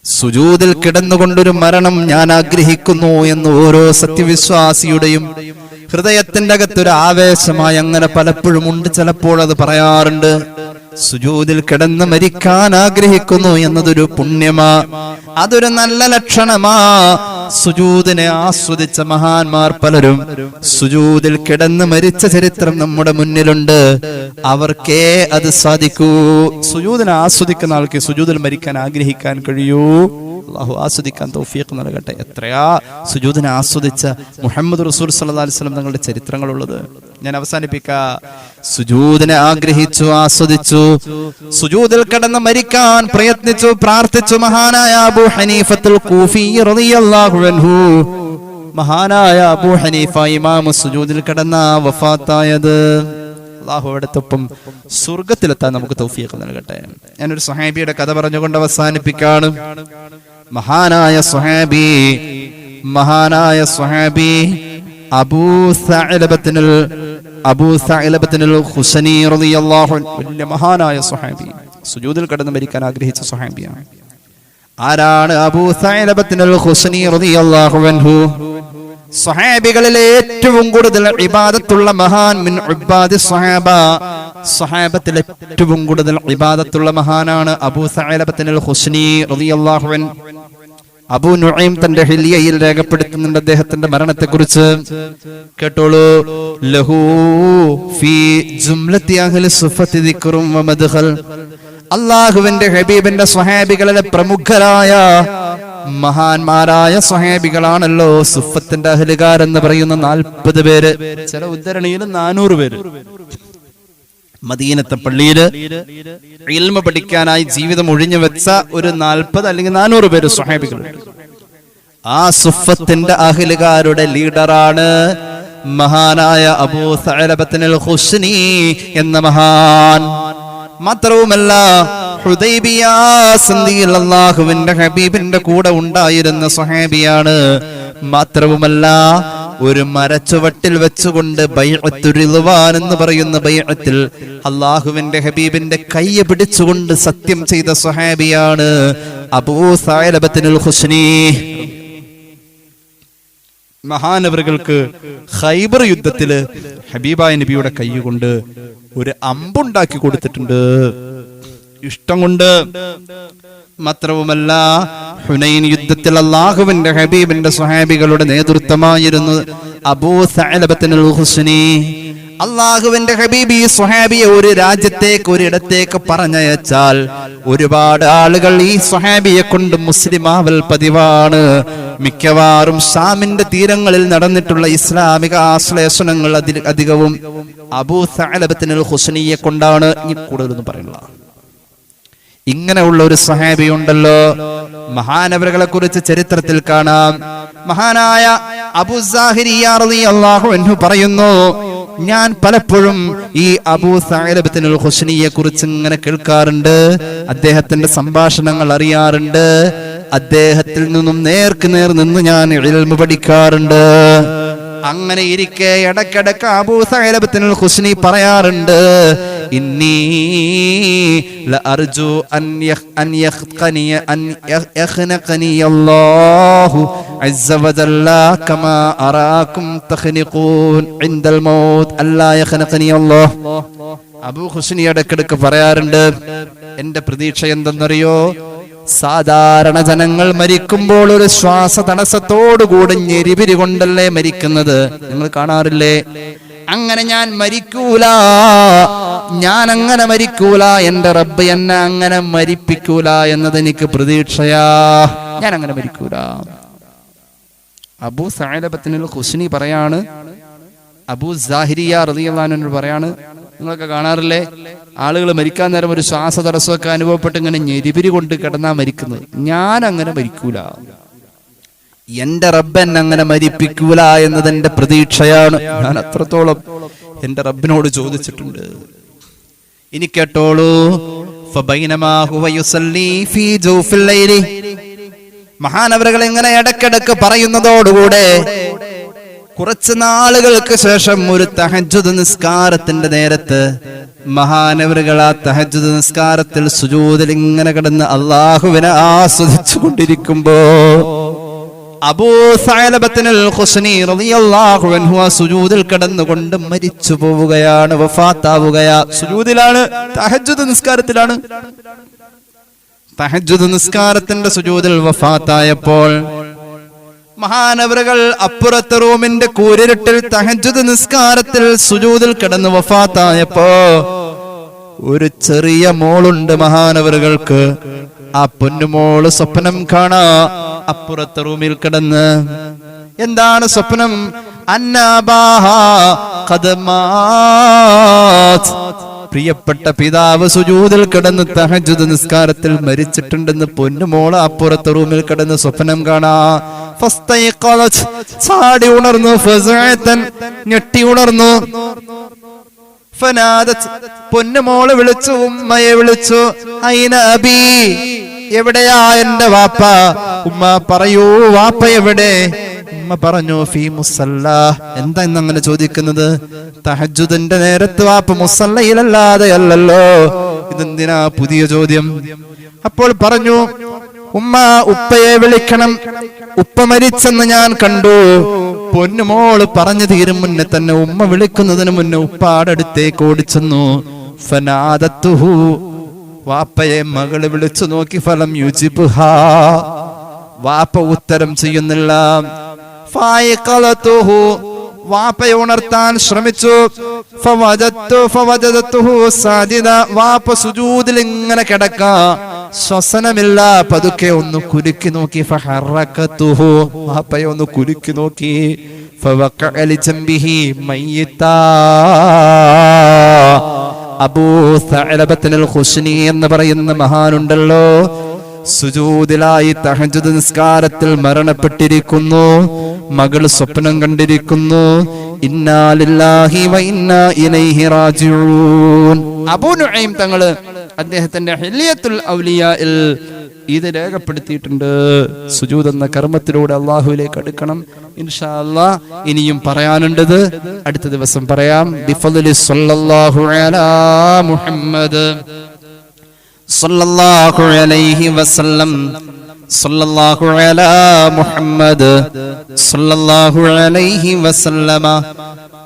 A: സുജൂദിൽ കിടന്നുകൊണ്ടൊരു മരണം ഞാൻ ആഗ്രഹിക്കുന്നു എന്ന് ഓരോ സത്യവിശ്വാസിയുടെയും ഹൃദയത്തിന്റെ അകത്തൊരു ആവേശമായി അങ്ങനെ പലപ്പോഴും ഉണ്ട്. ചിലപ്പോൾ അത് പറയാറുണ്ട്. സുജൂദിൽ കിടന്ന് മരിക്കാൻ ആഗ്രഹിക്കുന്നു എന്നതൊരു പുണ്യമാ, അതൊരു നല്ല ലക്ഷണമാ. സുജൂദിനെ ആസ്വദിച്ച മഹാന്മാർ പലരും സുജൂദിൽ കിടന്ന് മരിച്ച ചരിത്രം നമ്മുടെ മുന്നിലുണ്ട്. അവർക്കേ അത് സാധിക്കൂ. സുജൂദിനെ ആസ്വദിക്കുന്ന ആൾക്ക് സുജൂദിൽ മരിക്കാൻ ആഗ്രഹിക്കാൻ കഴിയൂ. അല്ലാഹു ആസ്വദിക്കാൻ തൗഫീഖ് നൽകട്ടെ. എത്രയാ സുജൂദിനെ ആസ്വദിച്ച മുഹമ്മദ് റസൂൽ സല്ലല്ലാഹു അലൈഹി വസല്ലം തങ്ങളുടെ ചരിത്രങ്ങളുള്ളത്. ഞാൻ അവസാനിപ്പിക്കാം. സുജൂദിനെ ആഗ്രഹിച്ചു, ആസ്വദിച്ചു, സുജൂദിൽ കിടന്ന് മരിക്കാൻ പ്രയത്നിച്ചു, പ്രാർത്ഥിച്ചു മഹാനായ അബൂ ഹനീഫത്തുൽ കൂഫി റളിയല്ലാഹു അൻഹു. മഹാനായ അബൂ ഹനീഫ ഇമാം സുജൂദിൽ കിടന്ന വഫാത്തായത്. അല്ലാഹു അടുത്തൊപ്പം സ്വർഗ്ഗത്തിലെത്താൻ നമുക്ക് തൗഫീഖ് നൽകട്ടെ. ഞാനൊരു സ്വഹാബിയുടെ കഥ പറഞ്ഞുകൊണ്ട് അവസാനിപ്പിക്കാണ്. മഹാനായ സ്വഹാബി അബൂ സഅലബത്തുൽ ഖുശനി റളിയല്ലാഹു അൻഹു, വലിയ മഹാനായ സ്വഹാബി, സുജൂദിൽ കിടന്ന് മരിക്കാൻ ആഗ്രഹിച്ച സ്വഹാബിയാണ്. ആരാണ് അബൂ സഅലബത്തുൽ ഖുശനി റളിയല്ലാഹു അൻഹു? സ്വഹാബികളിലെ ഏറ്റവും കൂടുതൽ ഇബാദത്തുള്ള മഹാൻ, മിൻ ഇബാദി സ്വഹാബ, സ്വഹാബത്തിലെ ഏറ്റവും കൂടുതൽ ഇബാദത്തുള്ള മഹാനാണ് അബൂ സഅലബത്തുൽ ഖുശനി റളിയല്ലാഹു അൻഹു. അബൂ നുഐം തന്റെ ഹില്യയിൽ രേഖപ്പെടുത്തുന്നുണ്ട് അദ്ദേഹത്തിന്റെ മരണത്തെക്കുറിച്ച്. കേട്ടോളൂ. ലഹു ഫീ ജുംലത്തി അഹ്ലി സുഫത്തി ദിക്റും വ മദ്ഖൽ. അല്ലാഹുവിന്റെ ഹബീബിന്റെ സ്വഹാബികളിലെ പ്രമുഖരായ മഹാന്മാരായ സ്വഹാബികളാണല്ലോ സുഫത്തിന്റെ അഹ്ലുകാർ എന്ന് പറയുന്ന 40 പേര്. ചില ഉദ്ധരണിയിൽ 400 പേര്. മദീനത്തെ പള്ളിയില് ഇൽമ പഠിക്കാനായി ജീവിതം ഒഴിഞ്ഞു വെച്ച ഒരു 40 അല്ലെങ്കിൽ 400 പേര് സ്വഹാബികൾ. ആ സുഫത്തിന്റെ അഹ്ലുകാരുടെ ലീഡറാണ് മഹാനായ അബൂ സഅലബത്തുൽ ഖുശനി എന്ന മഹാൻ. മാത്രവുമല്ല ഹുദൈബിയ സന്ധിയിൽ അല്ലാഹുവിന്റെ ഹബീബിന്റെ കൂടെ ഉണ്ടായിരുന്ന സ്വഹാബിയാണ്. മാത്രവുമല്ല ഒരു മരച്ചുവട്ടിൽ വെച്ചുകൊണ്ട് ബൈഅത്തുർ റിദ്വാൻ എന്ന് പറയുന്ന ബൈഅത്തിൽ അല്ലാഹുവിന്റെ ഹബീബിന്റെ കൈ പിടിച്ചുകൊണ്ട് സത്യം ചെയ്ത സ്വഹാബിയാണ് അബൂ സഅലബത്തുൽ ഖുശനി. മഹാനവറുകൾക്ക് ഖൈബർ യുദ്ധത്തില് ഹബീബായ നബിയുടെ കൈ കൊണ്ട് ഒരു അമ്പുണ്ടാക്കി കൊടുത്തിട്ടുണ്ട്, ഇഷ്ടം കൊണ്ട്. മാത്രവുമല്ല ഹുനൈൻ യുദ്ധത്തിൽ അല്ലാഹുവിന്റെ ഹബീബിന്റെ സ്വഹാബികളുടെ നേതൃത്വമായിരുന്നു അബൂ സഅലബത്തുൽ ഖുശനി. അല്ലാഹുവിന്റെ ഹബീബ് ഈ സ്വഹാബിയെ ഒരു രാജ്യത്തേക്ക്, ഒരിടത്തേക്ക് പറഞ്ഞയച്ചാൽ ഒരുപാട് ആളുകൾ ഈ സ്വഹാബിയെ കൊണ്ട് മുസ്ലിമാവൽ പതിവാണ്. മിക്കവാറും ഷാമിന്റെ തീരങ്ങളിൽ നടന്നിട്ടുള്ള ഇസ്ലാമിക ആശ്ലേഷണങ്ങൾ അധികവും അബൂ സഅലബത്തുൽ ഖുശനിയെ കൊണ്ടാണ്. ഇനി കൂടുതലൊന്നും പറയുന്നില്ല. ഇങ്ങനെയുള്ള ഒരു സ്വഹാബി ഉണ്ടല്ലോ. മഹാനവറുകളെ കുറിച്ച് ചരിത്രത്തിൽ കാണാം. മഹാനായ അബൂ സാഹിരിയ റളിയല്ലാഹു അൻഹു പറയുന്നു, ഞാൻ പലപ്പോഴും ഈ അബൂ സഅലബത്തുൽ ഖുശനിയെ കുറിച്ച് ഇങ്ങനെ കേൾക്കാറുണ്ട്, അദ്ദേഹത്തിന്റെ സംഭാഷണങ്ങൾ അറിയാറുണ്ട്, അദ്ദേഹത്തിൽ നിന്നും നേർക്ക് നേർ നിന്ന് ഞാൻ ഇൽമു പഠിക്കാറുണ്ട്. അങ്ങനെ ഇരിക്കെ ഇടക്കിടക്ക് അബൂ സഅലബത്തുൽ ഖുശനി പറയാറുണ്ട്, ഇന്നി ലഅർജു അൻ യഖ്നഖനി അല്ലാഹു അസ്സ വജല്ല കമാ അറാകും തഖ്നിഖൂൻ ഇൻദൽ മൗത്ത് അല്ലാ യഖ്നഖനി അല്ലാഹ്. അബൂ ഖുശനി ഇടക്കിടക്ക് പറയാറുണ്ട്, എന്റെ പ്രതീക്ഷ എന്തെന്നറിയോ, സാധാരണ ജനങ്ങൾ മരിക്കുമ്പോൾ ഒരു ശ്വാസ തടസ്സത്തോടുകൂടി ഞെരിപിരി കൊണ്ടല്ലേ മരിക്കുന്നത്, നിങ്ങൾ കാണാറില്ലേ? അങ്ങനെ ഞാൻ മരിക്കൂല, ഞാൻ അങ്ങനെ മരിക്കൂല, എന്റെ റബ്ബ് എന്നെ അങ്ങനെ മരിപ്പിക്കൂല എന്നത് എനിക്ക് പ്രതീക്ഷയാ, ഞാൻ അങ്ങനെ മരിക്കൂല. അബൂ സഅലബത്തുൽ ഖുശനി പറയാണ്, അബൂ സാഹിരിയ റളിയല്ലാഹു അൻഹു പറയാണ്, നിങ്ങളൊക്കെ കാണാറില്ലേ ആളുകൾ മരിക്കാൻ നേരം ഒരു ശ്വാസ തടസ്സമൊക്കെ അനുഭവപ്പെട്ട് ഇങ്ങനെ ഞെരിപിരി കൊണ്ട് കിടന്നാ മരിക്കുന്നത്, ഞാൻ അങ്ങനെ മരിക്കൂല, എന്റെ റബ്ബൻ അങ്ങനെ മരിപ്പിക്കൂല എന്നത് എന്റെ പ്രതീക്ഷയാണ്. ഞാൻ അത്രത്തോളം എന്റെ റബ്ബിനോട് ചോദിച്ചിട്ടുണ്ട്. ഇനി കേട്ടോളൂ. ഫബൈനമാ ഹുവ യുസല്ലി ഫീ ജൗഫിൽ ലൈലി. മഹാനവറുകൾ ഇങ്ങനെ ഇടക്കിടക്ക് പറയുന്നതോടുകൂടെ കുറച്ച് നാളുകൾക്ക് ശേഷം ഒരു തഹജ്ജുദ് നിസ്കാരത്തിന്റെ നേരത്ത് മഹാനവറുകൾ ആ തഹജ്ജുദ് നിസ്കാരത്തിൽ സുജൂദിൽ ഇങ്ങനെ കിടന്ന് അല്ലാഹുവിനെ ആസ്വദിച്ചു കൊണ്ടിരിക്കുമ്പോ അബൂ സഅലബത്തുൽ ഖുശനി റളിയല്ലാഹു അൻഹു സുജൂദിൽ കിടന്നുകൊണ്ട് മരിച്ചു പോവുകയാണ്, വഫാത്താവുകയാ. സുജൂദിലാണ്, തഹജ്ജുദ് നിസ്കാരത്തിലാണ്. തഹജ്ജുദ് നിസ്കാരത്തിന്റെ സുജൂദിൽ വഫാത്തായപ്പോൾ മഹാനവറുകൾ അപ്പുറത്തെ റൂമിന്റെ കൂരിരുട്ടിൽ തഹജ്ജുദ് നിസ്കാരത്തിൽ സുജൂദിൽ കിടന്ന് വഫാത്തായപ്പോ ഒരു ചെറിയ മോളുണ്ട് മഹാനവറുകൾക്ക്. ആ പൊന്നുമോള് സ്വപ്നം കാണാ അപ്പുറത്തെ റൂമിൽ കിടന്ന്. എന്താണ് സ്വപ്നം? പ്രിയപ്പെട്ട പിതാവ് സുജൂദിൽ കിടന്ന് തഹജ്ജുദ് നിസ്കാരത്തിൽ മരിച്ചിട്ടുണ്ടെന്ന് പൊന്നുമോള് അപ്പുറത്തെ റൂമിൽ കിടന്ന് സ്വപ്നം കാണാ. ചാടി ഉണർന്നു, ഞെട്ടി ഉണർന്നു. പൊന്നുമോള് വിളിച്ചു, ഉമ്മയെ വിളിച്ചു. ഐന അബീ, എവിടെയാ എന്റെ വാപ്പ? ഉമ്മ പറയൂ, വാപ്പ എവിടെ? ഉമ്മ പറഞ്ഞു, ഫീ മുസല്ല. എന്താ ഇന്നങ്ങനെ ചോദിക്കുന്നത്? തഹജ്ജുദിന്റെ നേരത്ത് വാപ്പ മുസല്ലയിലല്ലാതെ അല്ലല്ലോ, ഇതെന്തിനാ പുതിയ ചോദ്യം? അപ്പോൾ പറഞ്ഞു, ഉമ്മ ഉപ്പയെ വിളിക്കണം, ഉപ്പ മരിച്ചെന്ന് ഞാൻ കണ്ടു. പൊന്നുമോള് പറഞ്ഞു തീരും മുന്നേ തന്നെ ഉമ്മ വിളിക്കുന്നതിന് മുന്നേ ഉപ്പാടെ അടുത്തേക്ക് ഓടിച്ചെന്നു. ഫനാദത്തുഹു, വാപ്പയെ മകള് വിളിച്ചു നോക്കി. ഫലം യുജിബ്ഹാ, വാപ്പ ഉത്തരം ചെയ്യുന്നില്ല. ഫായിഖലതുഹു, വാപ്പയെ ഉണർത്താൻ ശ്രമിച്ചു. ഫവജദതുഹു സാജിദ, വാപ്പ സുജൂദിൽ ഇങ്ങനെ കിടക്കാ, ശ്വസനമില്ല. പതുക്കെ ഒന്ന് കുലുക്കി നോക്കി. ഫഹറകതുഹു, വാപ്പയെ ഒന്ന് കുലുക്കി നോക്കി. ഫവഖഅ ലിജംബിഹി മയ്യിതാ. അബൂ സഅലബത്തുൽ ഖുശ്നി എന്ന് പറയുന്ന മഹാനുണ്ടല്ലോ, സുജൂദിലായി തഹജ്ജുദ് നിസ്കാരത്തിൽ മരണപ്പെട്ടിരിക്കുന്നു. മകള് സ്വപ്നം കണ്ടിരിക്കുന്നു. ഇന്നാ ലില്ലാഹി വ ഇന്നാ ഇലൈഹി റാജിഊൻ. അബൂ നുഐം തങ്ങള് അദ്ദേഹത്തിന്റെ ഹില്യത്തുൽ ഔലിയായിൽ ഇത് രേഖപ്പെടുത്തിയിട്ടുണ്ട്. സുജൂദ് എന്ന കർമ്മത്തിലൂടെ അല്ലാഹുവിലേക്ക് അടുക്കണം. ഇൻഷാ അല്ലാഹ് ഇനിയും പറയാനുണ്ടത് അടുത്ത ദിവസം പറയാം. ബിഫദ്ലി സ്വല്ലല്ലാഹു അലാ മുഹമ്മദ് സല്ലല്ലാഹു അലൈഹി വസല്ലം സല്ലല്ലാഹു അലാ മുഹമ്മദ് സല്ലല്ലാഹു അലൈഹി വസല്ലമ.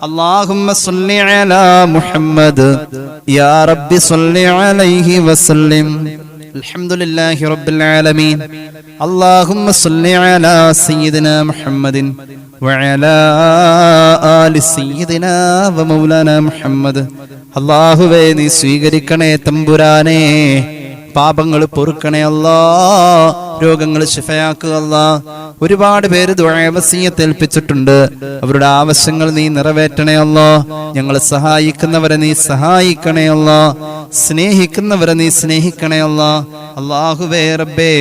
A: اللهم صل على محمد يا رب صل عليه وسلم. الحمد لله رب العالمين. اللهم صل على سيدنا محمد وعلى آل سيدنا ومولانا محمد. അല്ലാഹുവേ, നീ സ്വീകരിക്കണേ തമ്പുരാനേ, പാപങ്ങൾ പൊറുക്കണേ അല്ലാ, രോഗങ്ങൾ ശിഫയാക്കുക അല്ലാ. ഒരുപാട് പേര് ദുആ വസിയത്ത് ഏൽപ്പിച്ചിട്ടുണ്ട്. അവരുടെ ആവശ്യങ്ങൾ നീ നിറവേറ്റണേ അല്ലാ. ഞങ്ങളെ സഹായിക്കുന്നവരെ നീ സഹായിക്കണേ അല്ലാ, സ്നേഹിക്കുന്നവരെ നീ സ്നേഹിക്കണേ അല്ലാ. അല്ലാഹുവേ റബ്ബേ,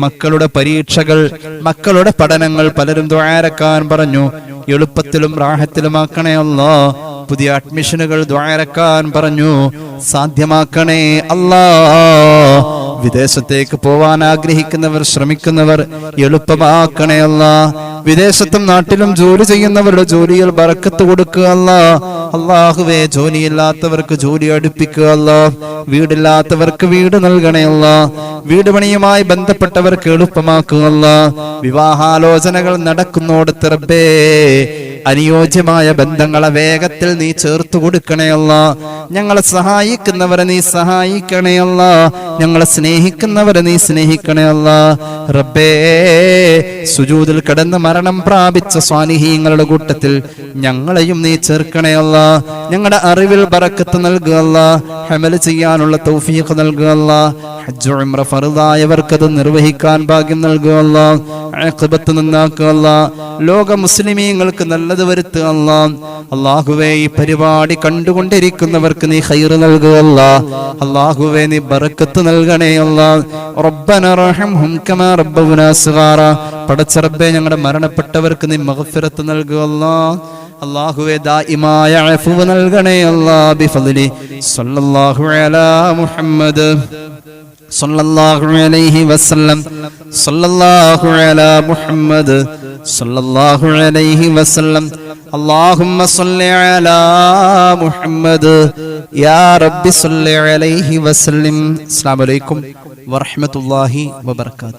A: മക്കളുടെ പരീക്ഷകൾ, മക്കളുടെ പഠനങ്ങൾ പലരും ദുആരക്കാൻ പറഞ്ഞു. എളുപ്പത്തിലും റാഹത്തിലുമാക്കണേ അല്ലാ. പുതിയ അഡ്മിഷനുകൾ ദുആരക്കാൻ പറഞ്ഞു, സാധ്യമാക്കണേ അല്ലാ. വിദേശത്തേക്ക് പോവാൻ ആഗ്രഹിക്കുന്നവർ, ശ്രമിക്കുന്നവർ എളുപ്പമാക്കണേ അല്ലാ. വിദേശത്തും നാട്ടിലും ജോലി ചെയ്യുന്നവരുടെ ജോലിയിൽ ബറക്കത്ത് കൊടുക്കുക അല്ലാ. അല്ലാഹുവേ, ജോലിയില്ലാത്തവർക്ക് ജോലി അടുപ്പിക്കുക അല്ലാ. വീടില്ലാത്തവർക്ക് വീട് നൽകണേ അല്ലാ. വീട് പണിയുമായി ബന്ധപ്പെട്ടവർക്ക് എളുപ്പമാക്കുക അല്ലാ. വിവാഹാലോചനകൾ നടക്കുന്നോടത്ത് റബ്ബേ, അനുയോജ്യമായ ബന്ധങ്ങളെ വേഗത്തിൽ നീ ചേർത്തു കൊടുക്കണേ അല്ലാ. ഞങ്ങളെ സഹായിക്കുന്നവരെ നീ സഹായിക്കണേ അല്ലാ. ഞങ്ങളെ സ്നേഹിക്കുന്നവരെ നീ സ്നേഹിക്കണേ അല്ലാ. റബ്ബേ, സുജൂദിൽ കിടന്ന് മരണം പ്രാപിച്ച സ്വാലിഹീങ്ങളുടെ കൂട്ടത്തിൽ ഞങ്ങളെയും നീ ചേർക്കണേ അല്ലാ. ഞങ്ങളുടെ അറിവിൽ ബറക്കത്ത് നൽകുക അല്ലാ. ഹമൽ ചെയ്യാനുള്ള തൗഫീഖ് നൽകുക അല്ലാ. ഹജ്ജ് ഉംറ ഫർദായവർക്കത് നിർവഹിക്കാൻ ഭാഗ്യം നൽകുക അല്ലാ. ആഖിബത്ത് നന്നാക്കുക അല്ലാ. ലോക മുസ്ലിമീങ്ങൾക്ക് നല്ലത് വരുത്തുക അല്ലാ. അല്ലാഹുവേ, ഈ പരിപാടി കണ്ടുകൊണ്ടിരിക്കുന്നവർക്ക് നീ ഖൈർ നൽകുക അല്ലാ. അല്ലാഹുവേ, നീ ബറക്കത്ത് നൽകണേ അല്ലാ. റബ്ബന റഹംഹും കമാ റബ്ബൗനാ സഗാറ. പടച്ച റബ്ബേ, ഞങ്ങളുടെ മരണപ്പെട്ടവർക്ക് നീ മഗ്ഫിറത്ത് നൽകുക അല്ലാ. അല്ലാഹുവേ, ദായിമായ അഫ്വ് നൽകണേ അല്ലാ. ബിഫദ്ലി സ്വല്ലല്ലാഹു അലാ മുഹമ്മദ് സല്ലല്ലാഹു അലൈഹി വസല്ലം സല്ലല്ലാഹു അലാ മുഹമ്മദ് സല്ലല്ലാഹു അലൈഹി വസല്ലം. اللهم صل على محمد يا رب صل عليه وسلم. السلام عليكم ورحمة الله وبركاته.